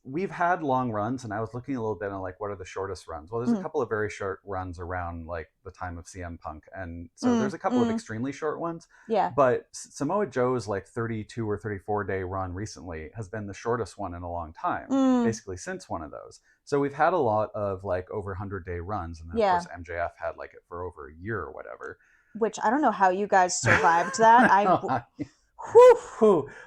[SPEAKER 2] we've had long runs, and I was looking a little bit on like what are the shortest runs. Well, there's a couple of very short runs around like the time of CM Punk, and so there's a couple of extremely short ones.
[SPEAKER 1] Yeah.
[SPEAKER 2] But Samoa Joe's like 32 or 34 day run recently has been the shortest one in a long time, basically since one of those. So we've had a lot of like over 100-day runs, and then of course MJF had like it for over a year or whatever.
[SPEAKER 1] Which I don't know how you guys survived that.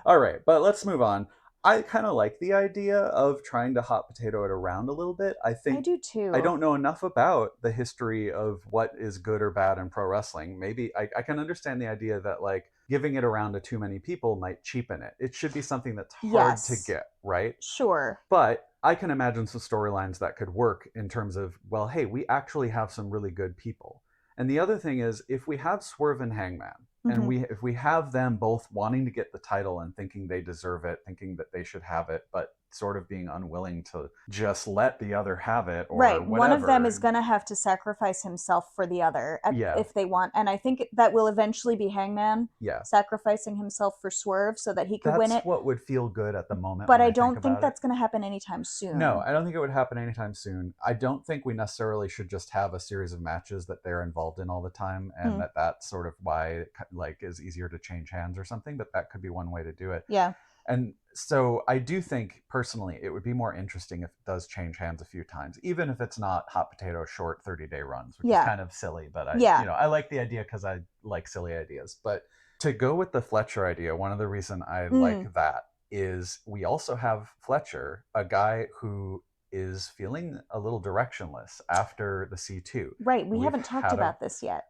[SPEAKER 2] All right, but let's move on. I kind of like the idea of trying to hot potato it around a little bit. I do too. I don't know enough about the history of what is good or bad in pro wrestling. Maybe I can understand the idea that like giving it around to too many people might cheapen it. It should be something that's hard to get, right?
[SPEAKER 1] Sure.
[SPEAKER 2] But I can imagine some storylines that could work in terms of, well, hey, we actually have some really good people. And the other thing is, if we have Swerve and Hangman, and if we have them both wanting to get the title and thinking they deserve it, thinking that they should have it, but sort of being unwilling to just let the other have it, or whatever.
[SPEAKER 1] One of them is going to have to sacrifice himself for the other if they want. And I think that will eventually be Hangman sacrificing himself for Swerve so that he could win it.
[SPEAKER 2] That's what would feel good at the moment.
[SPEAKER 1] But I don't think that's going to happen anytime soon.
[SPEAKER 2] No, I don't think it would happen anytime soon. I don't think we necessarily should just have a series of matches that they're involved in all the time, and that's sort of why it like is easier to change hands or something, but that could be one way to do it.
[SPEAKER 1] Yeah.
[SPEAKER 2] And so I do think, personally, it would be more interesting if it does change hands a few times, even if it's not hot potato short 30-day runs, which is kind of silly. But I like the idea because I like silly ideas. But to go with the Fletcher idea, one of the reasons I like that is we also have Fletcher, a guy who is feeling a little directionless after the C2.
[SPEAKER 1] Right. We haven't talked about this yet.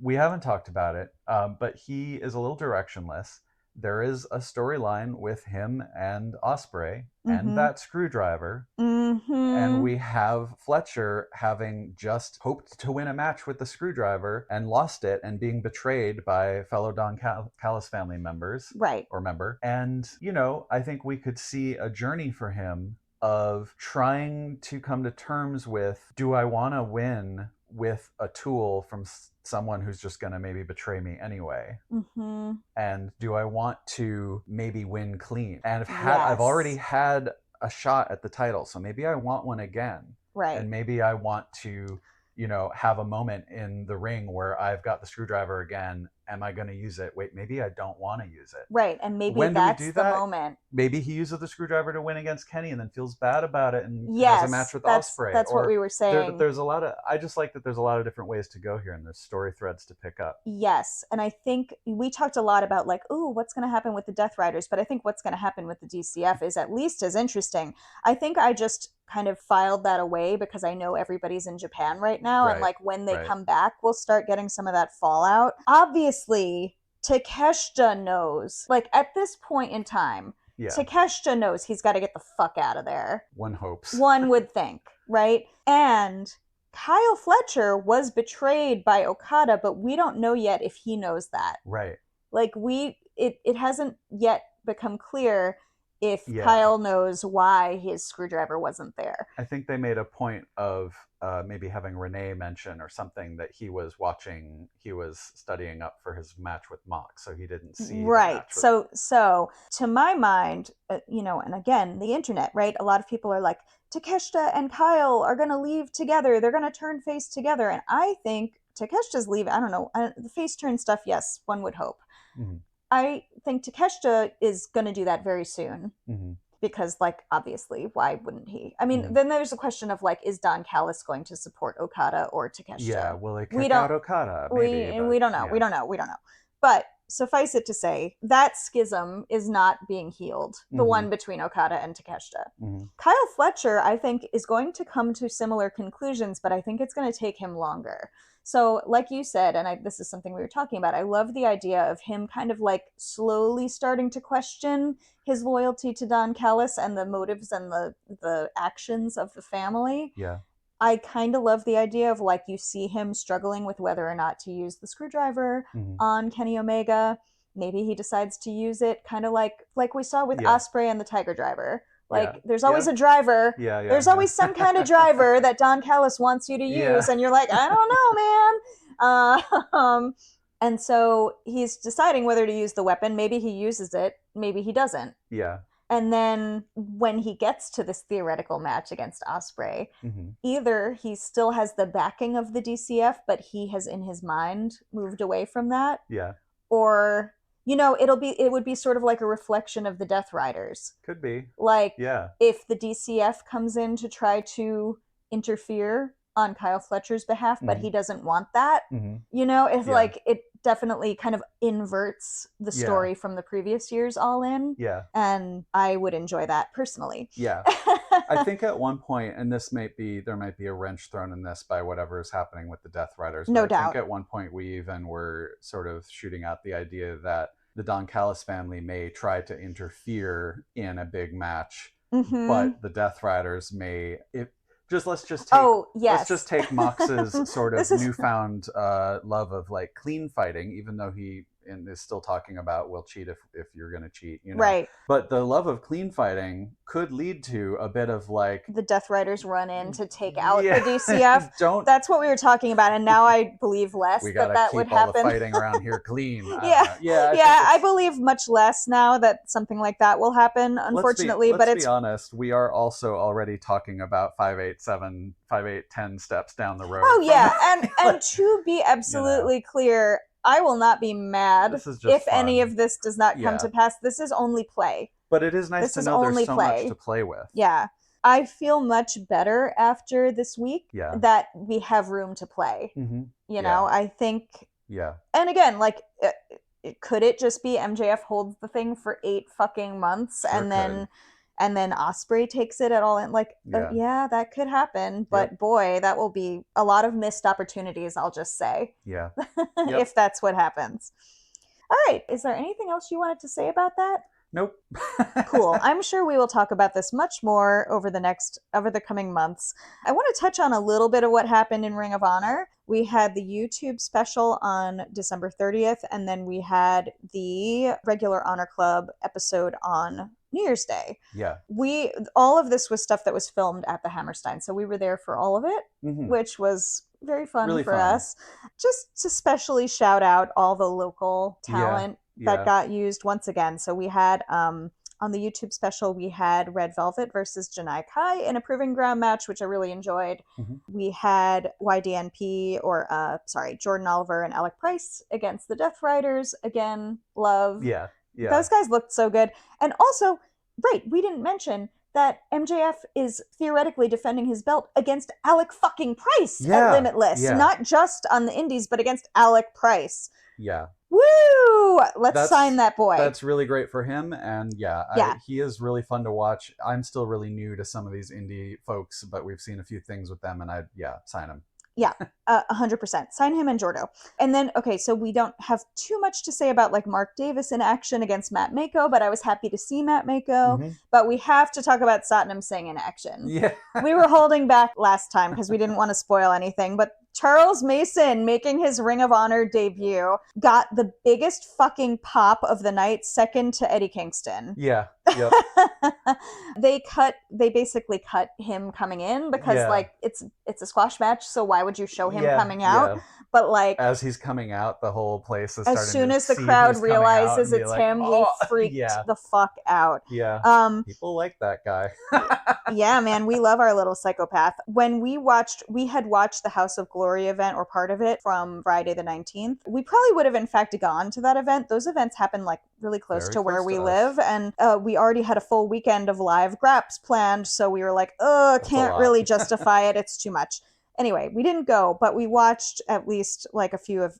[SPEAKER 2] We haven't talked about it, but he is a little directionless. There is a storyline with him and Ospreay and that screwdriver. And we have Fletcher having just hoped to win a match with the screwdriver and lost it and being betrayed by fellow Don Callis family members.
[SPEAKER 1] Right.
[SPEAKER 2] Or member. And, you know, I think we could see a journey for him of trying to come to terms with, do I want to win with a tool from someone who's just going to maybe betray me anyway? And do I want to maybe win clean? And I've already had a shot at the title, so maybe I want one again.
[SPEAKER 1] Right.
[SPEAKER 2] And maybe I want to, you know, have a moment in the ring where I've got the screwdriver again am I going to use it? Wait, maybe I don't want to use it.
[SPEAKER 1] Right, and maybe
[SPEAKER 2] When
[SPEAKER 1] that's
[SPEAKER 2] do we do
[SPEAKER 1] the
[SPEAKER 2] that?
[SPEAKER 1] moment.
[SPEAKER 2] Maybe he uses the screwdriver to win against Kenny and then feels bad about it and has a match with Ospreay.
[SPEAKER 1] That's what we were saying.
[SPEAKER 2] There's a lot of, I just like that there's a lot of different ways to go here and there's story threads to pick up.
[SPEAKER 1] Yes, and I think we talked a lot about like, ooh, what's going to happen with the Death Riders, but I think what's going to happen with the DCF is at least as interesting. I think I just kind of filed that away because I know everybody's in Japan right now, and like when they come back, we'll start getting some of that fallout. Obviously, Takeshita knows, like at this point in time, Takeshita knows he's got to get the fuck out of there.
[SPEAKER 2] One hopes. One
[SPEAKER 1] would think, right? And Kyle Fletcher was betrayed by Okada, but we don't know yet if he knows that.
[SPEAKER 2] Right.
[SPEAKER 1] Like it hasn't yet become clear if Kyle knows why his screwdriver wasn't there.
[SPEAKER 2] I think they made a point of maybe having Renee mention or something that he was studying up for his match with Mox, so he didn't see.
[SPEAKER 1] Right. So to my mind, and again, the internet, right? A lot of people are like, Takeshita and Kyle are going to leave together. They're going to turn face together. And I think Takeshita's leaving. I don't know. The face turn stuff, yes, one would hope. Mm-hmm. I think Takeshita is going to do that very soon. Mm-hmm. Because, like, obviously, why wouldn't he? I mean, then there's a question of, like, is Don Callis going to support Okada or Takeshita?
[SPEAKER 2] Yeah, will they kick out Okada? Maybe,
[SPEAKER 1] we don't know. Yeah. We don't know. But suffice it to say, that schism is not being healed. The one between Okada and Takeshita. Mm-hmm. Kyle Fletcher, I think, is going to come to similar conclusions, but I think it's going to take him longer. So, like you said, and this is something we were talking about, I love the idea of him kind of like slowly starting to question his loyalty to Don Callis and the motives and the actions of the family.
[SPEAKER 2] Yeah.
[SPEAKER 1] I kind of love the idea of like you see him struggling with whether or not to use the screwdriver on Kenny Omega. Maybe he decides to use it kind of like we saw with Ospreay and the Tiger Driver. Like, there's always a driver. There's always some kind of driver that Don Callis wants you to use. And you're like, I don't know, man. And so he's deciding whether to use the weapon. Maybe he uses it. Maybe he doesn't.
[SPEAKER 2] Yeah.
[SPEAKER 1] And then when he gets to this theoretical match against Ospreay, either he still has the backing of the DCF, but he has in his mind moved away from that.
[SPEAKER 2] Yeah.
[SPEAKER 1] Or... it would be sort of like a reflection of the Death Riders.
[SPEAKER 2] Could be.
[SPEAKER 1] Like, if the DCF comes in to try to interfere on Kyle Fletcher's behalf, but he doesn't want that, it's like, it definitely kind of inverts the story from the previous year's All In.
[SPEAKER 2] Yeah.
[SPEAKER 1] And I would enjoy that personally.
[SPEAKER 2] Yeah. I think at one point, and there might be a wrench thrown in this by whatever is happening with the Death Riders.
[SPEAKER 1] No doubt.
[SPEAKER 2] I think at one point we even were sort of shooting out the idea that the Don Callis family may try to interfere in a big match, but the Death Riders may... Let's just take Mox's sort of newfound love of like clean fighting, even though he is still talking about we'll cheat if you're going to cheat,
[SPEAKER 1] Right.
[SPEAKER 2] But the love of clean fighting could lead to a bit of like
[SPEAKER 1] the Death Riders run in to take out the DCF. That's what we were talking about, and now I believe less that would happen.
[SPEAKER 2] All the fighting around here clean.
[SPEAKER 1] I believe much less now that something like that will happen. Unfortunately,
[SPEAKER 2] let's be honest. We are also already talking about 5, 8, 7, 5, 8, 10 steps down the road.
[SPEAKER 1] Oh yeah, and to be absolutely clear, I will not be mad if any of this does not come to pass. This is only play.
[SPEAKER 2] But it is nice to know there's so much to play with.
[SPEAKER 1] Yeah. I feel much better after this week that we have room to play. You know, I think...
[SPEAKER 2] Yeah.
[SPEAKER 1] And again, like, could it just be MJF holds the thing for 8 fucking months and then Ospreay takes it at all? And like, that could happen. But boy, that will be a lot of missed opportunities, I'll just say.
[SPEAKER 2] Yeah.
[SPEAKER 1] If that's what happens. All right. Is there anything else you wanted to say about that?
[SPEAKER 2] Nope.
[SPEAKER 1] Cool. I'm sure we will talk about this much more over the coming months. I want to touch on a little bit of what happened in Ring of Honor. We had the YouTube special on December 30th, and then we had the regular Honor Club episode on New Year's Day.
[SPEAKER 2] Yeah.
[SPEAKER 1] All of this was stuff that was filmed at the Hammerstein, so we were there for all of it, which was very fun for us. Just to specially shout out all the local talent that got used once again. So we had On the YouTube special, we had Red Velvet versus Janai Kai in a Proving Ground match, which I really enjoyed. We had YDNP, Jordan Oliver and Alec Price against the Death Riders. Again, love.
[SPEAKER 2] Yeah.
[SPEAKER 1] Those guys looked so good. And also, right, we didn't mention that MJF is theoretically defending his belt against Alec fucking Price at Limitless. Not just on the indies, but against Alec Price.
[SPEAKER 2] Yeah.
[SPEAKER 1] Woo! Let's sign that boy.
[SPEAKER 2] That's really great for him. And he is really fun to watch. I'm still really new to some of these indie folks, but we've seen a few things with them, and sign him.
[SPEAKER 1] Yeah, 100%. Sign him and Jordo. And then, okay, so we don't have too much to say about like Mark Davis in action against Matt Mako, but I was happy to see Matt Mako. But we have to talk about Satnam Singh in action.
[SPEAKER 2] Yeah.
[SPEAKER 1] We were holding back last time because we didn't want to spoil anything, but Charles Mason making his Ring of Honor debut got the biggest fucking pop of the night, second to Eddie Kingston.
[SPEAKER 2] Yeah. Yep.
[SPEAKER 1] They basically cut him coming in because like it's a squash match, so why would you show him coming out? But like
[SPEAKER 2] as he's coming out, the whole place is starting
[SPEAKER 1] as soon
[SPEAKER 2] to
[SPEAKER 1] as the
[SPEAKER 2] see
[SPEAKER 1] crowd
[SPEAKER 2] who's coming
[SPEAKER 1] realizes
[SPEAKER 2] out and
[SPEAKER 1] it's
[SPEAKER 2] be like,
[SPEAKER 1] him, they freaked the fuck out.
[SPEAKER 2] Yeah. People like that guy.
[SPEAKER 1] Yeah, man, we love our little psychopath. When we had watched the House of Glory event or part of it from Friday the 19th. We probably would have in fact gone to that event. Those events happen like really close to where we live, and we already had a full weekend of live graps planned, so we were like, can't really justify it. It's too much. Anyway, we didn't go, but we watched at least like a few of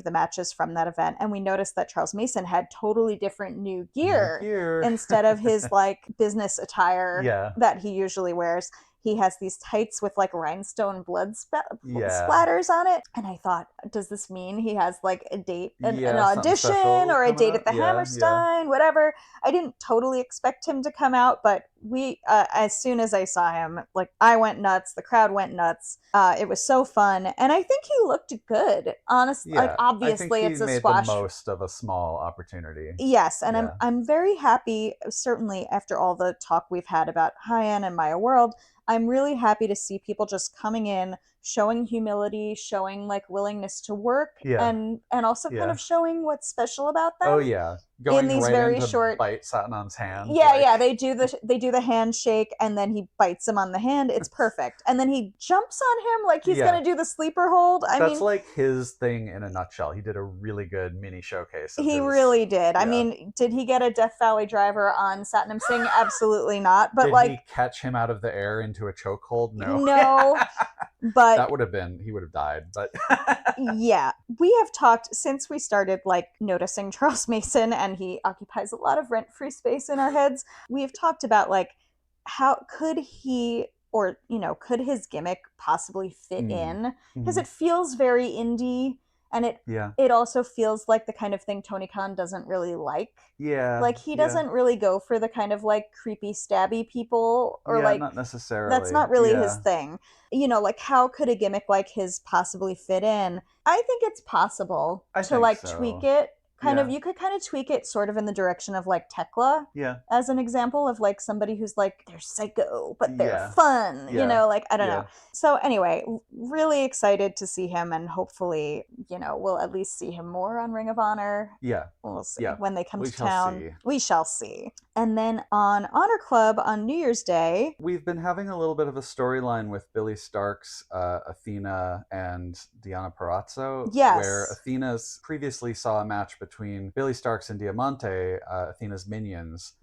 [SPEAKER 1] the matches from that event, and we noticed that Charles Mason had totally different new gear. Instead of his like business attire that he usually wears. He has these tights with like rhinestone blood splatters on it. And I thought, does this mean he has like a date, an audition or a date at the Hammerstein, whatever. I didn't totally expect him to come out, but we, as soon as I saw him, like I went nuts, the crowd went nuts. It was so fun. And I think he looked good, honestly. Like obviously it's a squash.
[SPEAKER 2] The most of a small opportunity.
[SPEAKER 1] Yes. And I'm very happy, certainly after all the talk we've had about Hyan and Maya World, I'm really happy to see people just coming in, showing humility, showing like willingness to work, and also kind of showing what's special about them.
[SPEAKER 2] Oh yeah, going
[SPEAKER 1] in these
[SPEAKER 2] right
[SPEAKER 1] very
[SPEAKER 2] into
[SPEAKER 1] short
[SPEAKER 2] bite Satnam's hand.
[SPEAKER 1] Yeah, they do the handshake, and then he bites him on the hand. It's perfect, and then he jumps on him like he's gonna do the sleeper hold.
[SPEAKER 2] That's like his thing in a nutshell. He did a really good mini showcase.
[SPEAKER 1] He really did. I mean, did he get a Death Valley driver on Satnam Singh? Absolutely not. But did
[SPEAKER 2] he catch him out of the air into a chokehold?
[SPEAKER 1] No. But
[SPEAKER 2] that would have been, he would have died. But
[SPEAKER 1] yeah, we have talked since we started like noticing Charles Mason, and he occupies a lot of rent-free space in our heads. We have talked about like how could he, or could his gimmick possibly fit in, because it feels very indie, and it also feels like the kind of thing Tony Khan doesn't really like.
[SPEAKER 2] Yeah.
[SPEAKER 1] Like he doesn't really go for the kind of like creepy stabby people, or like
[SPEAKER 2] not necessarily.
[SPEAKER 1] That's not really his thing. Like how could a gimmick like his possibly fit in? I think it's possible to like tweak it. You could kind of tweak it sort of in the direction of like Tekla as an example of like somebody who's like, they're psycho, but they're fun, like, I don't know. So anyway, really excited to see him, and hopefully, we'll at least see him more on Ring of Honor.
[SPEAKER 2] Yeah.
[SPEAKER 1] We'll see when they come to town. We shall see. And then on Honor Club on New Year's Day,
[SPEAKER 2] we've been having a little bit of a storyline with Billy Starks, Athena, and Deonna Purrazzo.
[SPEAKER 1] Yes.
[SPEAKER 2] Where Athena's previously saw a match between Billy Starks and Diamante, Athena's minions,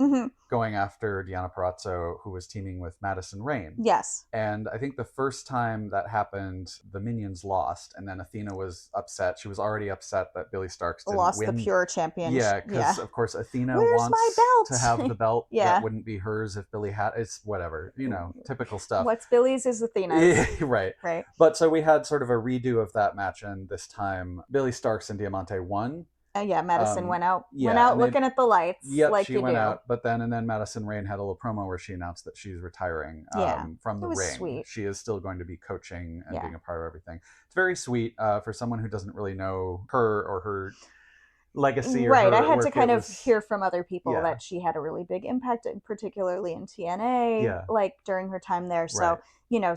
[SPEAKER 2] going after Deonna Purrazzo, who was teaming with Madison Rayne.
[SPEAKER 1] Yes.
[SPEAKER 2] And I think the first time that happened, the minions lost, and then Athena was upset. She was already upset that Billy Starks didn't
[SPEAKER 1] lost
[SPEAKER 2] win.
[SPEAKER 1] The pure champion.
[SPEAKER 2] Yeah, because of course Athena
[SPEAKER 1] Where's
[SPEAKER 2] wants
[SPEAKER 1] my belt?
[SPEAKER 2] to have the belt that wouldn't be hers if Billy had. It's whatever, typical stuff.
[SPEAKER 1] What's Billy's is Athena's.
[SPEAKER 2] Right. But so we had sort of a redo of that match, and this time Billy Starks and Diamante won.
[SPEAKER 1] Madison went out looking at the lights.
[SPEAKER 2] Yep,
[SPEAKER 1] like
[SPEAKER 2] she went out. But then Madison Rayne had a little promo where she announced that she's retiring from the ring.
[SPEAKER 1] Sweet.
[SPEAKER 2] She is still going to be coaching and being a part of everything. It's very sweet for someone who doesn't really know her or her legacy.
[SPEAKER 1] Right, I had to kind of hear from other people that she had a really big impact, particularly in TNA, like during her time there. So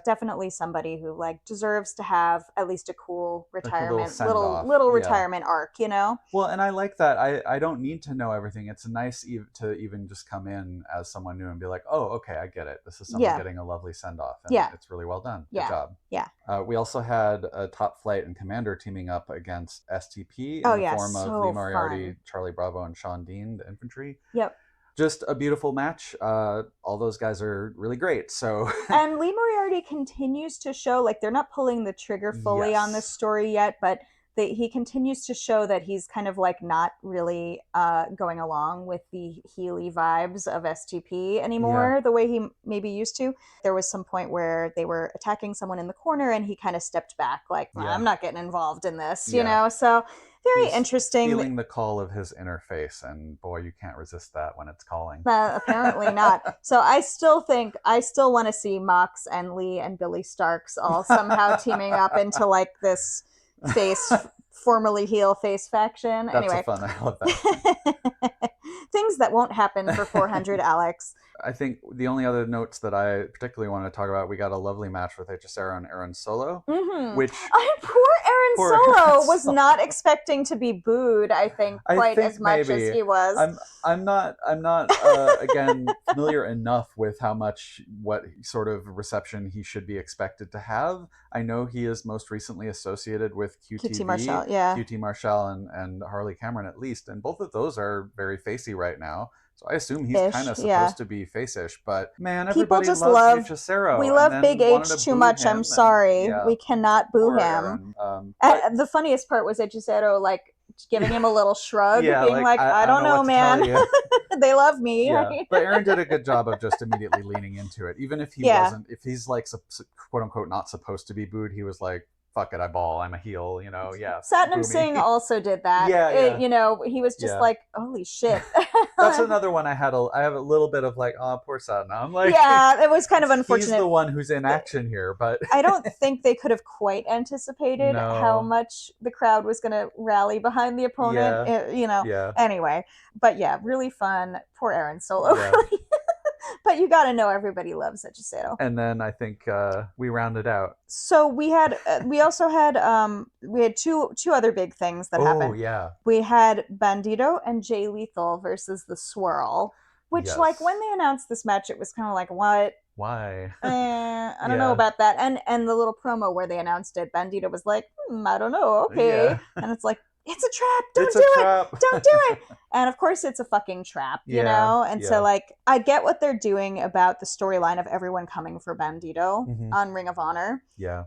[SPEAKER 1] definitely somebody who like deserves to have at least a cool retirement,
[SPEAKER 2] like
[SPEAKER 1] little retirement arc,
[SPEAKER 2] Well, and I like that. I don't need to know everything. It's nice to even just come in as someone new and be like, oh, okay, I get it. This is someone getting a lovely send off, and it's really well done. Good job.
[SPEAKER 1] Yeah.
[SPEAKER 2] We also had Top Flight and Commander teaming up against STP in the form of Lee Moriarty, Charlie Bravo, and Sean Dean, the infantry.
[SPEAKER 1] Yep.
[SPEAKER 2] Just a beautiful match. All those guys are really great. So
[SPEAKER 1] and Lee Moriarty continues to show, like, they're not pulling the trigger fully on this story yet, but he continues to show that he's kind of like not really going along with the Healy vibes of STP anymore, the way he maybe used to. There was some point where they were attacking someone in the corner and he kind of stepped back like, I'm not getting involved in this, so very interesting.
[SPEAKER 2] Feeling the call of his inner face, and boy, you can't resist that when it's calling.
[SPEAKER 1] Apparently not. So I still want to see Mox and Lee and Billy Starks all somehow teaming up into like this formerly heel face faction.
[SPEAKER 2] That's
[SPEAKER 1] anyway,
[SPEAKER 2] fun. I love that.
[SPEAKER 1] Things that won't happen for 400 Alex.
[SPEAKER 2] I think the only other notes that I particularly want to talk about, we got a lovely match with HSR and Aaron Solo, which
[SPEAKER 1] poor Aaron Solo was not expecting to be booed. I think as much as he was.
[SPEAKER 2] I'm not again familiar enough with what sort of reception he should be expected to have. I know he is most recently associated with QT Marshall and Harley Cameron at least, and both of those are very facey right now. So I assume he's kind of supposed to be face-ish, but man, everybody
[SPEAKER 1] just
[SPEAKER 2] loves Hechicero.
[SPEAKER 1] We love Big H too much. I'm sorry. We cannot boo him. The funniest part was Hechicero like giving him a little shrug, being like, I don't know, man. They love me.
[SPEAKER 2] Yeah. But Aaron did a good job of just immediately leaning into it. Even if he wasn't, if he's like quote unquote not supposed to be booed, he was like, fuck it, I ball, I'm a heel,
[SPEAKER 1] Satnam Singh also did that. He was just like, holy shit.
[SPEAKER 2] That's another one I have a little bit of like, oh, poor Satnam. Like,
[SPEAKER 1] it was kind of unfortunate.
[SPEAKER 2] He's the one who's in action here, but
[SPEAKER 1] I don't think they could have quite anticipated how much the crowd was going to rally behind the opponent. Anyway, but really fun. Poor Aaron Solo. Really. But you got to know everybody loves Hechicero.
[SPEAKER 2] And then I think we rounded out.
[SPEAKER 1] So we had two other big things that happened. Oh yeah. We had Bandido and Jay Lethal versus the Swirl, which like when they announced this match, it was kind of like, what?
[SPEAKER 2] Why?
[SPEAKER 1] I don't know about that. And the little promo where they announced it, Bandido was like, I don't know. Okay. And it's like, it's a trap. Don't do it. And of course it's a fucking trap, you know? And so like, I get what they're doing about the storyline of everyone coming for Bandido on Ring of Honor.
[SPEAKER 2] Yeah.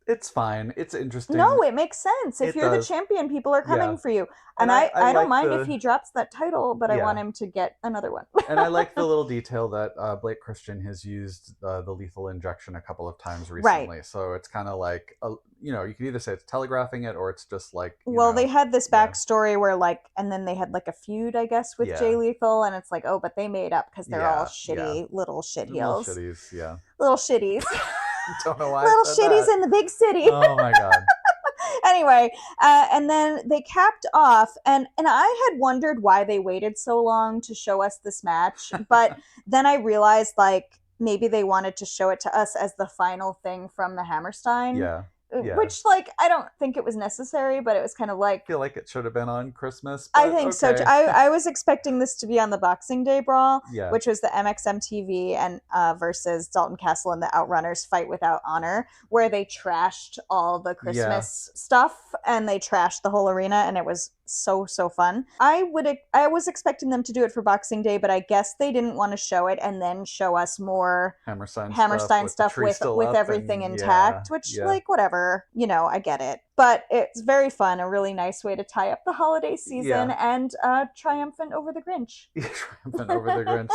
[SPEAKER 1] It's
[SPEAKER 2] fine. It's interesting.
[SPEAKER 1] No, it makes sense. If you're the champion, people are coming for you. And I don't mind if he drops that title, but I want him to get another one.
[SPEAKER 2] And I like the little detail that Blake Christian has used the lethal injection a couple of times recently. Right. So it's kind of like, you can either say it's telegraphing it or it's just like...
[SPEAKER 1] they had this backstory where like, and then they had like a feud, I guess, with Jay Lethal. And it's like, oh, but they made up because they're all shitty little shit heels.
[SPEAKER 2] Little shitties, yeah.
[SPEAKER 1] Little shitties.
[SPEAKER 2] Don't know why.
[SPEAKER 1] Little shitties in the big city.
[SPEAKER 2] Oh my god.
[SPEAKER 1] Anyway, and then they capped off, and I had wondered why they waited so long to show us this match, but then I realized like maybe they wanted to show it to us as the final thing from the Hammerstein.
[SPEAKER 2] Yeah.
[SPEAKER 1] Which, like, I don't think it was necessary, but it was kind of like...
[SPEAKER 2] I feel like it should have been on Christmas,
[SPEAKER 1] I think so. I was expecting this to be on the Boxing Day Brawl, which was the MXMTV and versus Dalton Castle and the Outrunners Fight Without Honor, where they trashed all the Christmas stuff, and they trashed the whole arena, and it was so fun. I was expecting them to do it for Boxing Day, but I guess they didn't want to show it and then show us more Hammerstein stuff with everything intact, which like whatever, I get it. But it's very fun, a really nice way to tie up the holiday season and triumphant over the Grinch.
[SPEAKER 2] Triumphant over the Grinch.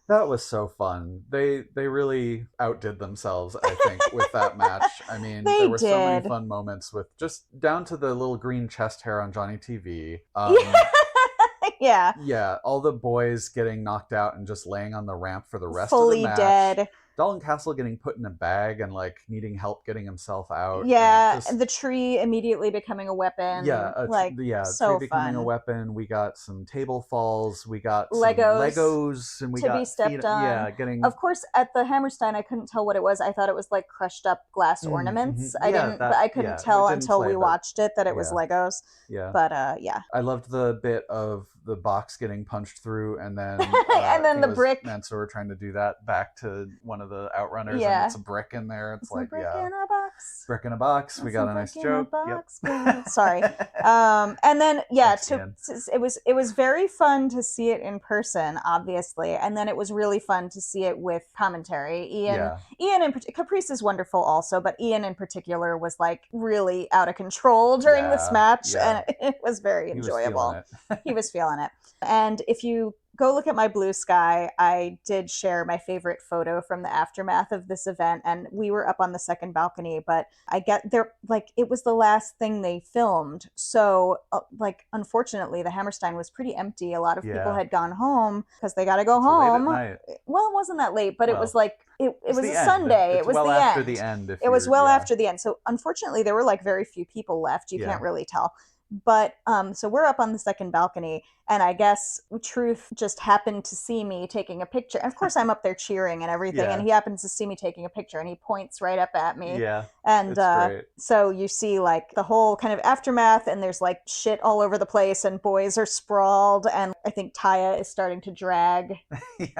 [SPEAKER 2] That was so fun. They really outdid themselves, I think, with that match. I mean, there were so many fun moments with just down to the little green chest hair on Johnny TV.
[SPEAKER 1] Yeah.
[SPEAKER 2] Yeah, all the boys getting knocked out and just laying on the ramp for the rest
[SPEAKER 1] fully
[SPEAKER 2] of the match.
[SPEAKER 1] Dead.
[SPEAKER 2] Dalton Castle getting put in a bag and like needing help getting himself out.
[SPEAKER 1] Yeah, the tree immediately becoming a weapon.
[SPEAKER 2] Yeah,
[SPEAKER 1] so
[SPEAKER 2] tree becoming
[SPEAKER 1] fun.
[SPEAKER 2] a weapon. We got some table falls. We got
[SPEAKER 1] Legos,
[SPEAKER 2] and we
[SPEAKER 1] to
[SPEAKER 2] got
[SPEAKER 1] be stepped on.
[SPEAKER 2] Yeah, getting.
[SPEAKER 1] Of course, at the Hammerstein, I couldn't tell what it was. I thought it was like crushed up glass ornaments. I couldn't tell until we watched it that it was Legos.
[SPEAKER 2] Yeah,
[SPEAKER 1] but yeah,
[SPEAKER 2] I loved the bit of the box getting punched through, and then
[SPEAKER 1] and then the brick.
[SPEAKER 2] Mansoor trying to do that back to one of the outrunners,
[SPEAKER 1] yeah.
[SPEAKER 2] and it's a brick in there. It's like,
[SPEAKER 1] brick in a box.
[SPEAKER 2] Brick in a box. We got a nice joke.
[SPEAKER 1] Yep. Sorry. And then it was very fun to see it in person, obviously, and then it was really fun to see it with commentary. Ian in Caprice is wonderful also, but Ian in particular was like really out of control during this match, and it was very enjoyable. He was feeling it. And if you go look at my Blue Sky, I did share my favorite photo from the aftermath of this event, and we were up on the second balcony, but I get there, like, it was the last thing they filmed, so like, unfortunately the Hammerstein was pretty empty. A lot of people had gone home because they got to go home. Well, it wasn't that late, but it was like it was a Sunday. It was the
[SPEAKER 2] after
[SPEAKER 1] end.
[SPEAKER 2] The end.
[SPEAKER 1] It was after the end, so unfortunately there were like very few people left. You can't really tell. But so we're up on the second balcony, and I guess Truth just happened to see me taking a picture. Of course, I'm up there cheering and everything, and he happens to see me taking a picture, and he points right up at me.
[SPEAKER 2] Yeah,
[SPEAKER 1] and so you see like the whole kind of aftermath, and there's like shit all over the place, and boys are sprawled, and I think Taya is starting to drag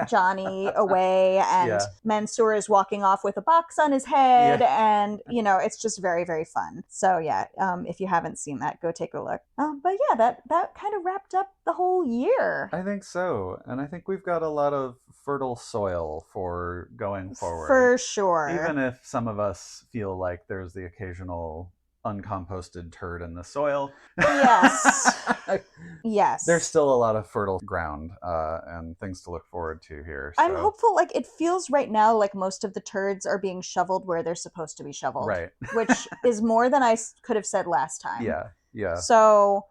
[SPEAKER 1] Johnny away, and Mansoor is walking off with a box on his head, and you know, it's just very, very fun. So if you haven't seen that, go take a look. But yeah, that kind of wrapped up the whole year.
[SPEAKER 2] I think so, and I think we've got a lot of fertile soil for going forward.
[SPEAKER 1] For sure.
[SPEAKER 2] Even if some of us feel like there's the occasional uncomposted turd in the soil.
[SPEAKER 1] Yes. Yes.
[SPEAKER 2] There's still a lot of fertile ground and things to look forward to here. So.
[SPEAKER 1] I'm hopeful. Like, it feels right now like most of the turds are being shoveled where they're supposed to be shoveled.
[SPEAKER 2] Right.
[SPEAKER 1] Which is more than I could have said last time.
[SPEAKER 2] Yeah.
[SPEAKER 1] So,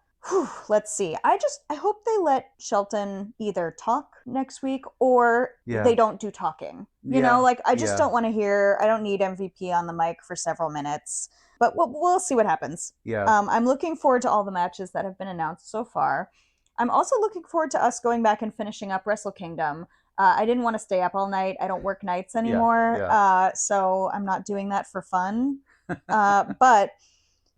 [SPEAKER 1] let's see. I hope they let Shelton either talk next week or they don't do talking. You know, like, I just don't want to hear, I don't need MVP on the mic for several minutes. But we'll see what happens.
[SPEAKER 2] Yeah.
[SPEAKER 1] I'm looking forward to all the matches that have been announced so far. I'm also looking forward to us going back and finishing up Wrestle Kingdom. I didn't want to stay up all night. I don't work nights anymore. So I'm not doing that for fun. But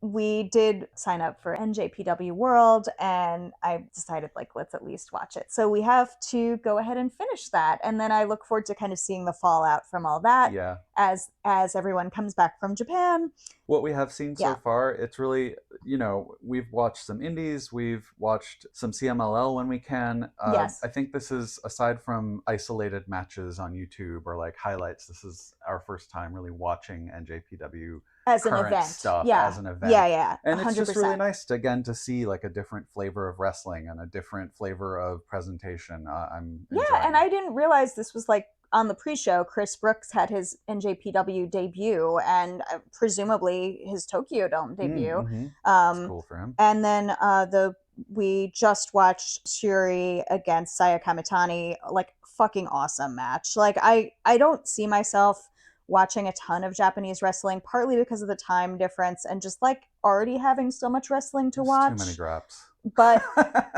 [SPEAKER 1] we did sign up for NJPW World, and I decided, like, let's at least watch it. So we have to go ahead and finish that. And then I look forward to kind of seeing the fallout from all that as everyone comes back from Japan.
[SPEAKER 2] What we have seen so far, it's really, you know, we've watched some indies, we've watched some CMLL when we can.
[SPEAKER 1] Yes.
[SPEAKER 2] I think this is, aside from isolated matches on YouTube or like highlights, this is our first time really watching NJPW
[SPEAKER 1] as an event
[SPEAKER 2] stuff as an event.
[SPEAKER 1] Yeah.
[SPEAKER 2] And
[SPEAKER 1] 100%.
[SPEAKER 2] It's just really nice to, again, to see like a different flavor of wrestling and a different flavor of presentation. I'm enjoying
[SPEAKER 1] and I didn't realize this was like on the pre-show. Chris Brooks had his NJPW debut and presumably his Tokyo Dome debut.
[SPEAKER 2] That's cool for him.
[SPEAKER 1] And then we just watched Shuri against Saya Kamitani, like, fucking awesome match. Like, I don't see myself watching a ton of Japanese wrestling, partly because of the time difference and just like already having so much wrestling to watch.
[SPEAKER 2] Too many drops.
[SPEAKER 1] But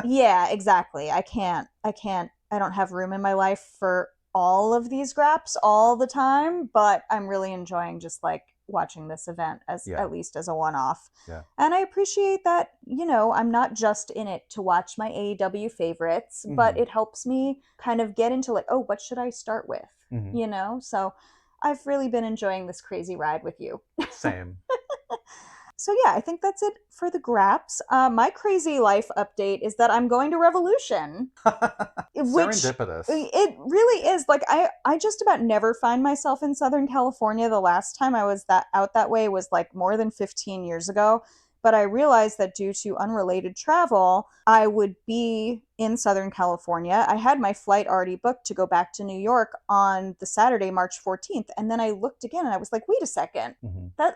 [SPEAKER 1] yeah, exactly. I don't have room in my life for all of these graps all the time, but I'm really enjoying just like watching this event as at least as a one-off.
[SPEAKER 2] Yeah.
[SPEAKER 1] And I appreciate that, you know, I'm not just in it to watch my AEW favorites, but it helps me kind of get into like, oh, what should I start with? You know? So I've really been enjoying this crazy ride with you.
[SPEAKER 2] Same.
[SPEAKER 1] So yeah, I think that's it for the graps. My crazy life update is that I'm going to Revolution.
[SPEAKER 2] Serendipitous.
[SPEAKER 1] It really is. Like, I just about never find myself in Southern California. The last time I was out that way was like more than 15 years ago, but I realized that due to unrelated travel, I would be in Southern California. I had my flight already booked to go back to New York on the Saturday, March 14th. And then I looked again and I was like, wait a second. That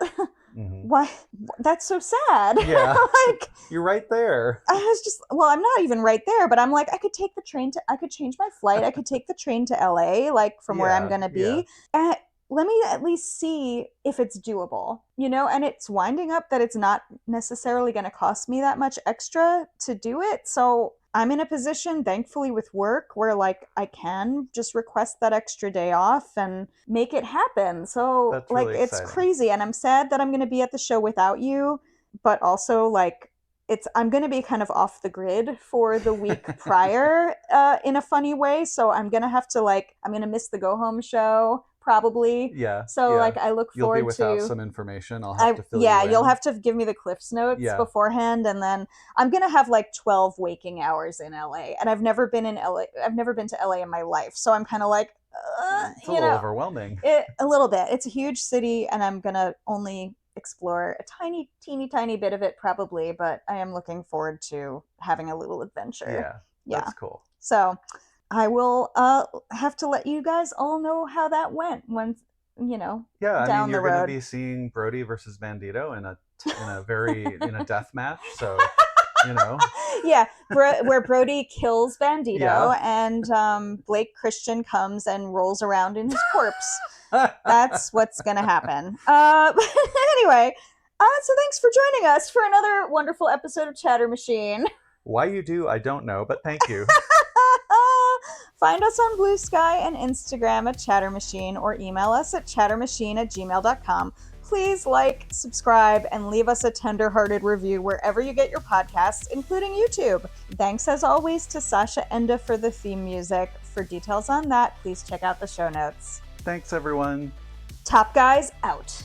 [SPEAKER 1] why? That's so sad.
[SPEAKER 2] Yeah.
[SPEAKER 1] Like,
[SPEAKER 2] you're right there.
[SPEAKER 1] I was just, well, I'm not even right there, but I'm like, I could take the train to, I could change my flight. I could take the train to LA, like from where I'm going to be. And let me at least see if it's doable, you know? And it's winding up that it's not necessarily going to cost me that much extra to do it. So I'm in a position, thankfully, with work where like I can just request that extra day off and make it happen. So
[SPEAKER 2] that's really
[SPEAKER 1] like, it's
[SPEAKER 2] exciting.
[SPEAKER 1] crazy. And I'm sad that I'm going to be at the show without you, but also like, I'm going to be kind of off the grid for the week prior in a funny way. So I'm going to have to I'm going to miss the go home show probably.
[SPEAKER 2] Yeah.
[SPEAKER 1] So like I look forward
[SPEAKER 2] You'll be without
[SPEAKER 1] to
[SPEAKER 2] some information. I'll have to fill you in.
[SPEAKER 1] You'll have to give me the Cliffs Notes beforehand, and then I'm gonna have like 12 waking hours in LA, and I've never been in LA. I've never been to LA in my life, so I'm kind of like,
[SPEAKER 2] it's a little overwhelming.
[SPEAKER 1] A little bit. It's a huge city, and I'm gonna only explore a teeny tiny bit of it probably, but I am looking forward to having a little adventure.
[SPEAKER 2] Yeah. That's cool.
[SPEAKER 1] So I will have to let you guys all know how that went when, down
[SPEAKER 2] you're
[SPEAKER 1] the road.
[SPEAKER 2] Going to be seeing Brody versus Bandido in a very in a death match, so
[SPEAKER 1] where Brody kills Bandido and Blake Christian comes and rolls around in his corpse. That's what's gonna happen. Anyway, so thanks for joining us for another wonderful episode of Chatter Machine.
[SPEAKER 2] Why you do, I don't know, but thank you.
[SPEAKER 1] Find us on Blue Sky and Instagram at Chatter Machine, or email us at chattermachine@gmail.com. Please like, subscribe, and leave us a tender-hearted review wherever you get your podcasts, including YouTube. Thanks as always to Sasha Enda for the theme music. For details on that, please check out the show notes.
[SPEAKER 2] Thanks, everyone.
[SPEAKER 1] Top Guys out.